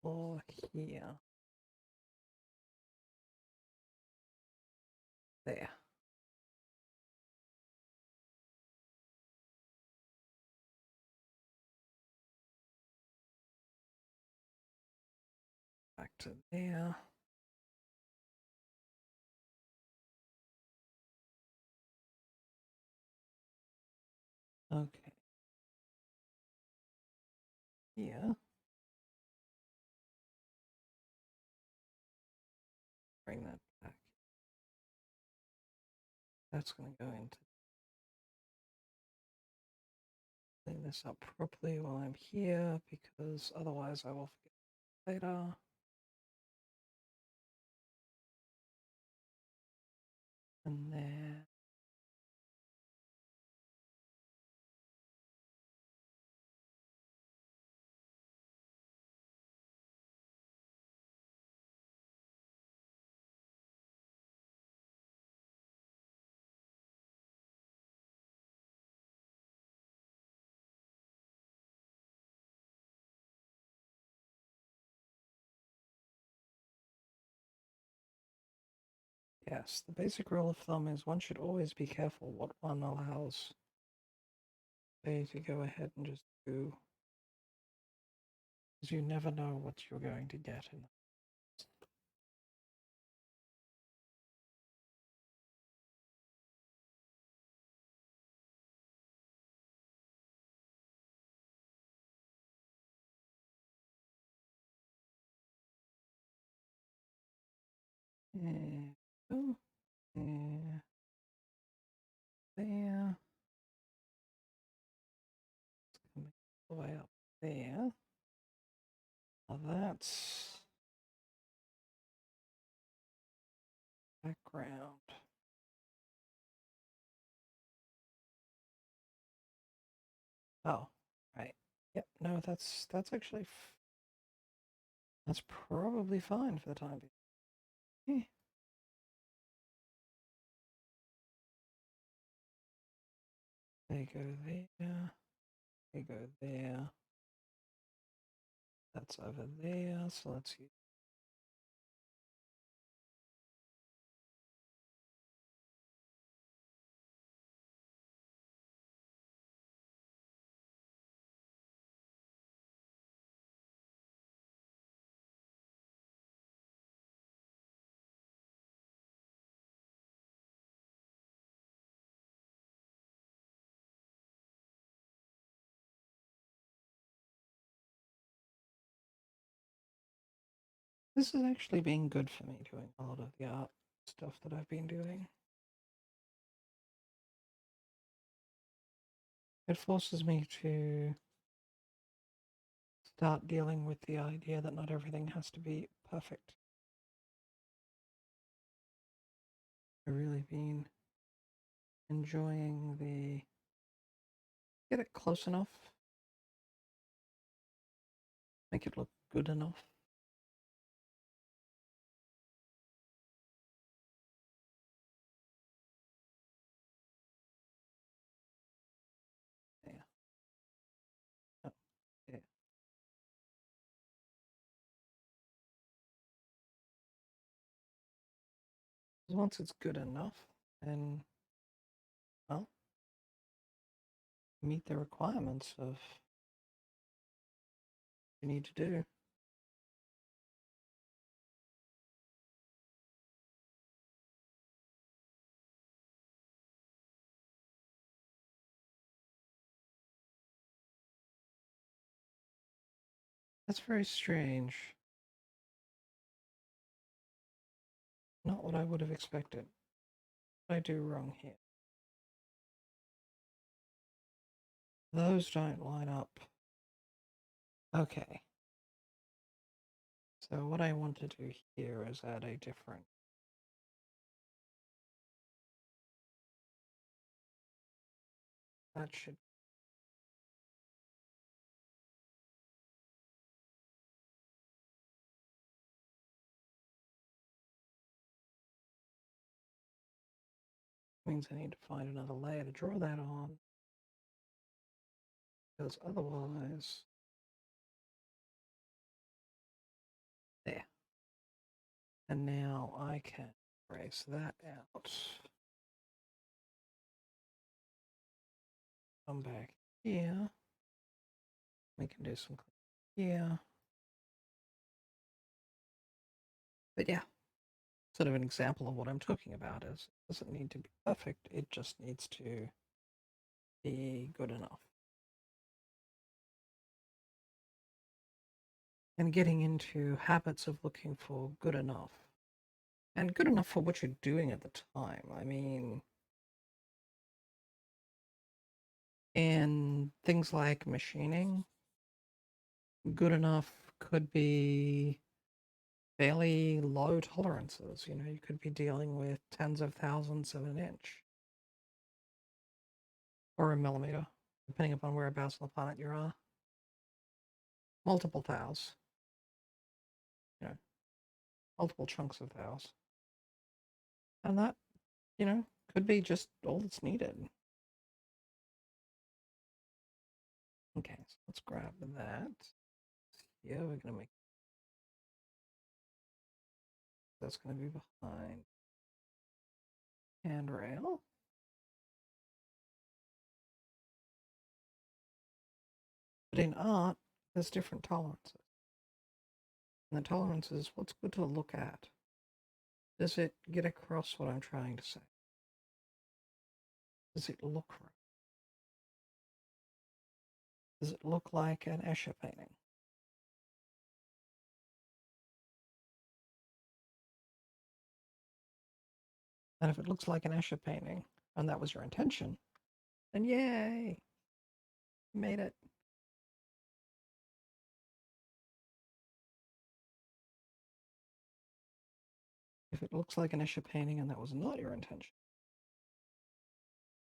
floor here. There. Back to there. Okay. Here. Bring that back. That's going to go into. Clean this up properly while I'm here because otherwise I will forget later. And then Yes, the basic rule of thumb is one should always be careful what one allows they to go ahead and just do, because you never know what you're going to get in. Oh, yeah. There. Coming all the way up there. Now that's background. Oh, right. Yep. No, that's actually that's probably fine for the time being. They go there. They go there. That's over there. So let's use. This has actually been good for me doing a lot of the art stuff that I've been doing. It forces me to start dealing with the idea that not everything has to be perfect. I've really been enjoying the get it close enough, make it look good enough. Yeah. Oh, yeah. Once it's good enough, then, well, meet the requirements of what you need to do. That's very strange. Not what I would have expected. What did I do wrong here? Those don't line up. Okay. So what I want to do here is add a different. That should. Means I need to find another layer to draw that on. Because otherwise. There. And now I can erase that out. Come back here. We can do some here. But yeah, sort of an example of what I'm talking about is it doesn't need to be perfect, it just needs to be good enough. And getting into habits of looking for good enough. And good enough for what you're doing at the time. I mean, in things like machining, good enough could be fairly low tolerances. You know, you could be dealing with tens of thousands of an inch. Or a millimeter, depending upon whereabouts on the planet you are. Multiple thous. You know, multiple chunks of thous. And that, you know, could be just all that's needed. Okay, so let's grab that. Yeah, we're gonna make that's gonna be behind handrail. But in art, there's different tolerances. And the tolerance is what's good to look at. Does it get across what I'm trying to say? Does it look right? Does it look like an Escher painting? And if it looks like an Escher painting, and that was your intention, then yay! You made it. If it looks like an Escher painting and that was not your intention,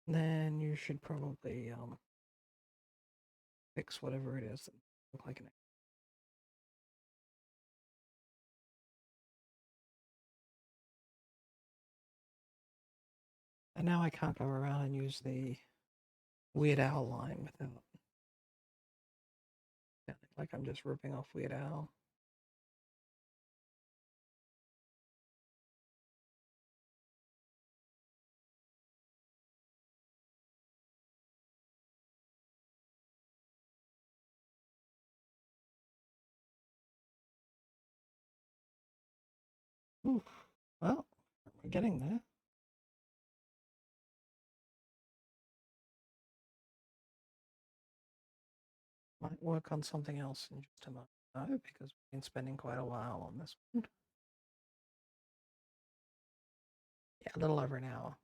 then you should probably fix whatever it is that looks like an. And now I can't go around and use the Weird Owl line without sounding like I'm just ripping off Weird Owl. Oof. Well, we're getting there. Might work on something else in just a moment, though, because we've been spending quite a while on this one. Yeah, a little over an hour.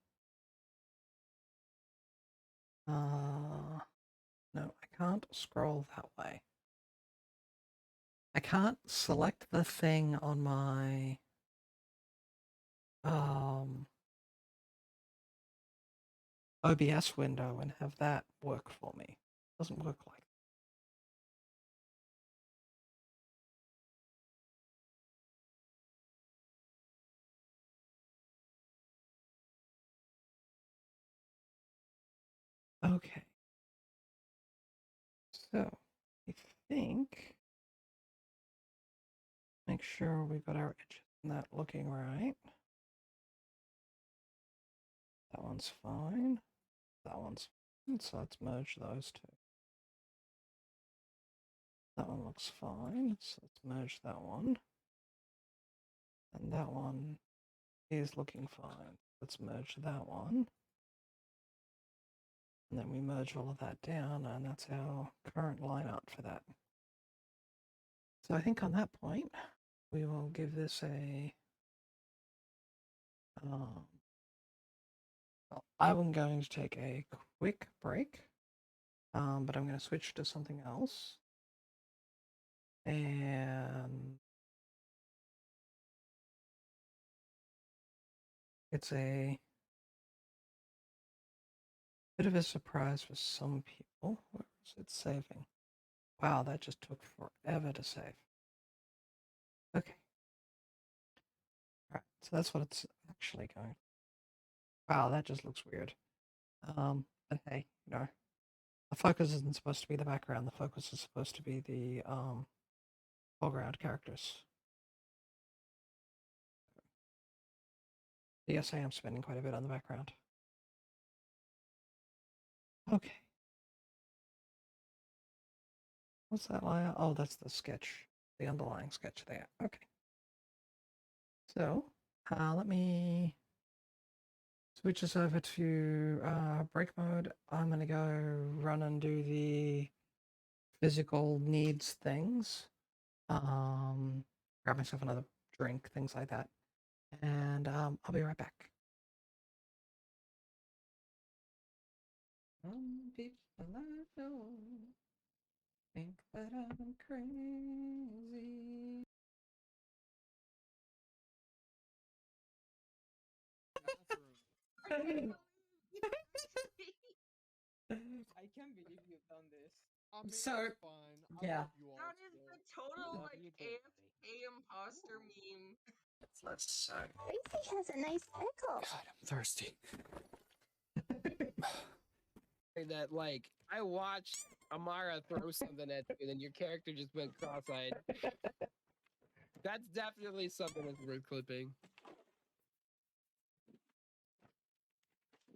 No, I can't scroll that way. I can't select the thing on my OBS window and have that work for me. It doesn't work like that. Okay. So, I think make sure we've got our edges and that looking right. That one's fine. That one's fine. So let's merge those two. That one looks fine. So let's merge that one. And that one is looking fine. Let's merge that one. And then we merge all of that down, and that's our current line art for that. So I think on that point, we will give this a... I'm going to take a quick break, but I'm going to switch to something else. And it's a bit of a surprise for some people. Where is it saving? Wow, that just took forever to save. Okay. All right, so that's what it's actually going. Wow, that just looks weird. But hey, you know, the focus isn't supposed to be the background. The focus is supposed to be the foreground characters. Yes, I am spending quite a bit on the background. Okay. What's that layer? Oh, that's the sketch, the underlying sketch there. Okay. So, let me switch us over to break mode. I'm going to go run and do the physical needs things. Grab myself another drink, things like that. And I'll be right back. People I know think that I'm crazy. I can't believe you've done this. So, yeah. That is the total like AFK imposter meme. Tracy has a nice pickle. God, I'm thirsty. That like I watched Amara throw something at you, and then your character just went cross-eyed. That's definitely something that's worth clipping.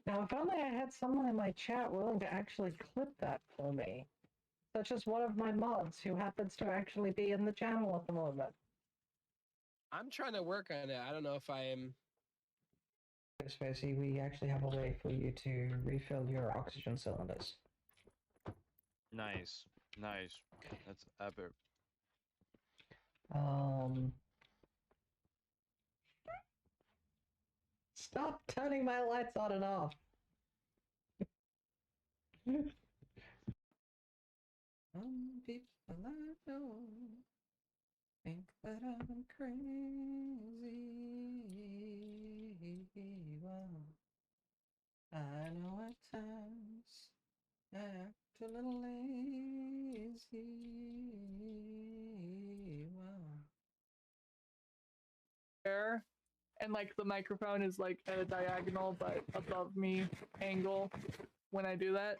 Now, if only I had someone in my chat willing to actually clip that for me, such as one of my mods who happens to actually be in the channel at the moment. I'm trying to work on it. I don't know if I am. Spacey, we actually have a way for you to refill your oxygen cylinders. Nice. Nice. That's epic. Stop turning my lights on and off. Some people I know think that I'm crazy. Well, I know at times I act a little lazy. Well, There, and like the microphone is like at a diagonal but above me angle when I do that.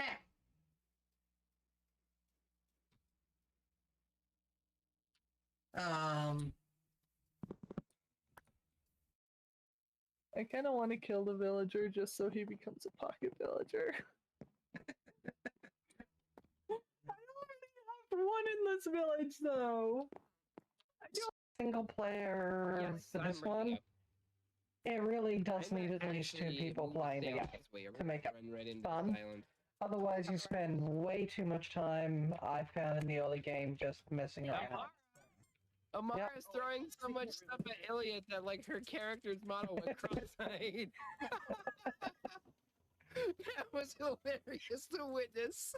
I kind of want to kill the villager just so he becomes a pocket villager. I already have one in this village though. Single player Yes, for I'm this ready one. up. It really does I'm need at least two actually people moving playing down together this way. to make it Run right into fun. this island. Otherwise, you spend way too much time, I found in the early game, just messing around. Amara's throwing so much stuff at Iliad that like her character's model went cross-eyed. That was hilarious to witness.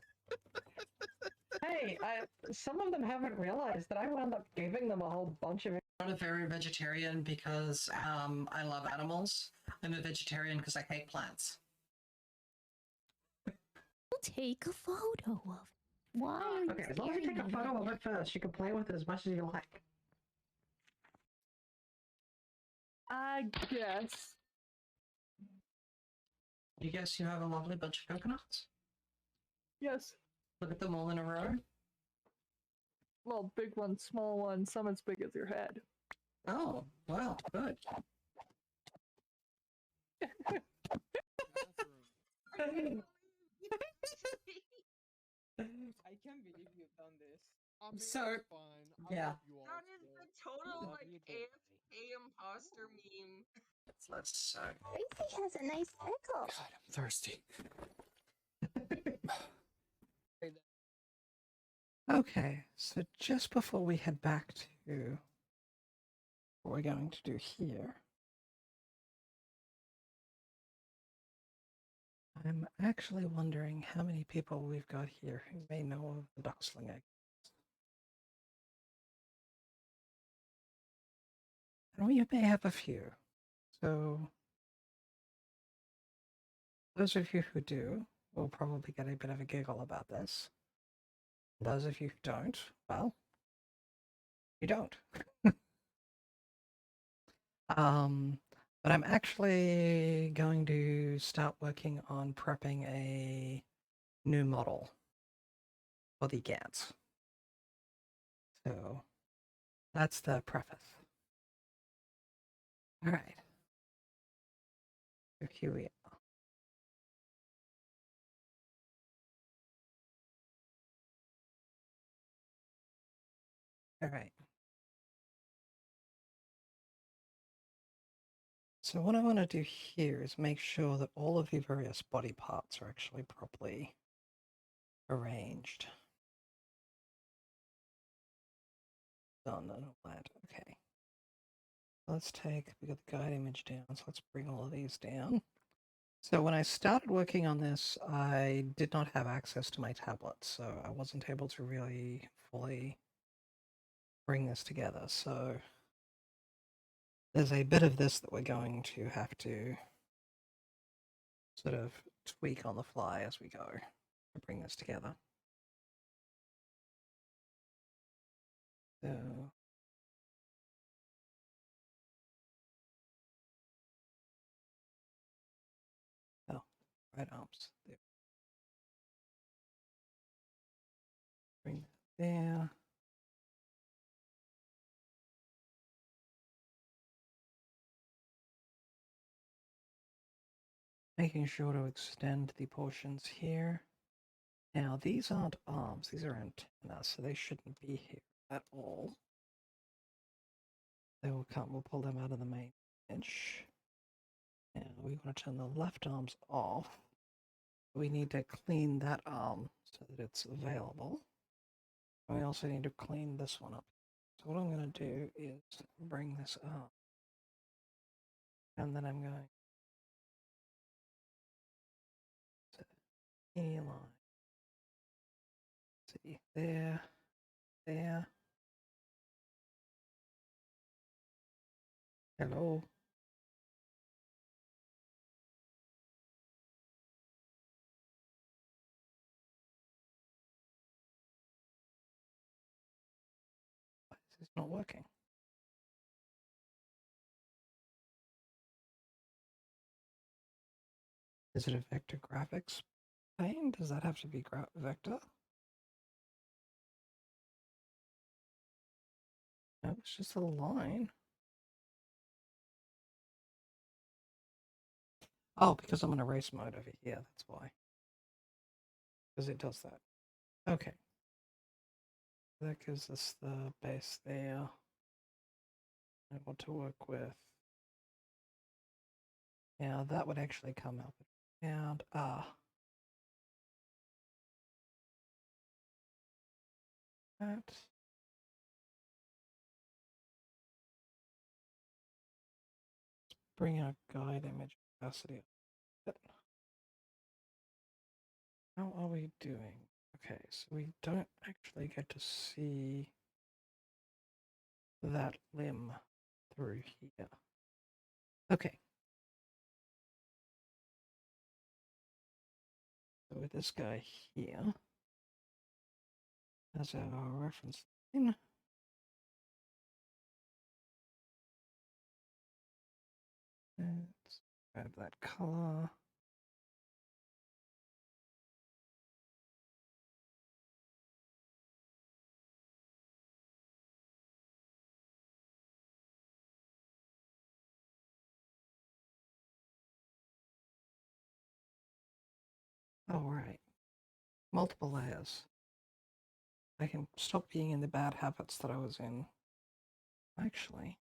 Hey, some of them haven't realized that I wound up giving them a whole bunch of. I'm not a very vegetarian because I love animals. I'm a vegetarian because I hate plants. Take a photo of it. Why are you Okay, as long as you take a photo of it first, you can play with it as much as you like. I guess. You guess you have a lovely bunch of coconuts? Yes. Look at them all in a row. Well, big one, small one, some as big as your head. Oh, well, good. I can't believe you've done this. So, yeah. That is the total like AFK imposter meme. Let's Gracie has a nice pickle. God, I'm thirsty. Okay, so just before we head back to what we're going to do here, I'm actually wondering how many people we've got here who may know of the Ducksling egg. And we may have a few. So those of you who do will probably get a bit of a giggle about this. Those of you who don't, well, you don't. But I'm actually going to start working on prepping a new model for the GANs. So that's the preface. All right. So here we are. All right. So what I want to do here is make sure that all of the various body parts are actually properly arranged. Done and all that. Okay. Let's we got the guide image down, so let's bring all of these down. So when I started working on this, I did not have access to my tablet, so I wasn't able to really fully bring this together. So there's a bit of this that we're going to have to sort of tweak on the fly as we go to bring this together. So right arms. There. Bring that there. making sure to extend the portions here. Now, these aren't arms, these are antennas, so they shouldn't be here at all. They will come, we'll pull them out of the main edge. Now, we want to turn the left arms off. We need to clean that arm so that it's available. And we also need to clean this one up. So what I'm going to do is bring this up. And then I'm going to E line. See, there, there. Hello. Why is this not working? Is it a vector graphics pane? Does that have to be vector? No, it's just a line. Oh, because I'm in erase mode over here, that's why. Because it does that. Okay. That gives us the base there. I want to work with. Yeah, that would actually come up. And that. Bring our guide image opacity up. How are we doing? Okay, so we don't actually get to see that limb through here. Okay. So with this guy here, as our reference line, let's grab that color. All right. Multiple layers. I can stop being in the bad habits that I was in. Actually.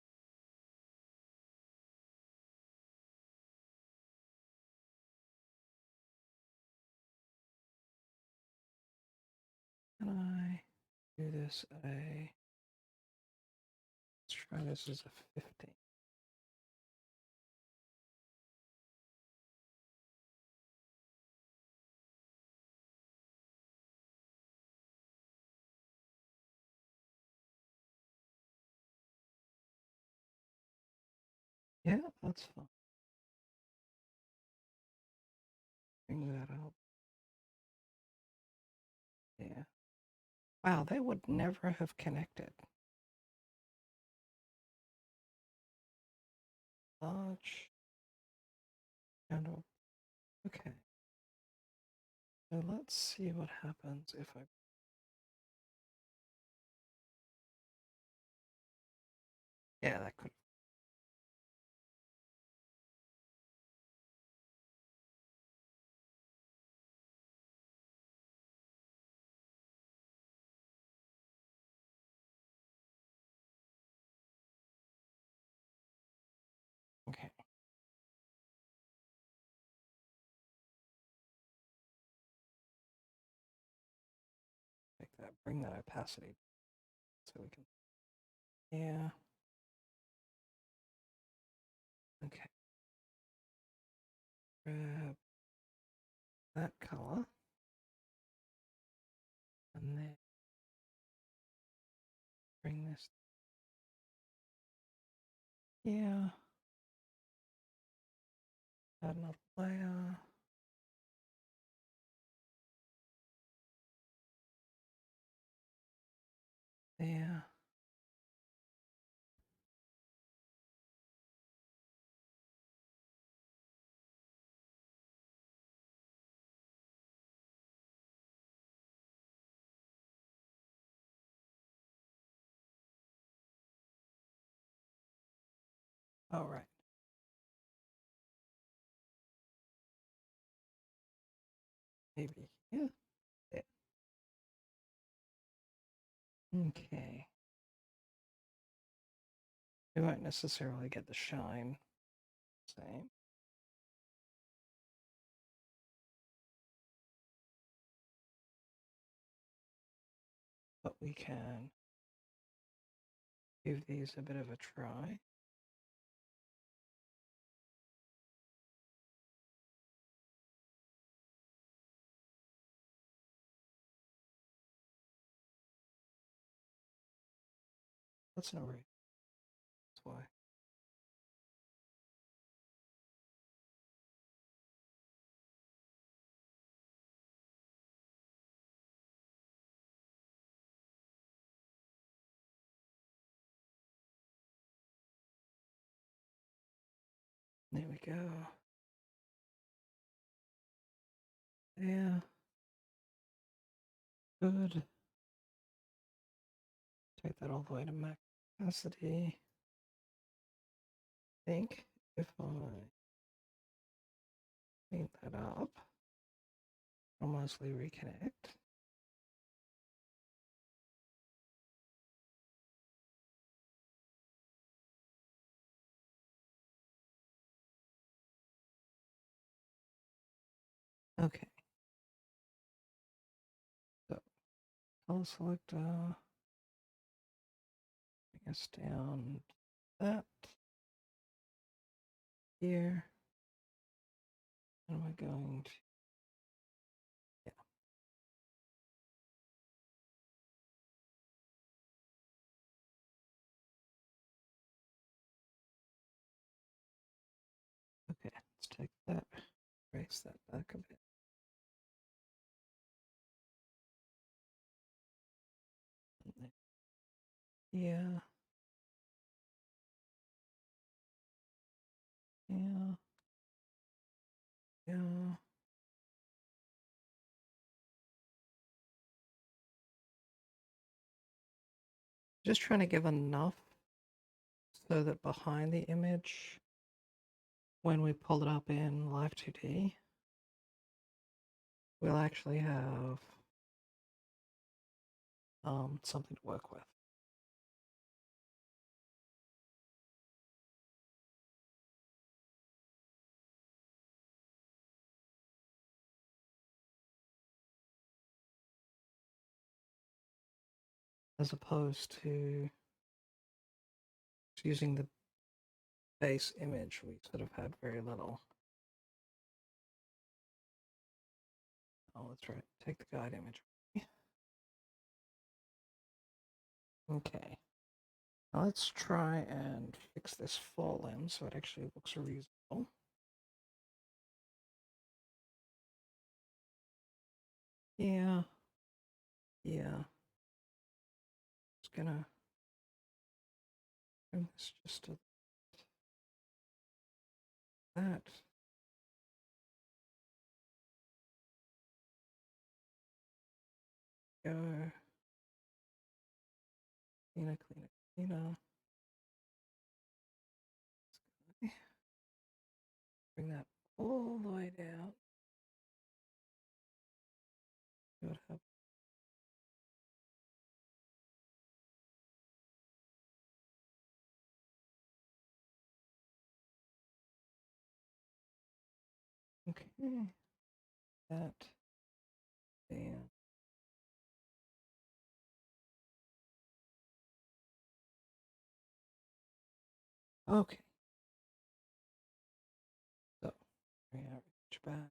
Can I do this at a... Let's try this as a 15. Yeah, that's fine. Bring that up. Yeah. Wow, they would never have connected. Large. And okay. So let's see what happens if I... Yeah, that could... Okay. Take that, bring that opacity so we can... Yeah. Okay. Grab that color. And then bring this... Yeah. Add another layer. There. All right. Maybe. Yeah. Yeah. Okay. We won't necessarily get the shine. Same. But we can give these a bit of a try. That's no right. That's why. There we go. Yeah. Good. Take that all the way to max capacity. I think if I clean that up, I'll mostly reconnect. Okay. So I'll select bring us down that here. And we're going to okay, let's take that, raise that back a bit. Yeah. Yeah. Yeah. Just trying to give enough so that behind the image, when we pull it up in Live 2D, we'll actually have something to work with. As opposed to using the base image, we sort of had very little. Oh, that's right. Take the guide image. Okay. Now let's try and fix this fall in so it actually looks reasonable. Yeah. Yeah. Just gonna bring this just to that. Go. Cleaner, cleaner, cleaner. Bring that all the way down. See what happens. Okay. That. And okay. So bring our image back.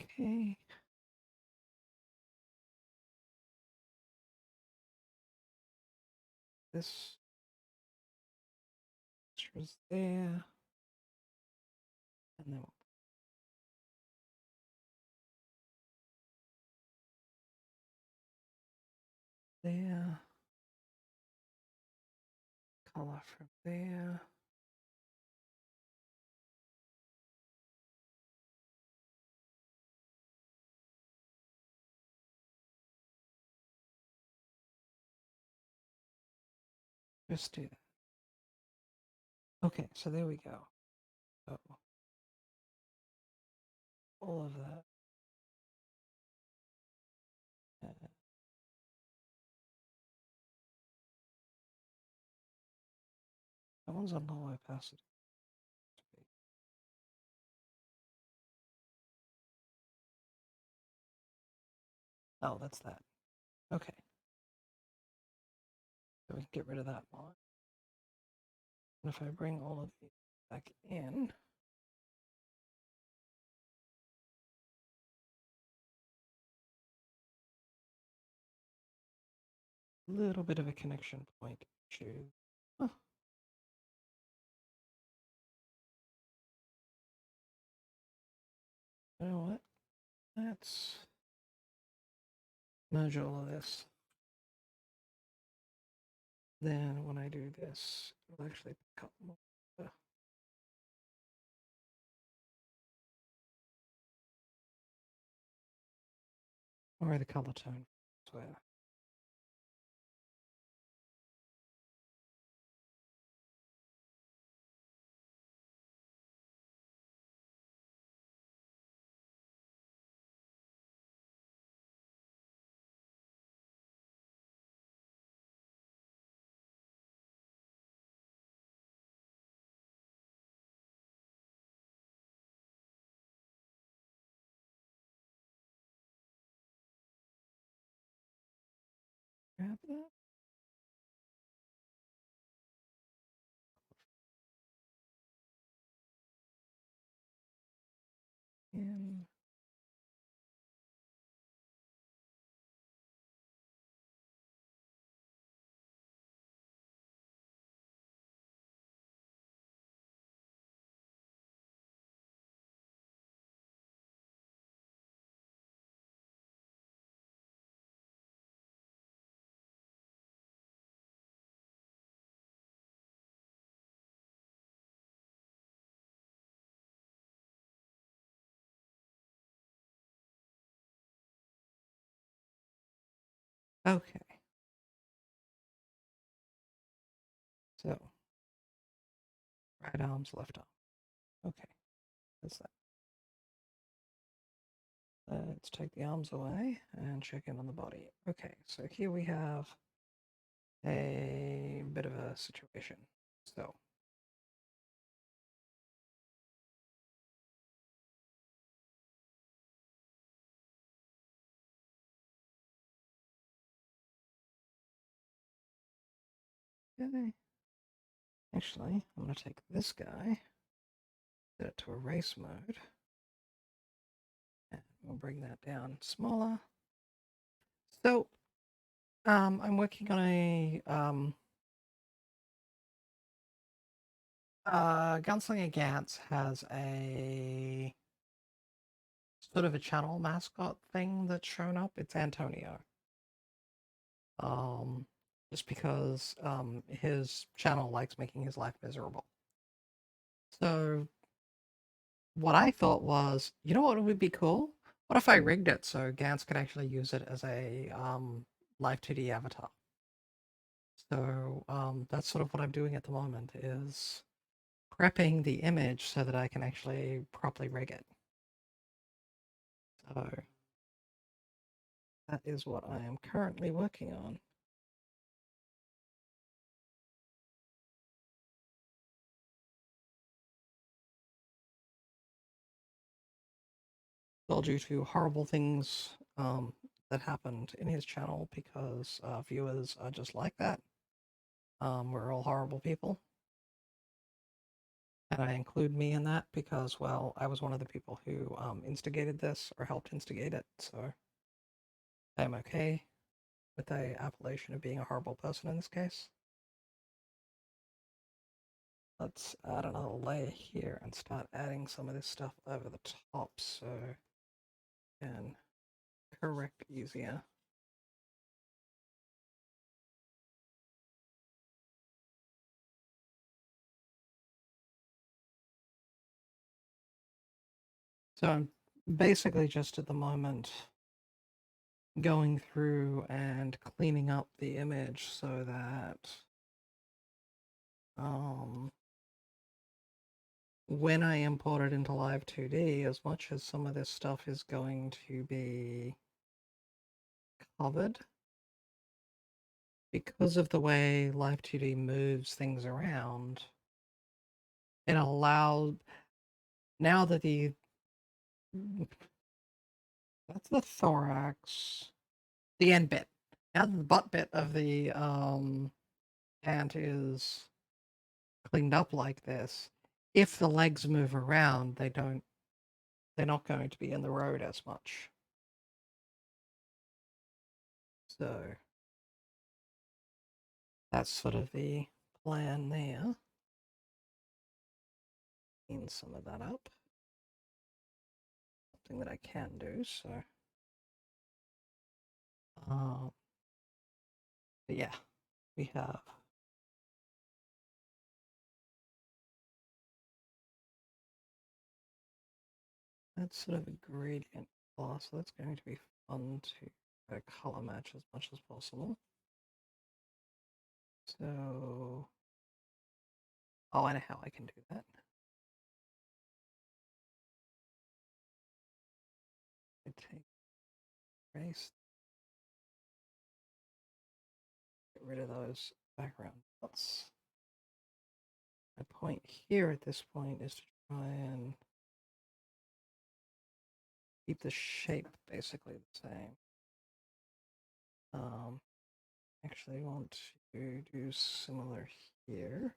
Okay. This was there. And then there. Color from there. Just do that. Okay, so there we go. So all of that. That one's on low opacity. Oh, that's that. Okay. So we can get rid of that one. And if I bring all of these back in, a little bit of a connection point issue. Huh. You know what? Let's merge all of this. Then when I do this, it'll actually cut more. Or the color tone. Swear. Grab that. In. Okay. So, right arms, left arm. Okay. That's that. Let's take the arms away and check in on the body. Okay, so here we have a bit of a situation. So, okay. Actually, I'm going to take this guy, set it to erase mode, and we'll bring that down smaller. So, I'm working on a Gunslinger Gantz has a sort of a channel mascot thing that's shown up. It's Antonio. Just because his channel likes making his life miserable. So what I thought was, you know what would be cool? What if I rigged it so Gantz could actually use it as a live 2D avatar? So that's sort of what I'm doing at the moment, is prepping the image so that I can actually properly rig it. So that is what I am currently working on. All due to horrible things that happened in his channel, because viewers are just like that. We're all horrible people. And I include me in that because, well, I was one of the people who instigated this or helped instigate it, so I'm okay with the appellation of being a horrible person in this case. Let's add another layer here and start adding some of this stuff over the top so I can correct easier. So I'm basically just at the moment going through and cleaning up the image so that when I import it into Live 2D, as much as some of this stuff is going to be covered, because of the way Live 2D moves things around, it allows, now that that's the thorax, the end bit. Now that the butt bit of the ant is cleaned up like this, if the legs move around, they're not going to be in the road as much. So that's sort of the plan there. Clean some of that up. Something that I can do, so. But yeah, we have that's sort of a gradient color, so that's going to be fun to color match as much as possible. So, oh, I know how I can do that. I take erase, get rid of those background dots. My point here at this point is to try and keep the shape basically the same. Actually want to do similar here.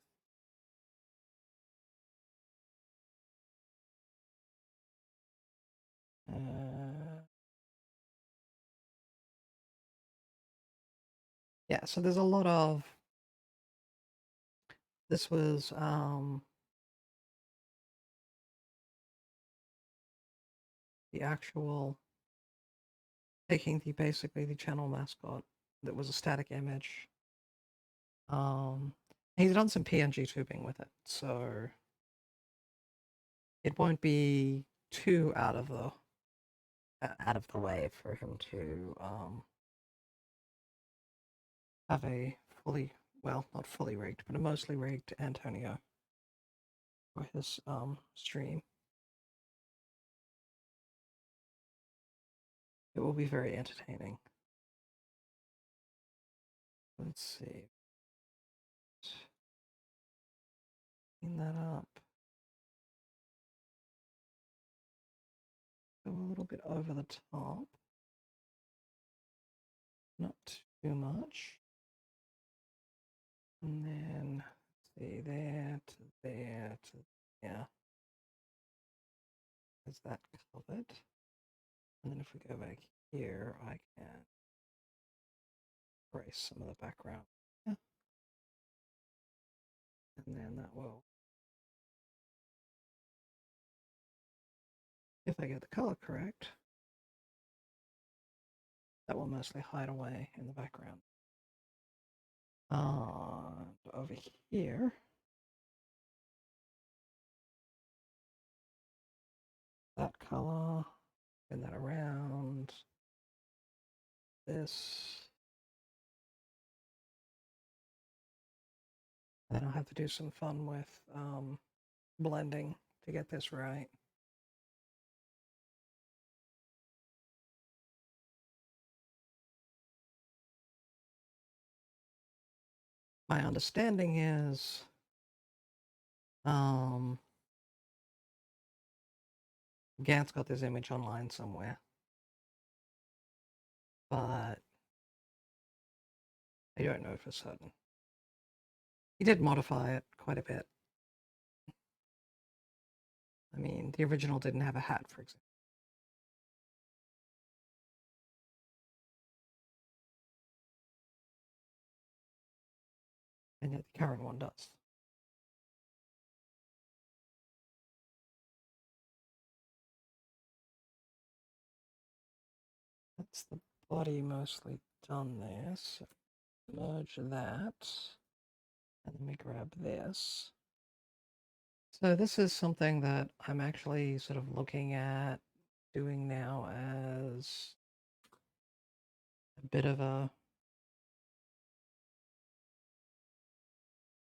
Yeah, so there's a lot of, this was the actual taking basically the channel mascot that was a static image. He's done some PNG tubing with it, so it won't be too out of the way for him to have a fully, well, not fully rigged, but a mostly rigged Antonio for his stream. It will be very entertaining. Let's see. Clean that up. Go a little bit over the top. Not too much. And then, see, there to there to there. Is that covered? And then if we go back here, I can erase some of the background. Yeah. And then that will, if I get the color correct, that will mostly hide away in the background. Over here, that color, spin that around, this. And then I'll have to do some fun with blending to get this right. My understanding is Gant's got this image online somewhere, but I don't know for certain. He did modify it quite a bit. I mean, the original didn't have a hat, for example. And yet the current one does. That's the body mostly done there, so merge that. And then we grab this. So this is something that I'm actually sort of looking at doing now as a bit of a,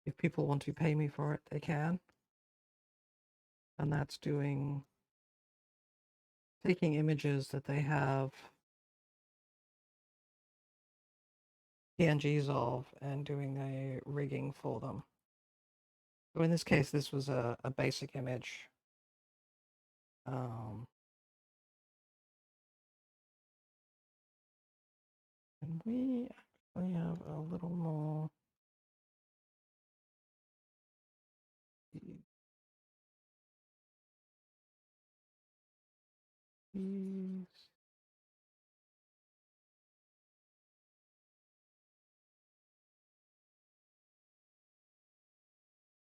if people want to pay me for it, they can. and that's taking images that they have PNGs of and doing a rigging for them. So in this case, this was a basic image. And we actually have a little more.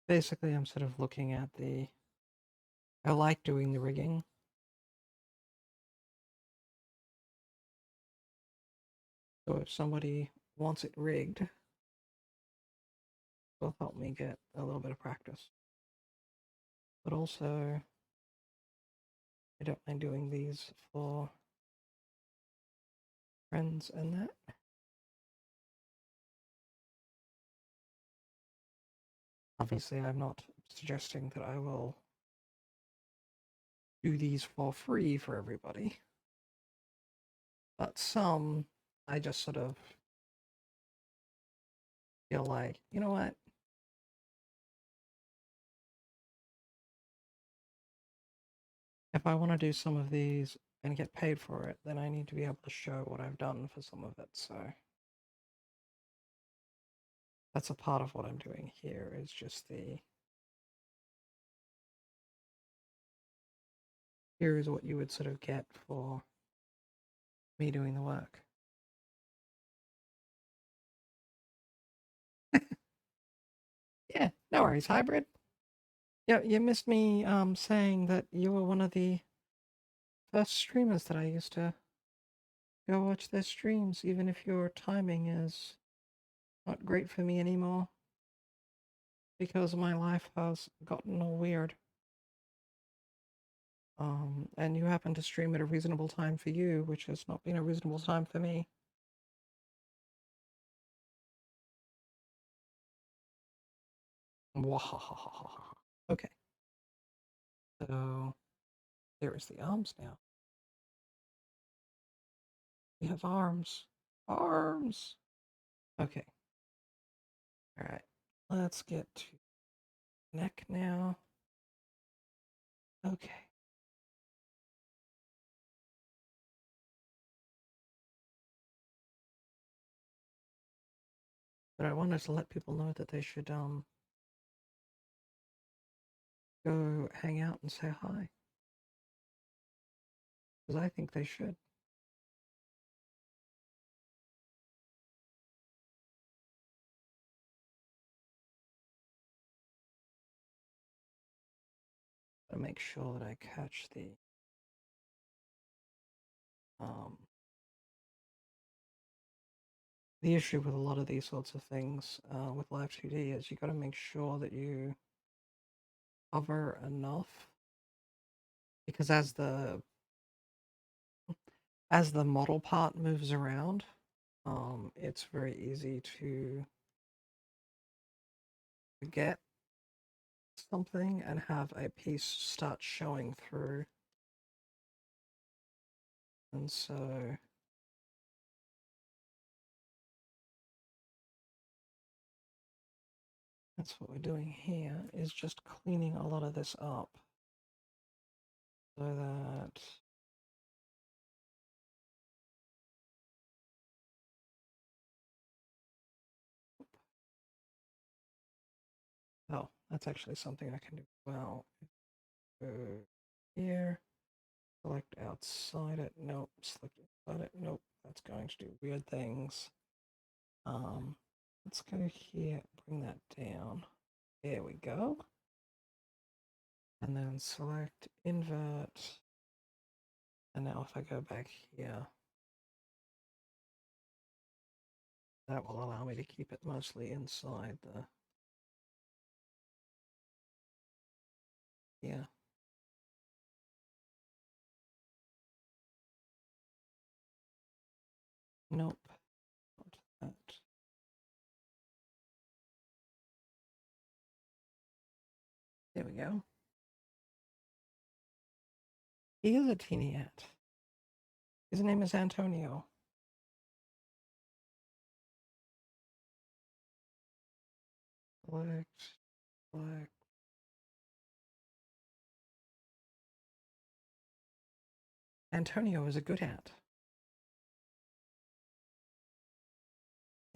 Basically, I'm sort of looking at I like doing the rigging. So if somebody wants it rigged, will help me get a little bit of practice. But also, I don't mind doing these for friends and that. Obviously, I'm not suggesting that I will do these for free for everybody. But some, I just sort of feel like, you know what? If I want to do some of these and get paid for it, then I need to be able to show what I've done for some of it. So that's a part of what I'm doing here, is just here is what you would sort of get for me doing the work. Yeah, no worries, Hybrid. Yeah, you missed me saying that you were one of the first streamers that I used to go watch their streams, even if your timing is not great for me anymore, because my life has gotten all weird. And you happen to stream at a reasonable time for you, which has not been a reasonable time for me. Okay. So there is the arms now. We have arms. Arms! Okay. Alright. Let's get to neck now. Okay. But I wanted to let people know that they should go hang out and say hi. Because I think they should. To make sure that I catch the issue with a lot of these sorts of things with Live 2D is you got to make sure that you cover enough, because as the model part moves around, it's very easy to get something and have a piece start showing through. And so that's what we're doing here, is just cleaning a lot of this up so that that's actually something I can do well. Go here, select outside it, nope, select inside it, nope, that's going to do weird things. Let's go here, bring that down. There we go. And then select invert. And now if I go back here, that will allow me to keep it mostly inside the, yeah. Nope, not that. There we go. He is a teeny ant. His name is Antonio. Select. Antonio is a good ant.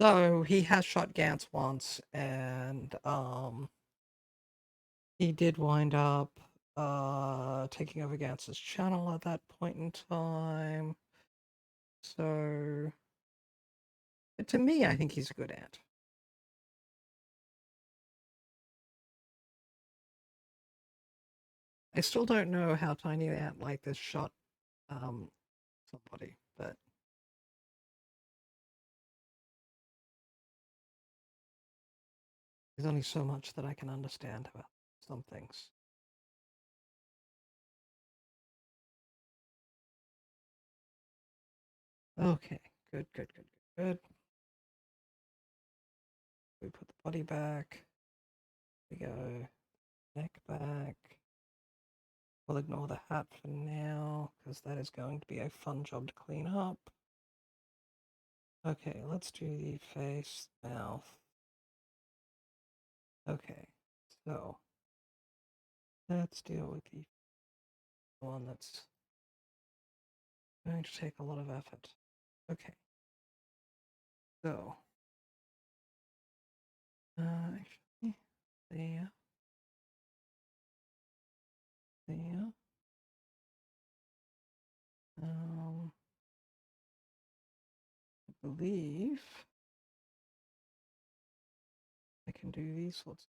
So he has shot Gantz once, and he did wind up taking over Gantz's channel at that point in time. So to me, I think he's a good ant. I still don't know how tiny an ant like this shot somebody, but there's only so much that I can understand about some things. Okay, good. We put the body back. We go neck back. We'll ignore the hat for now, because that is going to be a fun job to clean up. Okay, let's do the face, mouth. Okay, so let's deal with the one that's going to take a lot of effort. Okay. So, actually, there. I believe I can do these sorts.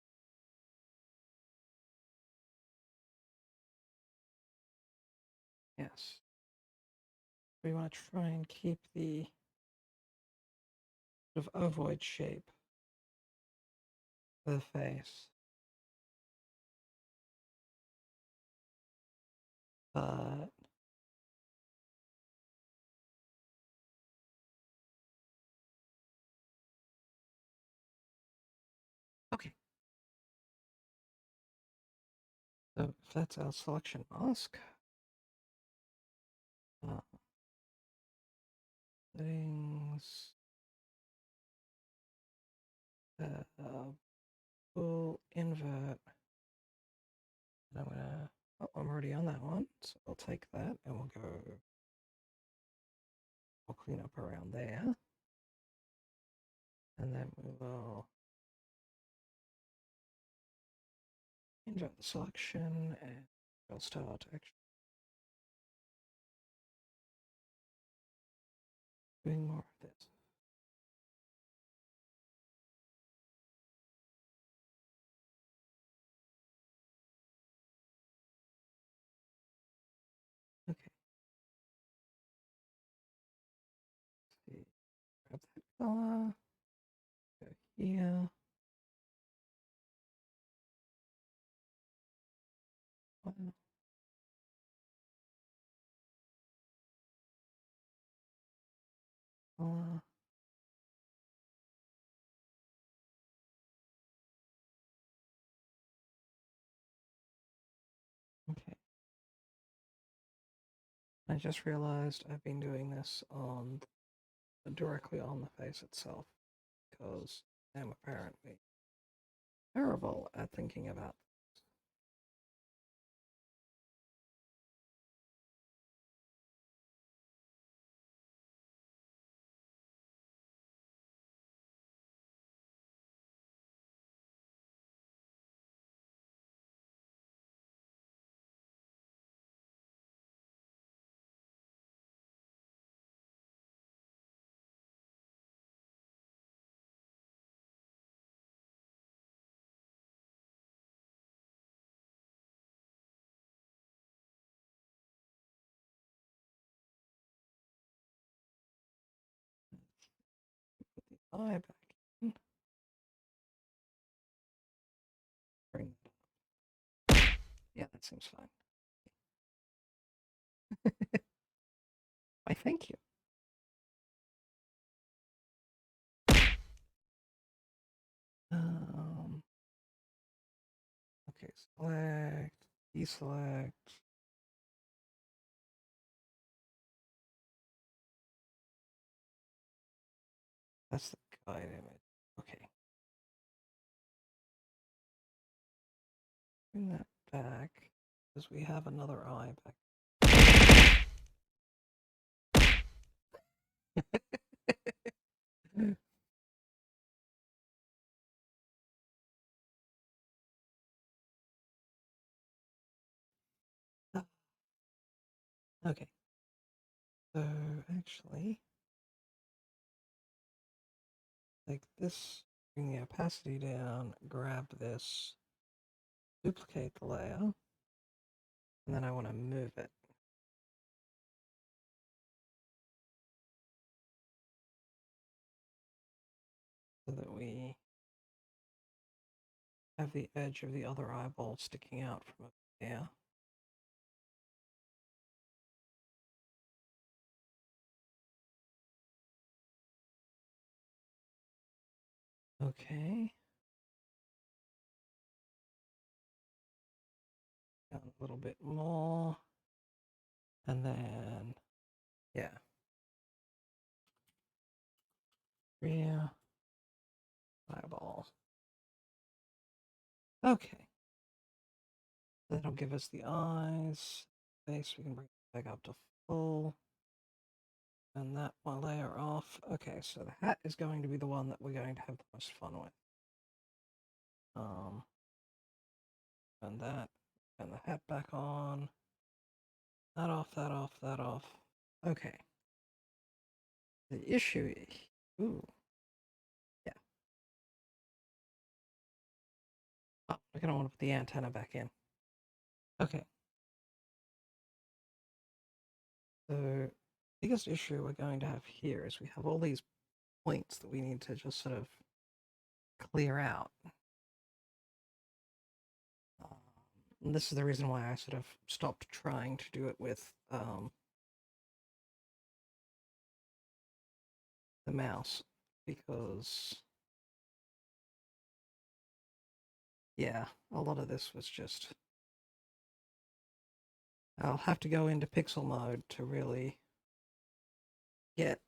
Yes. We want to try and keep the sort of ovoid shape of the face. But okay. So if that's our selection mask, settings, full invert. And I'm gonna. Oh, I'm already on that one, so I'll take that and we'll go. We'll clean up around there, and then we will invert the selection, and we'll start actually doing more of this. Okay. Let's see. Grab that color. Go here. Wow. Color. Okay. I just realized I've been doing this on directly on the face itself because I'm apparently terrible at thinking about. Put the eye back in. Bring that up. Yeah, that seems fine. Why, thank you. Okay, select, deselect. That's the guide image. Okay. Bring that back, because we have another eye back. Okay. So actually, like this, bring the opacity down, grab this, duplicate the layer, and then I want to move it. So that we have the edge of the other eyeball sticking out from up there. Okay. Down a little bit more. And then, yeah. Rear eyeball. Okay. That'll give us the eyes. Face, we can bring it back up to full. And that one layer off. Okay, so the hat is going to be the one that we're going to have the most fun with. And that, and the hat back on. That off, that off, that off. Okay. The issue is, ooh. Yeah. Oh, we're gonna want to put the antenna back in. Okay. The biggest issue we're going to have here is we have all these points that we need to just sort of clear out. And this is the reason why I sort of stopped trying to do it with the mouse, because yeah, a lot of this was just, I'll have to go into pixel mode to really get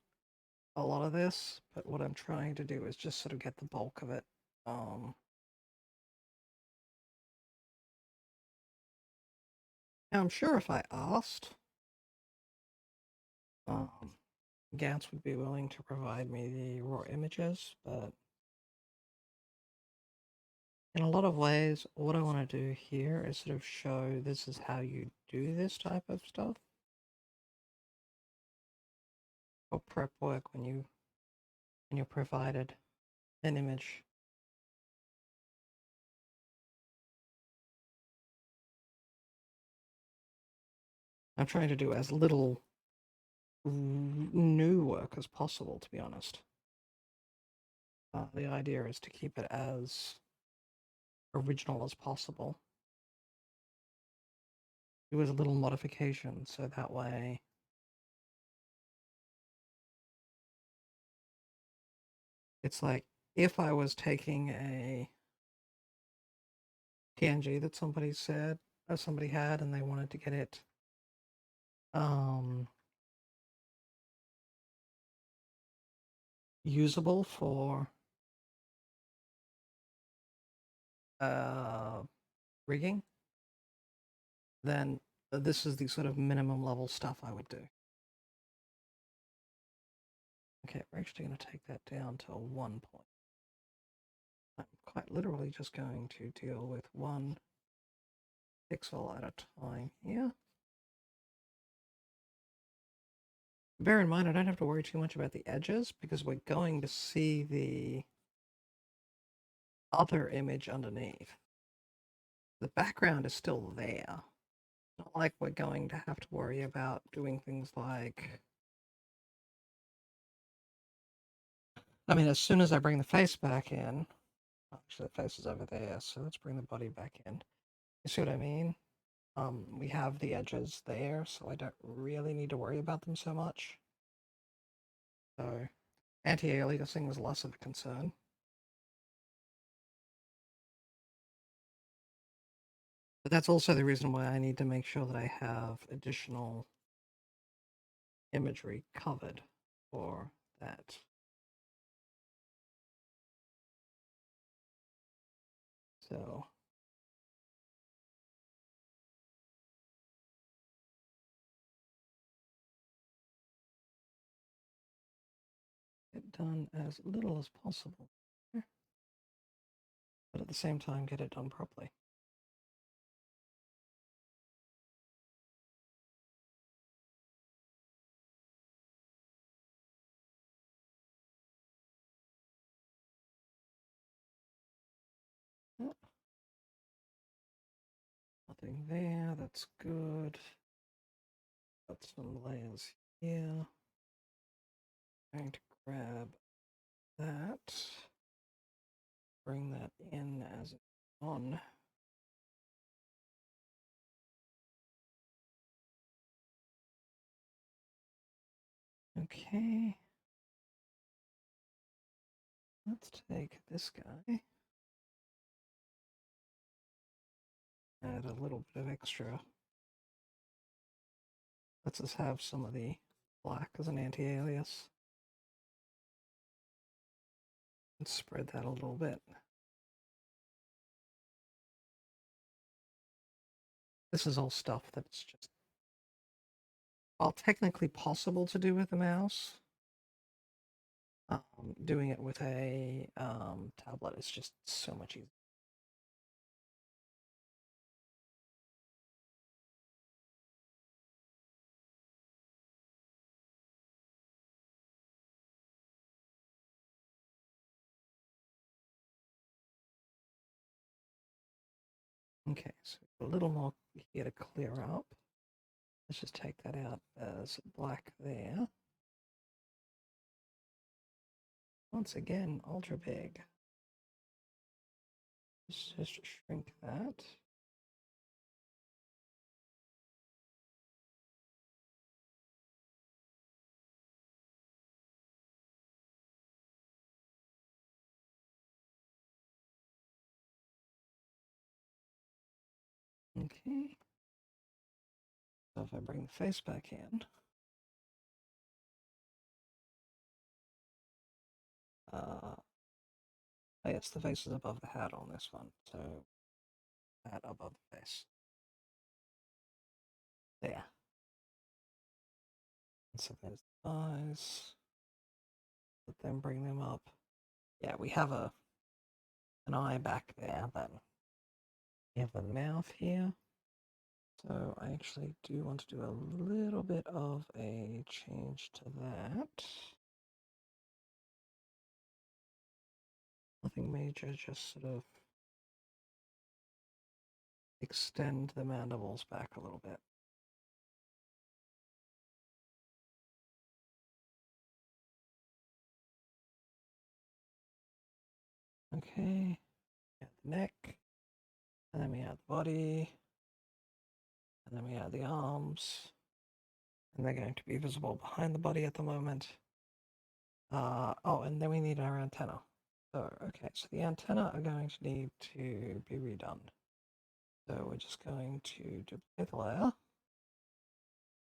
a lot of this, but what I'm trying to do is just sort of get the bulk of it. Now I'm sure if I asked, Gantz would be willing to provide me the raw images, but in a lot of ways, what I want to do here is sort of show this is how you do this type of stuff. Or prep work when you're provided an image. I'm trying to do as little new work as possible, to be honest. The idea is to keep it as original as possible. Do as little modification, so that way it's like if I was taking a PNG that somebody said or somebody had and they wanted to get it usable for rigging, then this is the sort of minimum level stuff I would do. Okay, we're actually going to take that down to 1 point. I'm quite literally just going to deal with 1 pixel at a time here. Bear in mind, I don't have to worry too much about the edges because we're going to see the other image underneath. The background is still there. Not like we're going to have to worry about doing things like, I mean, as soon as I bring the face back in, actually the face is over there, so let's bring the body back in. You see what I mean? We have the edges there, so I don't really need to worry about them so much. So anti-aliasing is less of a concern. But that's also the reason why I need to make sure that I have additional imagery covered for that. So get done as little as possible, but at the same time get it done properly. Nothing there, that's good. Got some layers here. Going to grab that. Bring that in as it's on. Okay. Let's take this guy. Add a little bit of extra. Let's just have some of the black as an anti-alias. And spread that a little bit. This is all stuff that's just, well, technically possible to do with a mouse. Doing it with a tablet is just so much easier. Okay, so a little more here to clear up. Let's just take that out as black there. Once again, ultra big. Let's just shrink that. Okay. So if I bring the face back in, oh yes, the face is above the hat on this one, so hat above the face. There. And so there's the eyes. But then bring them up. Yeah, we have an eye back there, but we have a mouth here. So I actually do want to do a little bit of a change to that. Nothing major, just sort of extend the mandibles back a little bit. Okay, add the neck, and then we add the body, and then we add the arms, and they're going to be visible behind the body at the moment. Oh, and then we need our antenna. So, okay, so the antenna are going to need to be redone. So we're just going to duplicate the layer.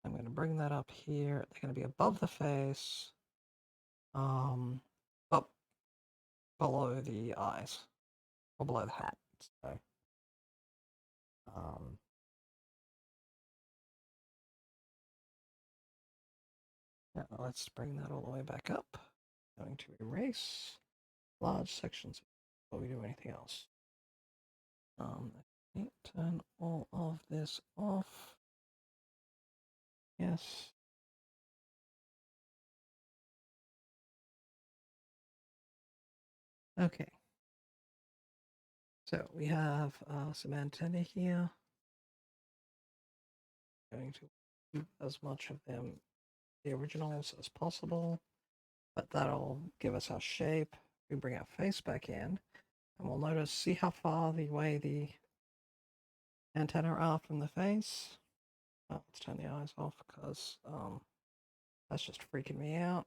I'm going to bring that up here. They're going to be above the face, up below the eyes, or below the hat. So, yeah, let's bring that all the way back up. Going to erase large sections before we do anything else. Turn all of this off. Yes. Okay. So we have some antennae here. Going to keep as much of them, the originals, as possible, but that'll give us our shape. We bring our face back in, and we'll notice, see how far the way the antennae are from the face. Oh, let's turn the eyes off because that's just freaking me out.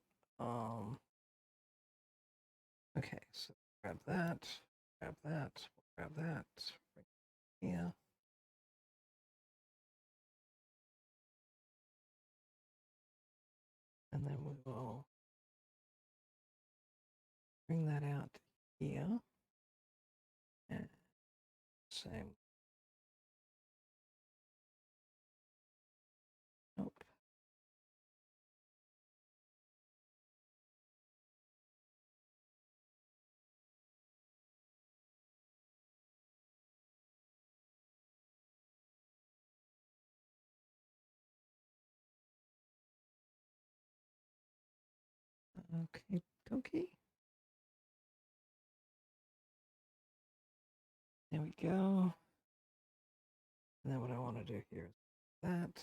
Okay, so grab that, grab that, grab that, here. And then we will bring that out here. And same. Nope. Okay, dokie. There we go. And then what I want to do here is that.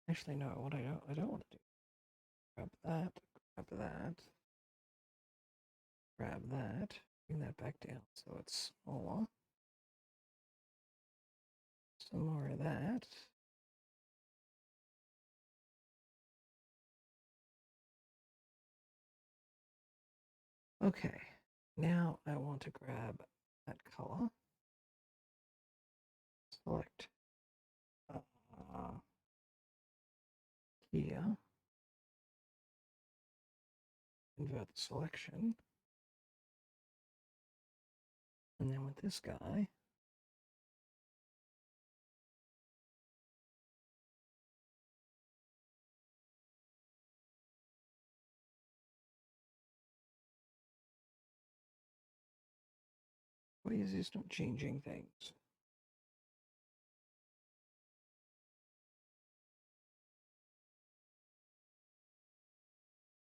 Actually, no, what I don't want to do. Grab that, grab that, bring that back down so it's smaller. Some more of that. Okay, now I want to grab that color. Select here. Invert the selection. And then with this guy, why is this not changing things?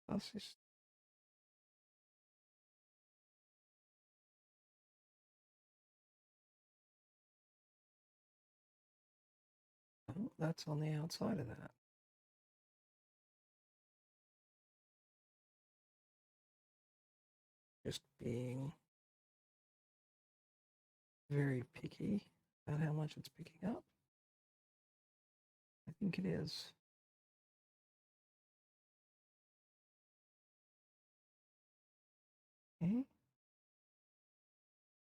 That's just... Oh, that's on the outside of that. Just being very picky about how much it's picking up. I think it is. Okay.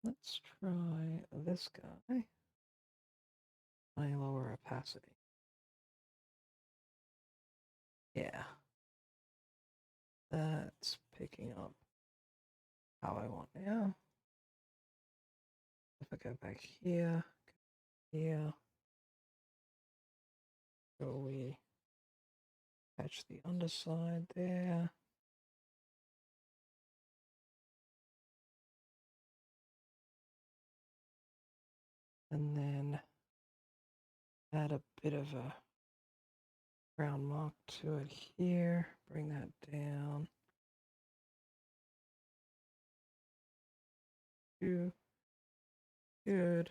Let's try this guy. I lower opacity. Yeah. That's picking up how I want now. If I go back here, so we patch the underside there. And then add a bit of a ground mark to it here. Bring that down. You should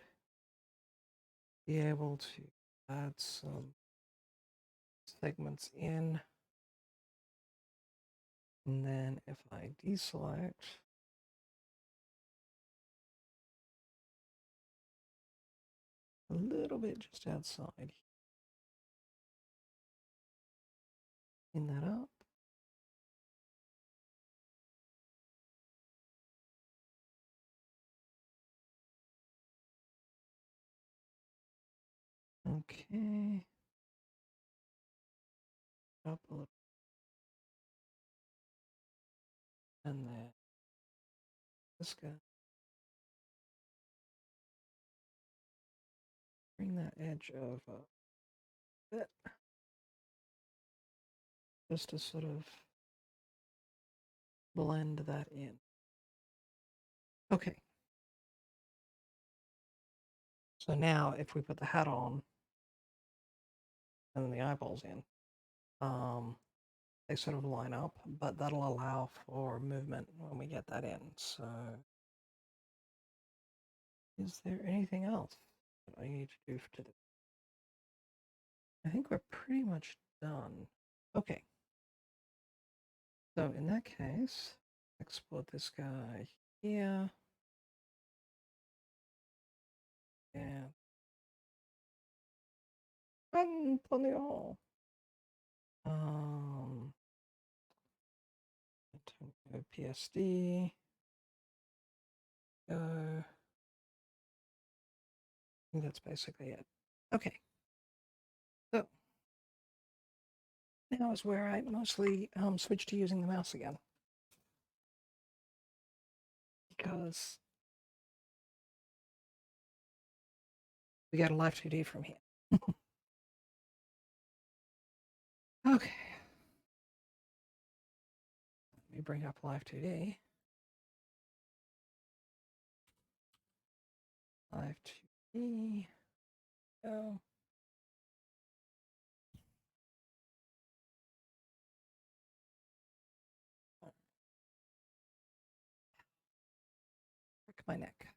be able to add some segments in. And then if I deselect, a little bit just outside, clean that up. Okay. Up a little. And then this guy. Bring that edge of a bit. Just to sort of blend that in. Okay. So now if we put the hat on and then the eyeballs in, they sort of line up, but that'll allow for movement when we get that in. So is there anything else that I need to do for today? I think we're pretty much done. Okay. So in that case, export this guy here. And Antonio. PSD. I think that's basically it. Okay. So now is where I mostly switch to using the mouse again. Because We got a live 2D from here. Okay. Let me bring up live 2D. Live 2D. Go. Break my neck.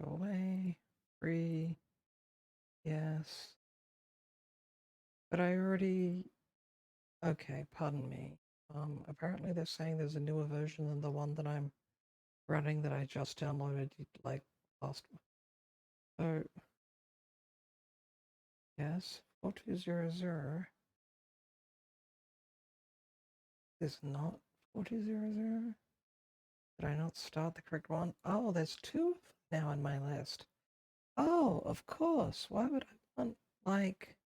Go away. Free. Yes. But I already... Okay, pardon me. Apparently they're saying there's a newer version than the one that I'm running that I just downloaded, like, last... So... Yes, 4200 is not 4200. Did I not start the correct one? Oh, there's two now on my list. Oh, of course. Why would I want, like,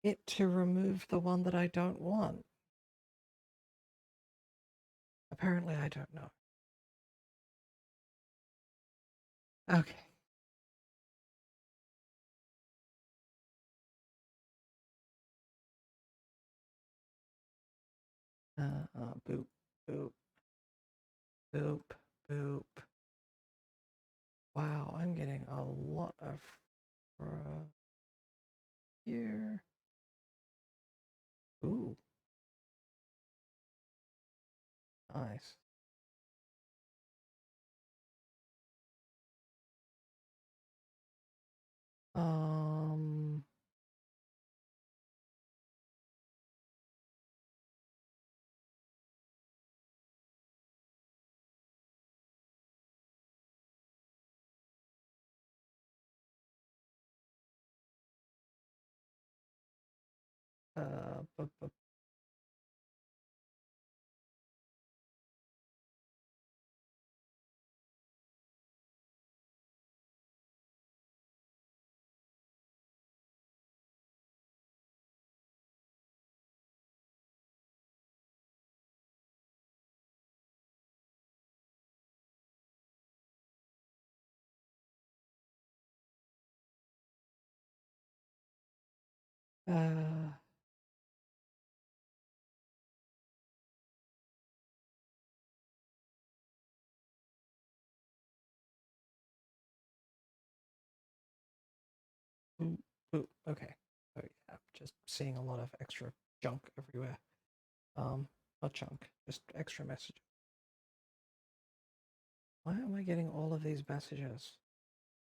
it to remove the one that I don't want? Apparently, I don't know. Okay. Boop, boop, boop, boop. Wow, I'm getting a lot of here. Ooh. Nice. Um... bu- bu- uh, boop, boop. Okay. So yeah, just seeing a lot of extra junk everywhere. Not junk, just extra messages. Why am I getting all of these messages?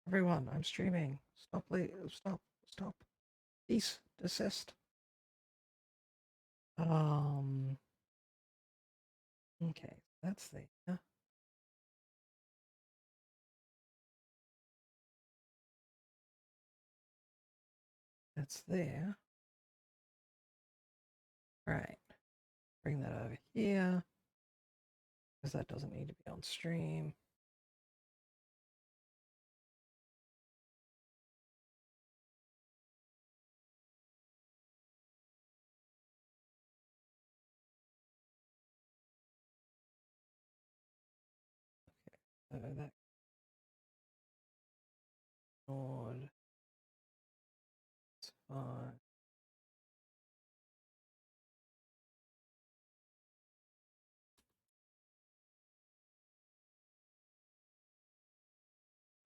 Everyone, I'm streaming. Stop, stop, stop. Cease, desist. Okay, that's the, yeah. That's there. Right. Bring that over here. Because that doesn't need to be on stream. Okay, that node. It's fine.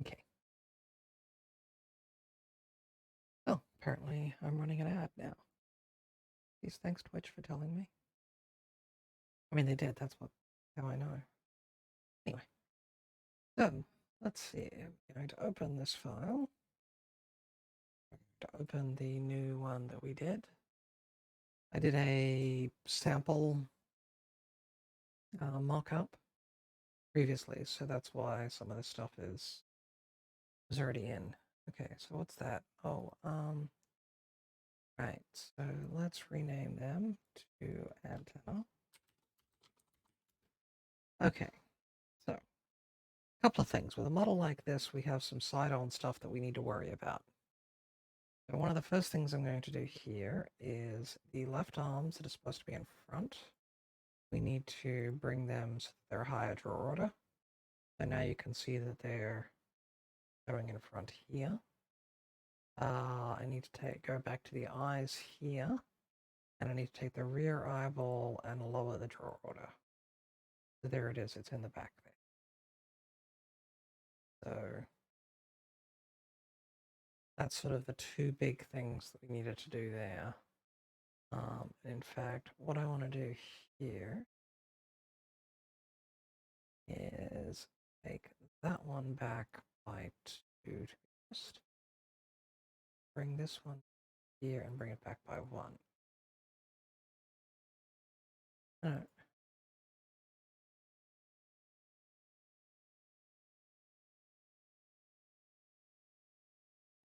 Okay. Oh, apparently I'm running an ad now. Please, thanks Twitch for telling me. I mean, they did. That's how I know. Anyway, so let's see. I'm going to open this file. I'm going to open the new one that we did. I did a sample mock-up previously, so that's why some of this stuff is already in. Okay, so what's that? Oh, right. So let's rename them to antenna. Okay, so a couple of things. With a model like this, we have some side-on stuff that we need to worry about. So one of the first things I'm going to do here is the left arms that are supposed to be in front. We need to bring them so that they're higher draw order. So now you can see that they're going in front here. I need to go back to the eyes here, and I need to take the rear eyeball and lower the draw order. So there it is, it's in the back there. So that's sort of the two big things that we needed to do there. In fact, what I want to do here is take that one back by 2 to be honest. Bring this one here and bring it back by 1. No.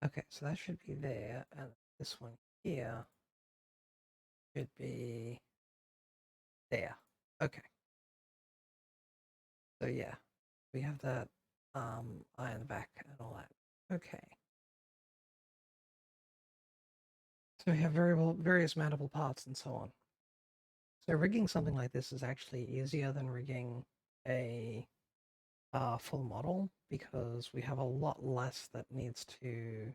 Okay, so that should be there, and this one here should be there. Okay. So yeah, we have that eye in the back and all that. Okay. So we have various mountable parts and so on. So rigging something like this is actually easier than rigging a full model because we have a lot less that needs to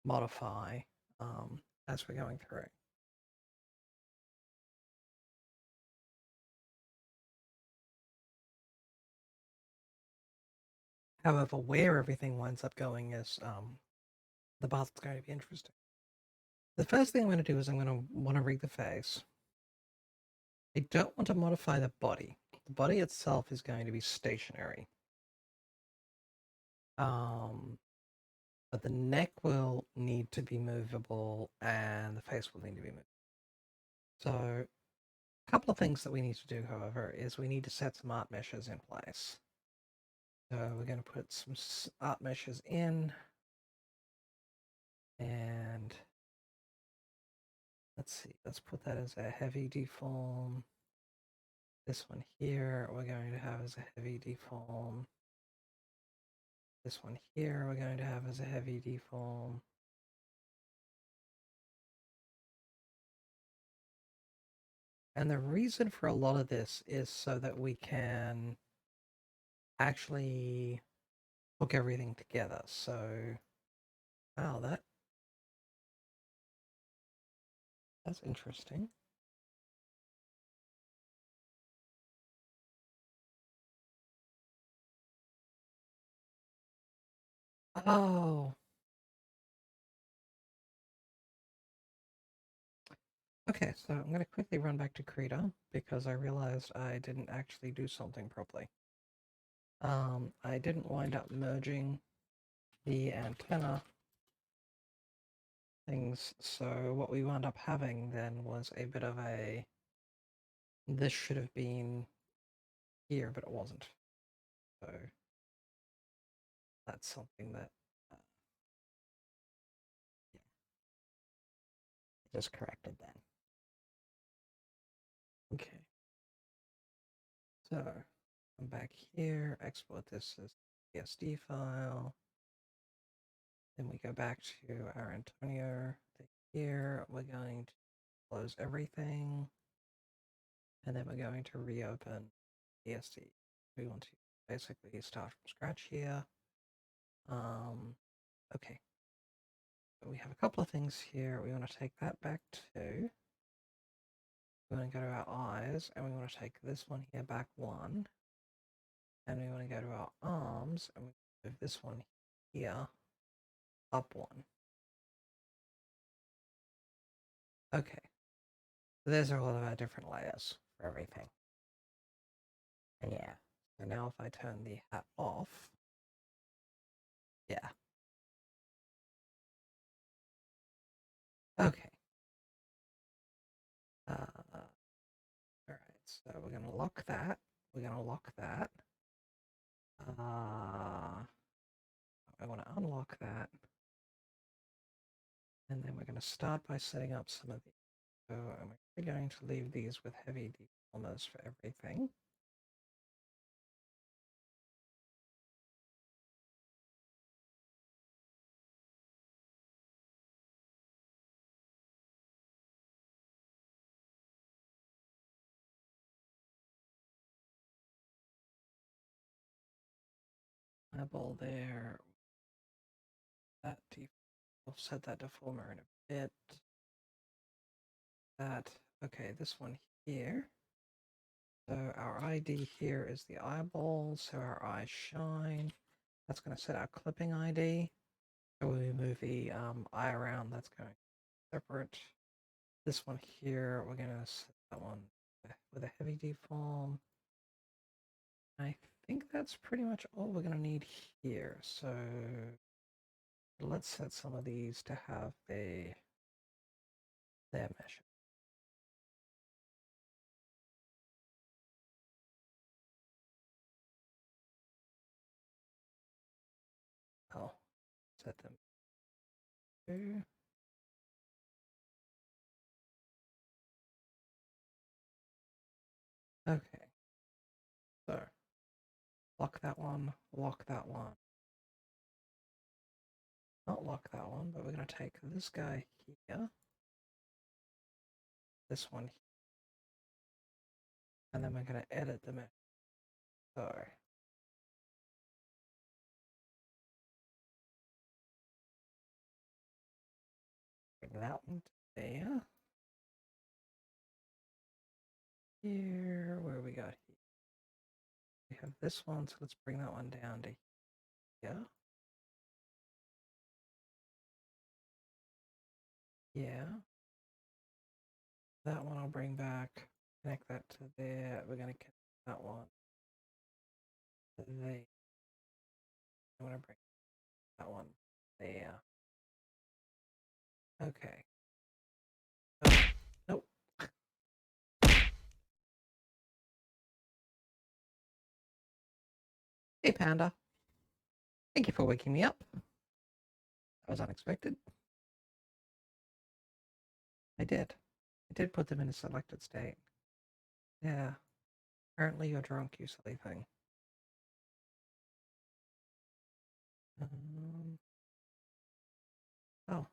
modify as we're going through. However, where everything winds up going is the part that's going to be interesting. The first thing I'm going to do is I'm going to want to rig the face. I don't want to modify the body. The body itself is going to be stationary. But the neck will need to be movable and the face will need to be movable. So a couple of things that we need to do, however, is we need to set some art meshes in place. So we're going to put some art meshes in, and let's see, let's put that as a heavy deform. This one here we're going to have as a heavy deform. This one here we're going to have as a heavy deform. And the reason for a lot of this is so that we can actually hook everything together. So, wow, that's interesting. Oh. Okay, so I'm going to quickly run back to Krita because I realized I didn't actually do something properly. I didn't wind up merging the antenna things, so what we wound up having then was a bit of a... This should have been here, but it wasn't. So that's something that just corrected then. Okay. So come back here, export this as PSD file. Then we go back to our Antonio. Here we're going to close everything. And then we're going to reopen PSD. We want to basically start from scratch here. Okay. So we have a couple of things here. We want to take that back to. We want to go to our eyes, and we want to take this one here back 1. And we want to go to our arms, and we move this one here up 1. Okay. So there's all of our different layers for everything. And yeah. So now if I turn the hat off, yeah. Okay. Alright, so we're going to lock that. We're going to lock that. I want to unlock that. And then we're going to start by setting up some of these. So I'm actually going to leave these with heavy deformers for everything. eyeball there. That we'll set that deformer in a bit. That okay, this one here. So our ID here is the eyeball, so our eyes shine. That's going to set our clipping ID. So when we move the eye around, that's going separate. This one here, we're going to set that one with a heavy deform. I think that's pretty much all we're going to need here. So let's set some of these to have their mesh. I'll set them to. Okay. So lock that one, lock that one. Not lock that one, but we're going to take this guy here, this one here, and then we're going to edit the mesh. So bring that one to there. Here, where we got here? We have this one, so let's bring that one down to here. Yeah. That one I'll bring back. Connect that to there. We're going to connect that one to there. I'm going to bring that one there. Okay. Oh, nope. Hey, Panda. Thank you for waking me up. That was unexpected. I did. I did put them in a selected state. Yeah. Apparently you're drunk, you silly thing. Oh.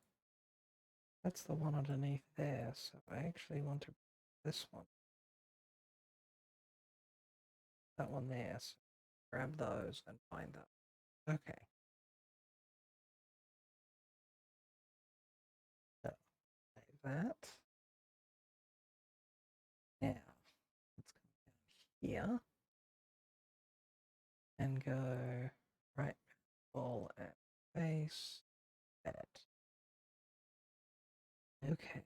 That's the one underneath there, so I actually want to this one. That one there, so grab those and find that. Okay. So, like that. Now, let's come down here and go right ball and face, edit. Okay.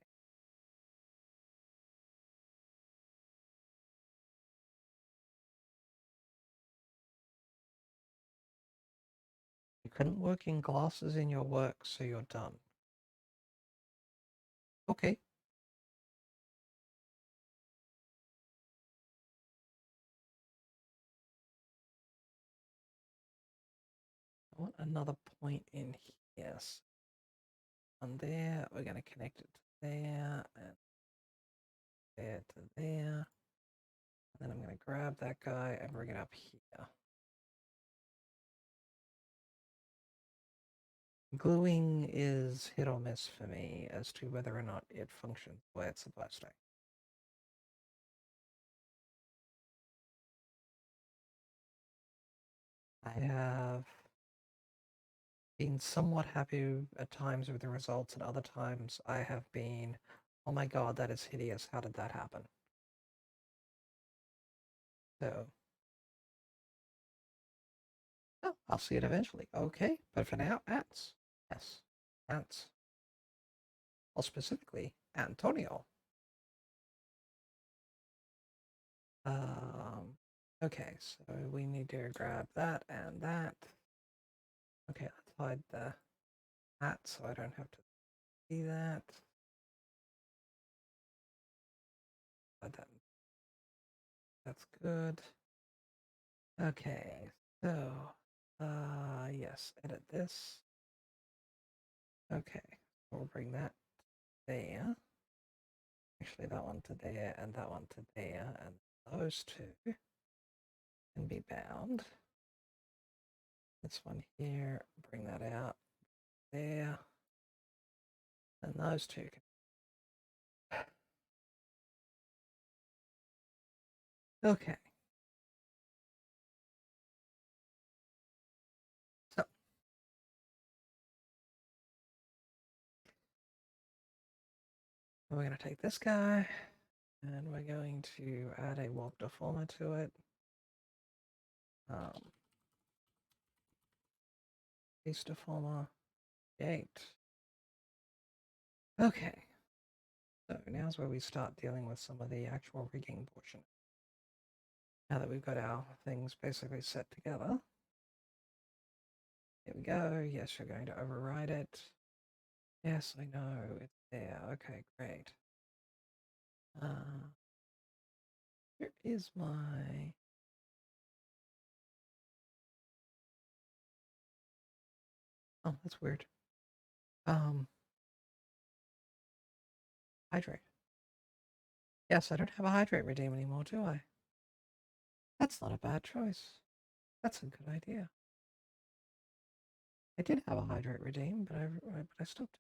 You couldn't work in glasses in your work, so you're done. Okay. I want another point in here. So on there, we're going to connect it to there, and there to there. And then I'm going to grab that guy and bring it up here. Gluing is hit or miss for me as to whether or not it functions the way it's supposed to. I have been somewhat happy at times with the results, and other times I have been, oh my god, that is hideous. How did that happen? So, oh, I'll see it eventually. Okay, but for now, ants. Yes, ants. Well, specifically, Antonio. Okay, so we need to grab that and that. Okay, let's hide the hat so I don't have to see that. Hide that. That's good. Okay, so, yes, edit this. Okay, we'll bring that there. Actually, that one to there and that one to there, and those two can be bound. This one here, bring that out there, and those two can. Okay. And we're going to take this guy, and we're going to add a walk deformer to it. Face deformer, gate. Okay. So now's where we start dealing with some of the actual rigging portion. Now that we've got our things basically set together. Here we go. Yes, you're going to override it. Yes, I know. It's there. Okay, great. Here is my... Oh, that's weird. Hydrate. Yes, I don't have a hydrate redeem anymore, do I? That's not a bad choice. That's a good idea. I did have a hydrate redeem, but I stopped.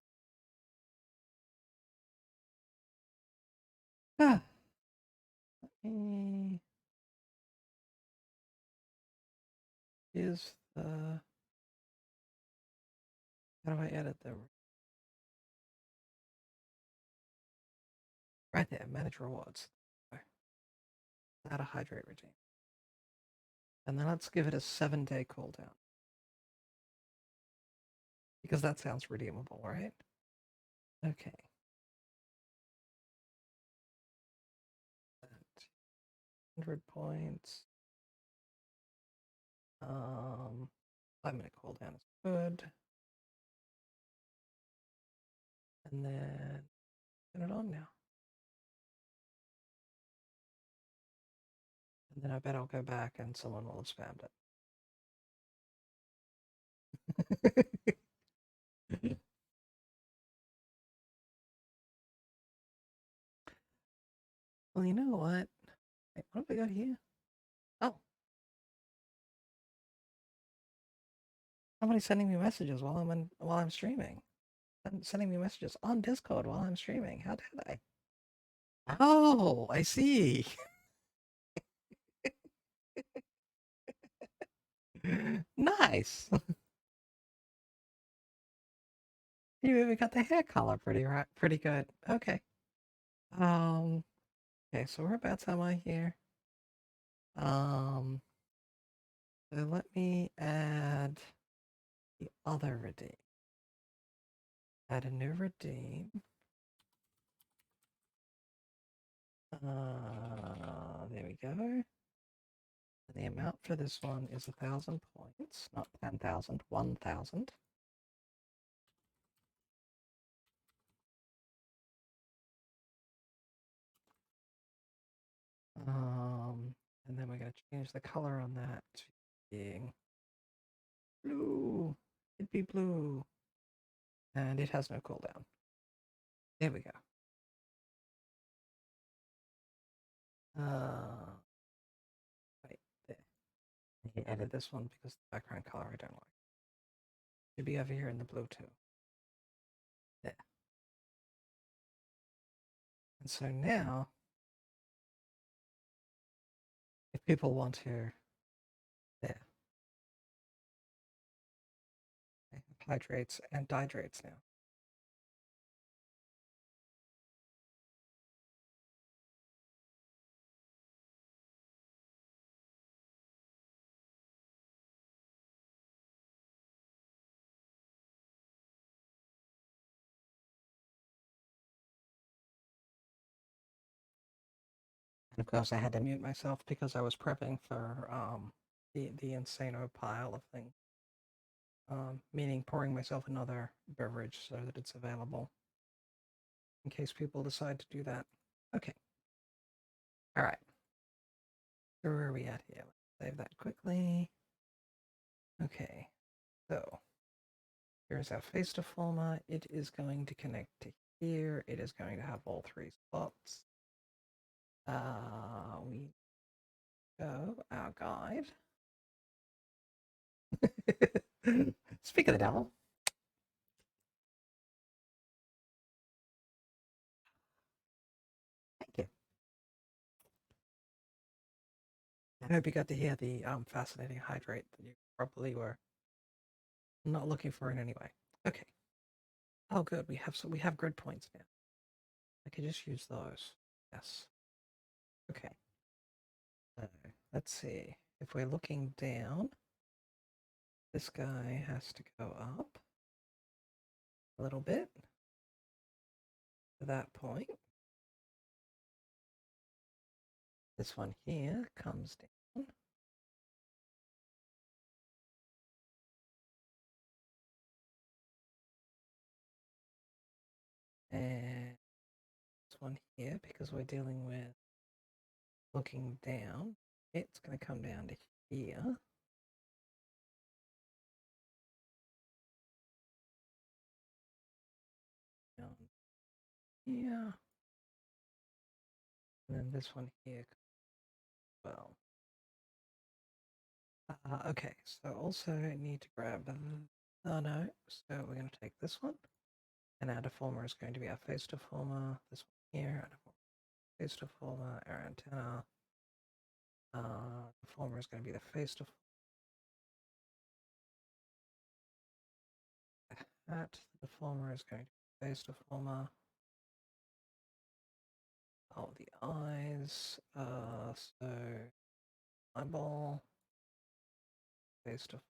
Ah. Let me... Is the... How do I edit the... Right there, manage rewards. Add a hydrate redeem. And then let's give it a 7-day cooldown. Because that sounds redeemable, right? Okay. 100 points. 5-minute cooldown is good. And then turn it on now. And then I bet I'll go back and someone will have spammed it. Well, you know what? Wait, what have we got here? Oh. Somebody's sending me messages while I'm streaming. Sending me messages on Discord while I'm streaming. How did I? Oh, I see. Nice. You even got the hair color pretty good. Okay. Okay, so whereabouts am I here? So let me add the other redeem. Add a new redeem. There we go. And the amount for this one is 1,000 points, not 10,000, 1,000. And then we're going to change the color on that to being blue. It'd be blue. And it has no cooldown. There we go. Right there. I added this one because the background color I don't like. Should be over here in the blue too. There. And so now, if people want to, there. Okay, hydrates and dihydrates now. And of course, I had to mute myself because I was prepping for the Insano pile of things. Meaning pouring myself another beverage so that it's available in case people decide to do that. Okay. All right. So where are we at here? Let's save that quickly. Okay. So here's our face deformer. It is going to connect to here. It is going to have all 3 spots. We go our guide. Speak of the devil. Thank you. I hope you got to hear the fascinating hydrate that you probably were not looking for in any way. Okay. Oh, good. We have grid points now. I could just use those. Yes. Okay. So, let's see. If we're looking down, this guy has to go up a little bit to that point. This one here comes down. And this one here, because we're dealing with looking down, it's going to come down to here. Down here. And then this one here as well. Okay, so also need to grab oh no, so we're going to take this one, and our deformer is going to be our face deformer, this one here, our face deformer, our antenna, deformer is going to be the face deformer, that, the deformer is going to be face deformer, oh, the eyes, so eyeball, face deformer,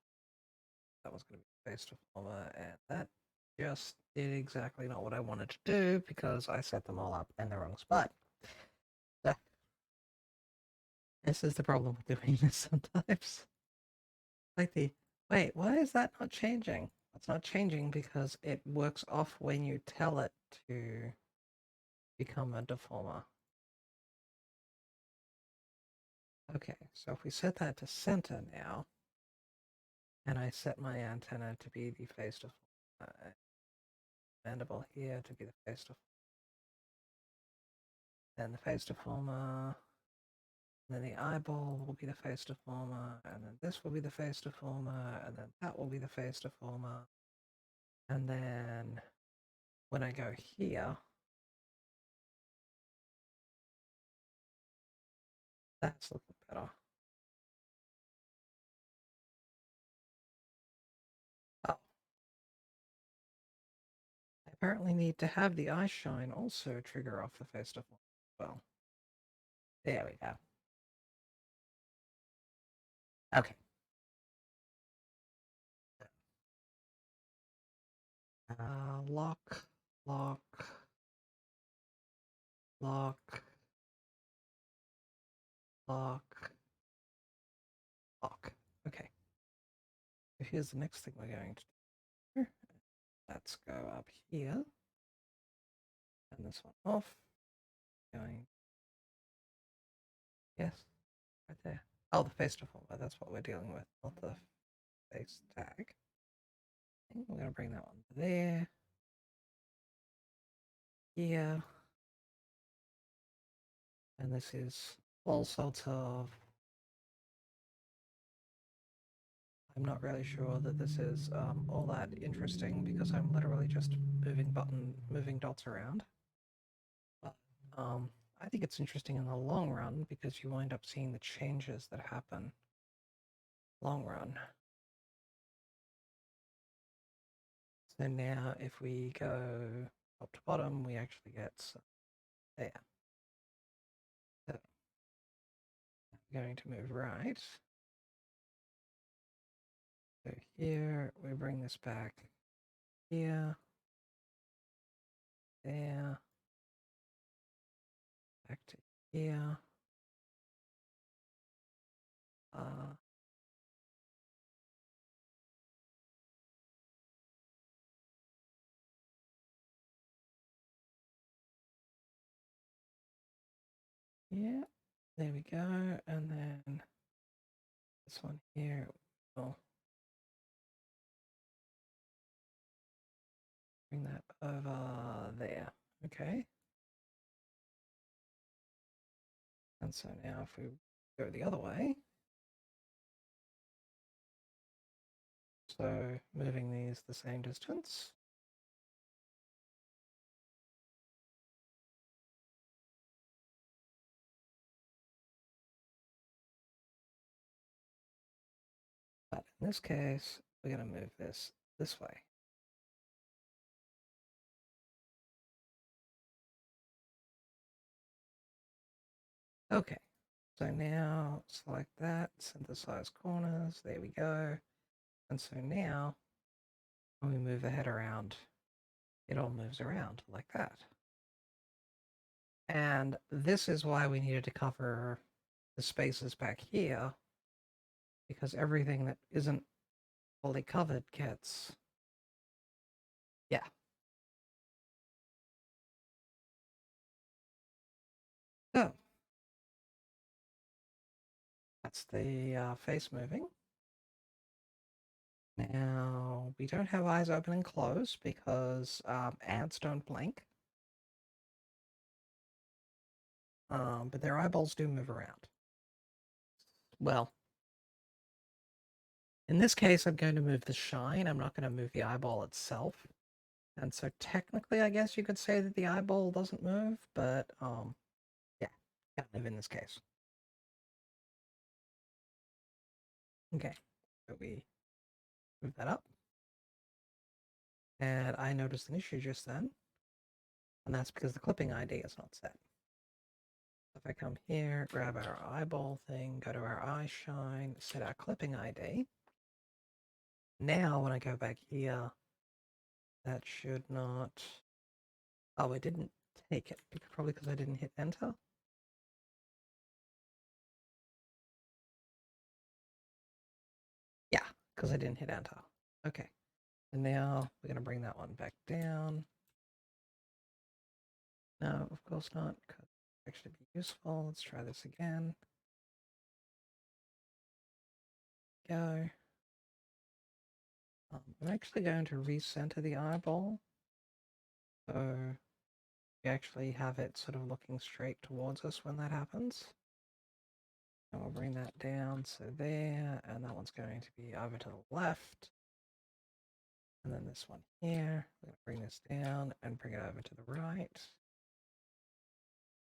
that was going to be face deformer, and that just did exactly not what I wanted to do because I set them all up in the wrong spot. So, this is the problem with doing this sometimes. Like wait, why is that not changing? It's not changing because it works off when you tell it to become a deformer. Okay, so if we set that to center now, and I set my antenna to be the face deformer, mandible here to be the face deformer, then the face deformer, and then the eyeball will be the face deformer, and then this will be the face deformer, and then that will be the face deformer, and then when I go here, that's looking better. Oh. I apparently need to have the eye shine also trigger off the face deformer as well. There we go. Okay. Lock, lock, lock, lock, lock. Okay. So here's the next thing we're going to do. Let's go up here. Turn this one off. Going. Yes. Right there. Oh, the face deformer. That's what we're dealing with, not the face tag. We're going to bring that one there. Here. And this is all sorts of. I'm not really sure that this is all that interesting because I'm literally just moving dots around. But I think it's interesting in the long run because you wind up seeing the changes that happen long run. So now if we go top to bottom, we actually get some there. So I'm going to move right. So here, we bring this back here, there, back to here. Yeah, there we go. And then this one here, we'll bring that over there. Okay. And so now if we go the other way, so moving these the same distance. But in this case, we're going to move this way. Okay, so now select that, synthesize corners, there we go. And so now, when we move the head around, it all moves around like that. And this is why we needed to cover the spaces back here, because everything that isn't fully covered gets, yeah. So, that's the face moving. Now, we don't have eyes open and closed because ants don't blink. But their eyeballs do move around. Well, in this case, I'm going to move the shine. I'm not going to move the eyeball itself. And so technically, I guess you could say that the eyeball doesn't move, but yeah, can't move in this case. Okay, so we move that up. And I noticed an issue just then, and that's because the clipping ID is not set. If I come here, grab our eyeball thing, go to our eye shine, set our clipping ID. Now, when I go back here, that should not... Oh, it didn't take it, probably because I didn't hit enter. Yeah, because I didn't hit enter. Okay, and now we're going to bring that one back down. No, of course not, because it actually be useful. Let's try this again. Go. I'm actually going to recenter the eyeball. So we actually have it sort of looking straight towards us when that happens. And we'll bring that down, so there, and that one's going to be over to the left. And then this one here, we're going to bring this down and bring it over to the right.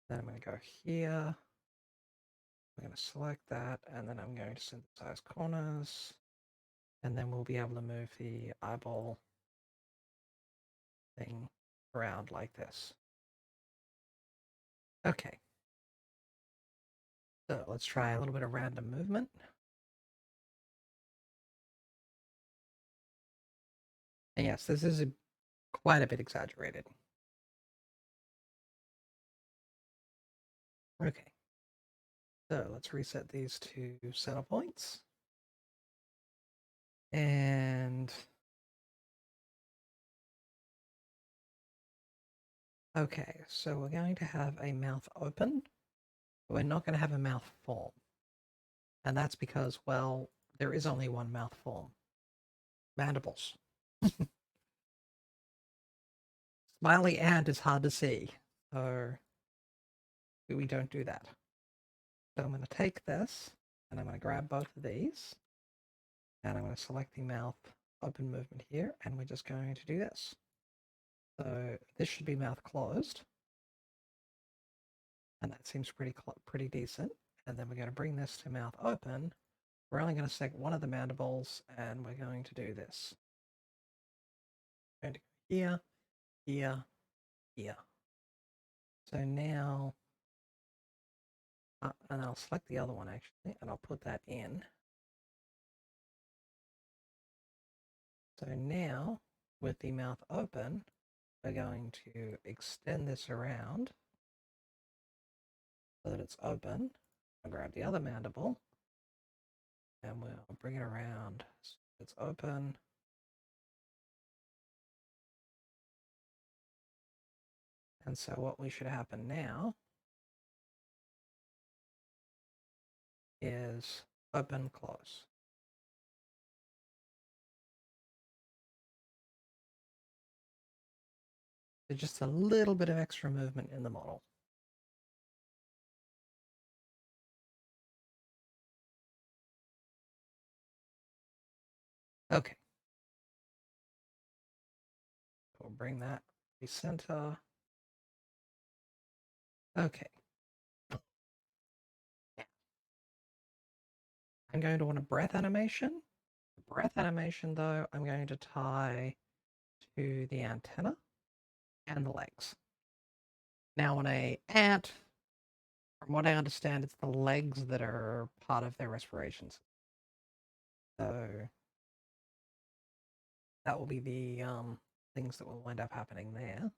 Then I'm going to go here. I'm going to select that, and then I'm going to synthesize corners. And then we'll be able to move the eyeball thing around like this. Okay. So let's try a little bit of random movement. And yes, this is quite a bit exaggerated. Okay. So let's reset these to center points. And okay, so we're going to have a mouth open. But we're not going to have a mouth form. And that's because, well, there is only one mouth form. Mandibles. Smiley ant is hard to see, so we don't do that. So I'm going to take this, and I'm going to grab both of these, and I'm going to select the mouth open movement here, and we're just going to do this. So this should be mouth closed, and that seems pretty decent. And then we're going to bring this to mouth open. We're only going to select one of the mandibles, and we're going to do this. We're going to go here, here, here. So now, and I'll select the other one actually, and I'll put that in. So now, with the mouth open, we're going to extend this around so that it's open. I'll grab the other mandible, and we'll bring it around so it's open. And so what we should happen now is open, close. So just a little bit of extra movement in the model. Okay. We'll bring that to center. Okay. I'm going to want a breath animation. The breath animation, though, I'm going to tie to the antenna and the legs. Now, on a ant, From what I understand, it's the legs that are part of their respirations. So that will be the things that will wind up happening there.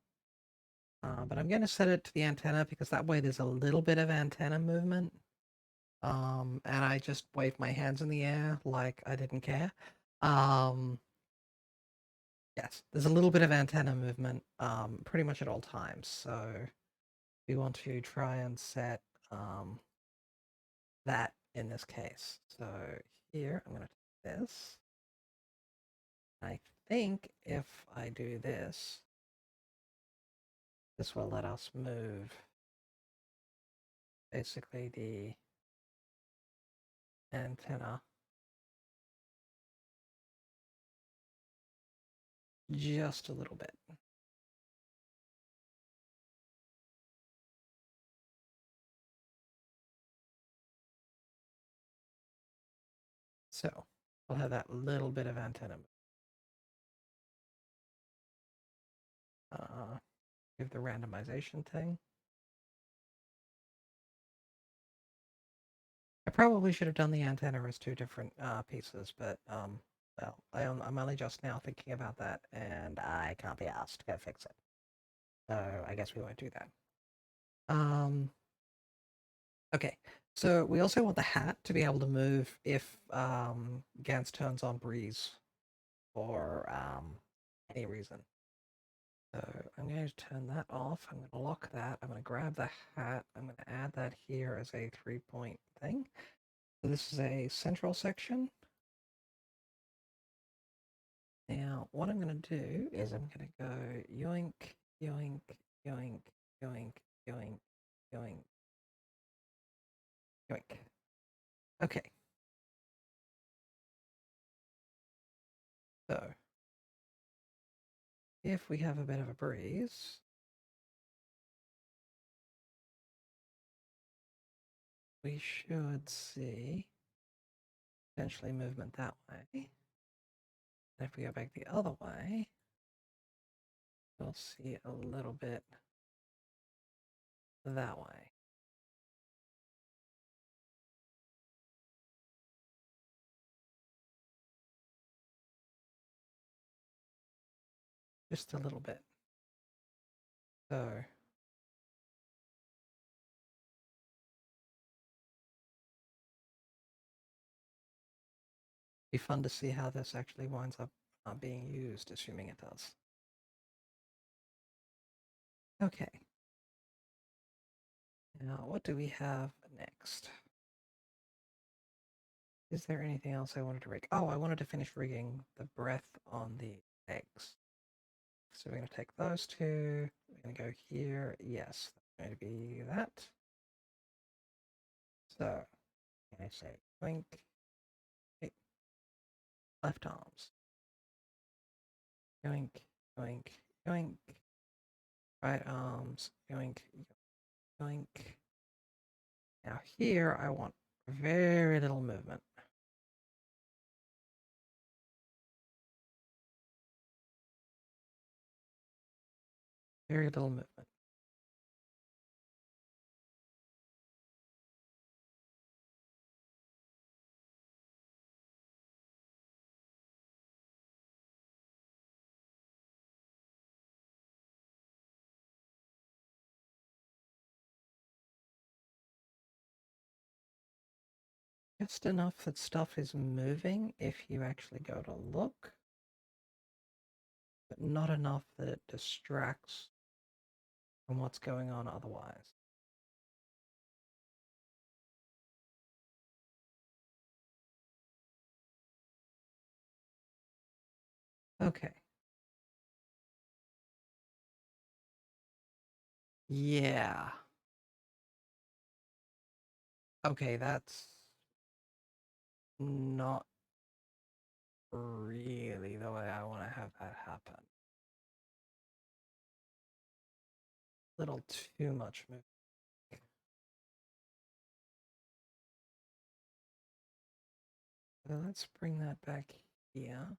But I'm going to set it to the antenna because that way there's a little bit of antenna movement. And I just waved my hands in the air like I didn't care. Yes, there's a little bit of antenna movement pretty much at all times. So we want to try and set that in this case. So here, I'm going to take this. I think if I do this, this will let us move basically the antenna just a little bit. So we'll have that little bit of antenna. Give the randomization thing. I probably should have done the antenna as two different pieces, but well, I'm only just now thinking about that, and I can't be asked to go fix it. So I guess we won't do that. Okay, so we also want the hat to be able to move if Gans turns on breeze for any reason. So I'm going to turn that off. I'm going to lock that. I'm going to grab the hat. I'm going to add that here as a 3-point thing. So this is a central section. Now, what I'm going to do is I'm going to go yoink, yoink, yoink, yoink, yoink, yoink, yoink. Okay. So, if we have a bit of a breeze, we should see potentially movement that way. And if we go back the other way, we'll see a little bit that way. Just a little bit. So be fun to see how this actually winds up being used, assuming it does. Okay. Now, what do we have next? Is there anything else I wanted to rig? Oh, I wanted to finish rigging the breath on the eggs. So we're going to take those two. We're going to go here. Yes, that's going to be that. So, I say blink. Okay. Left arms. Yoink, yoink, yoink. Right arms. Yoink, yoink. Now here I want very little movement. Very little movement. Just enough that stuff is moving if you actually go to look, but not enough that it distracts from what's going on otherwise. Okay. Yeah. Okay, that's not really the way I want to have that happen. Little too much movement. So let's bring that back here.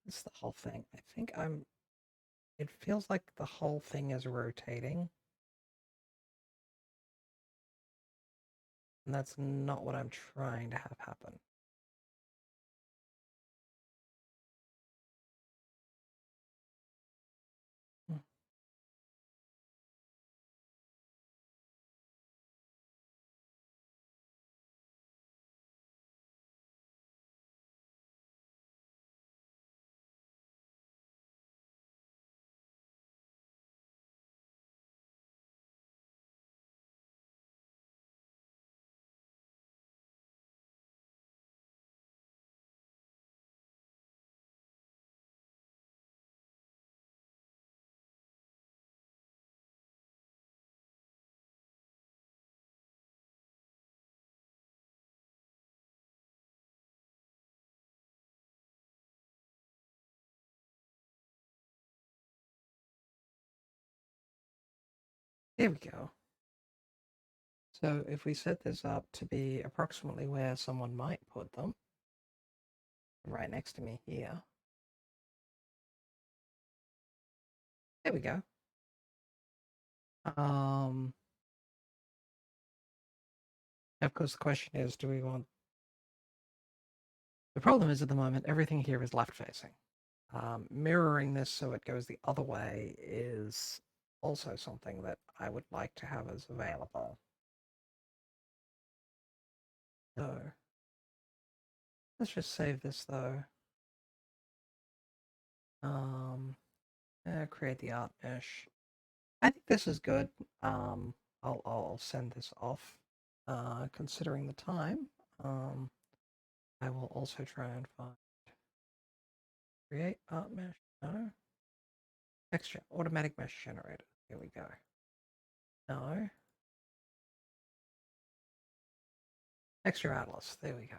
It's the whole thing. I think I'm... It feels like the whole thing is rotating. And that's not what I'm trying to have happen. There we go. So if we set this up to be approximately where someone might put them, right next to me here. There we go. Of course, the question is, do we want... The problem is at the moment, everything here is left facing. Mirroring this so it goes the other way is also something that I would like to have as available. So, let's just save this though. Create the art mesh. I think this is good. I'll send this off. Considering the time, I will also try and find create art mesh. No. Texture automatic mesh generator. Here we go. No. Texture atlas. There we go.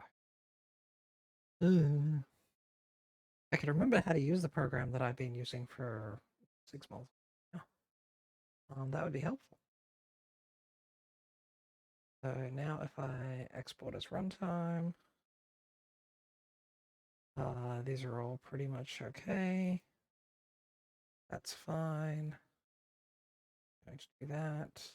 I can remember how to use the program that I've been using for 6 months. That would be helpful. So now if I export as runtime, these are all pretty much okay. That's fine. Going to do that.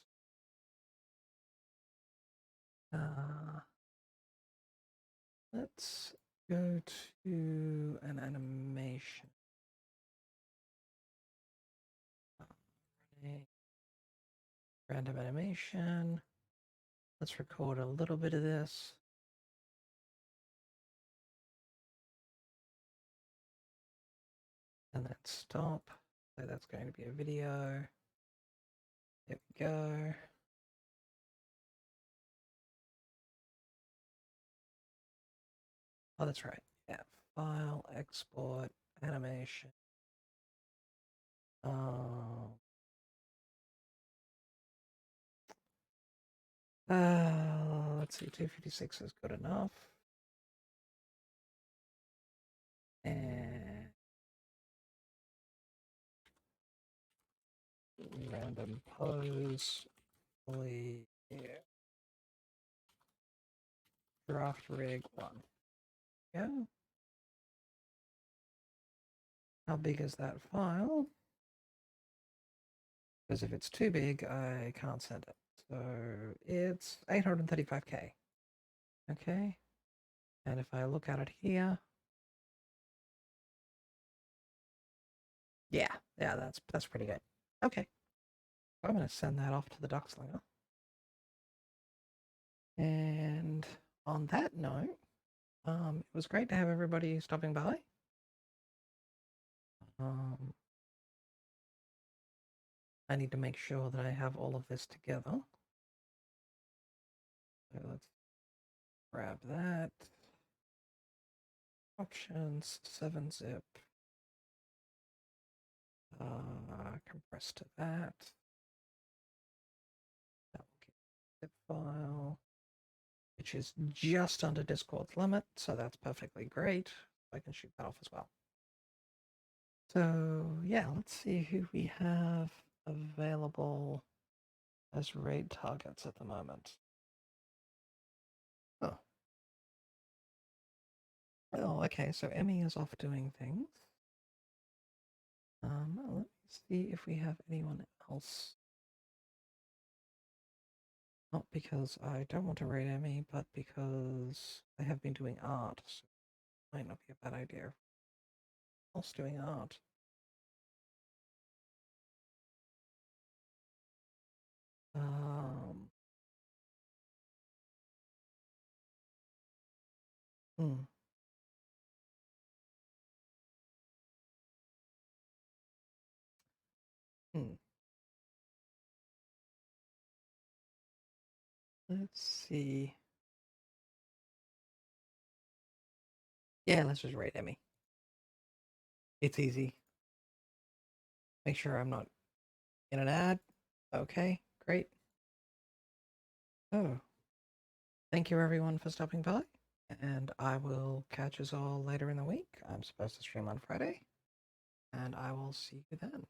Let's go to an animation. Random animation. Let's record a little bit of this. And then stop. So that's going to be a video. There we go. Oh, that's right. Yeah. File, export, animation. Let's see. 256 is good enough. And random pose. Yeah. Draft rig 1. Yeah. How big is that file? Because if it's too big, I can't send it. So it's 835K. Okay. And if I look at it here, yeah, that's pretty good. Okay. I'm going to send that off to the Duckslinger. And on that note, it was great to have everybody stopping by. I need to make sure that I have all of this together. So let's grab that. Options, 7-zip. Compress to that. That will give a zip file, which is just under Discord's limit, so that's perfectly great. I can shoot that off as well. So yeah, let's see who we have available as raid targets at the moment. Oh, okay, so Emmy is off doing things. Let me see if we have anyone else. Not because I don't want to rate Emmy, but because I have been doing art, so it might not be a bad idea. Else doing art. Hmm. Let's see. Yeah, let's just rate Emmy. It's easy. Make sure I'm not in an ad. Okay, great. Oh. Thank you everyone for stopping by, and I will catch us all later in the week. I'm supposed to stream on Friday, and I will see you then.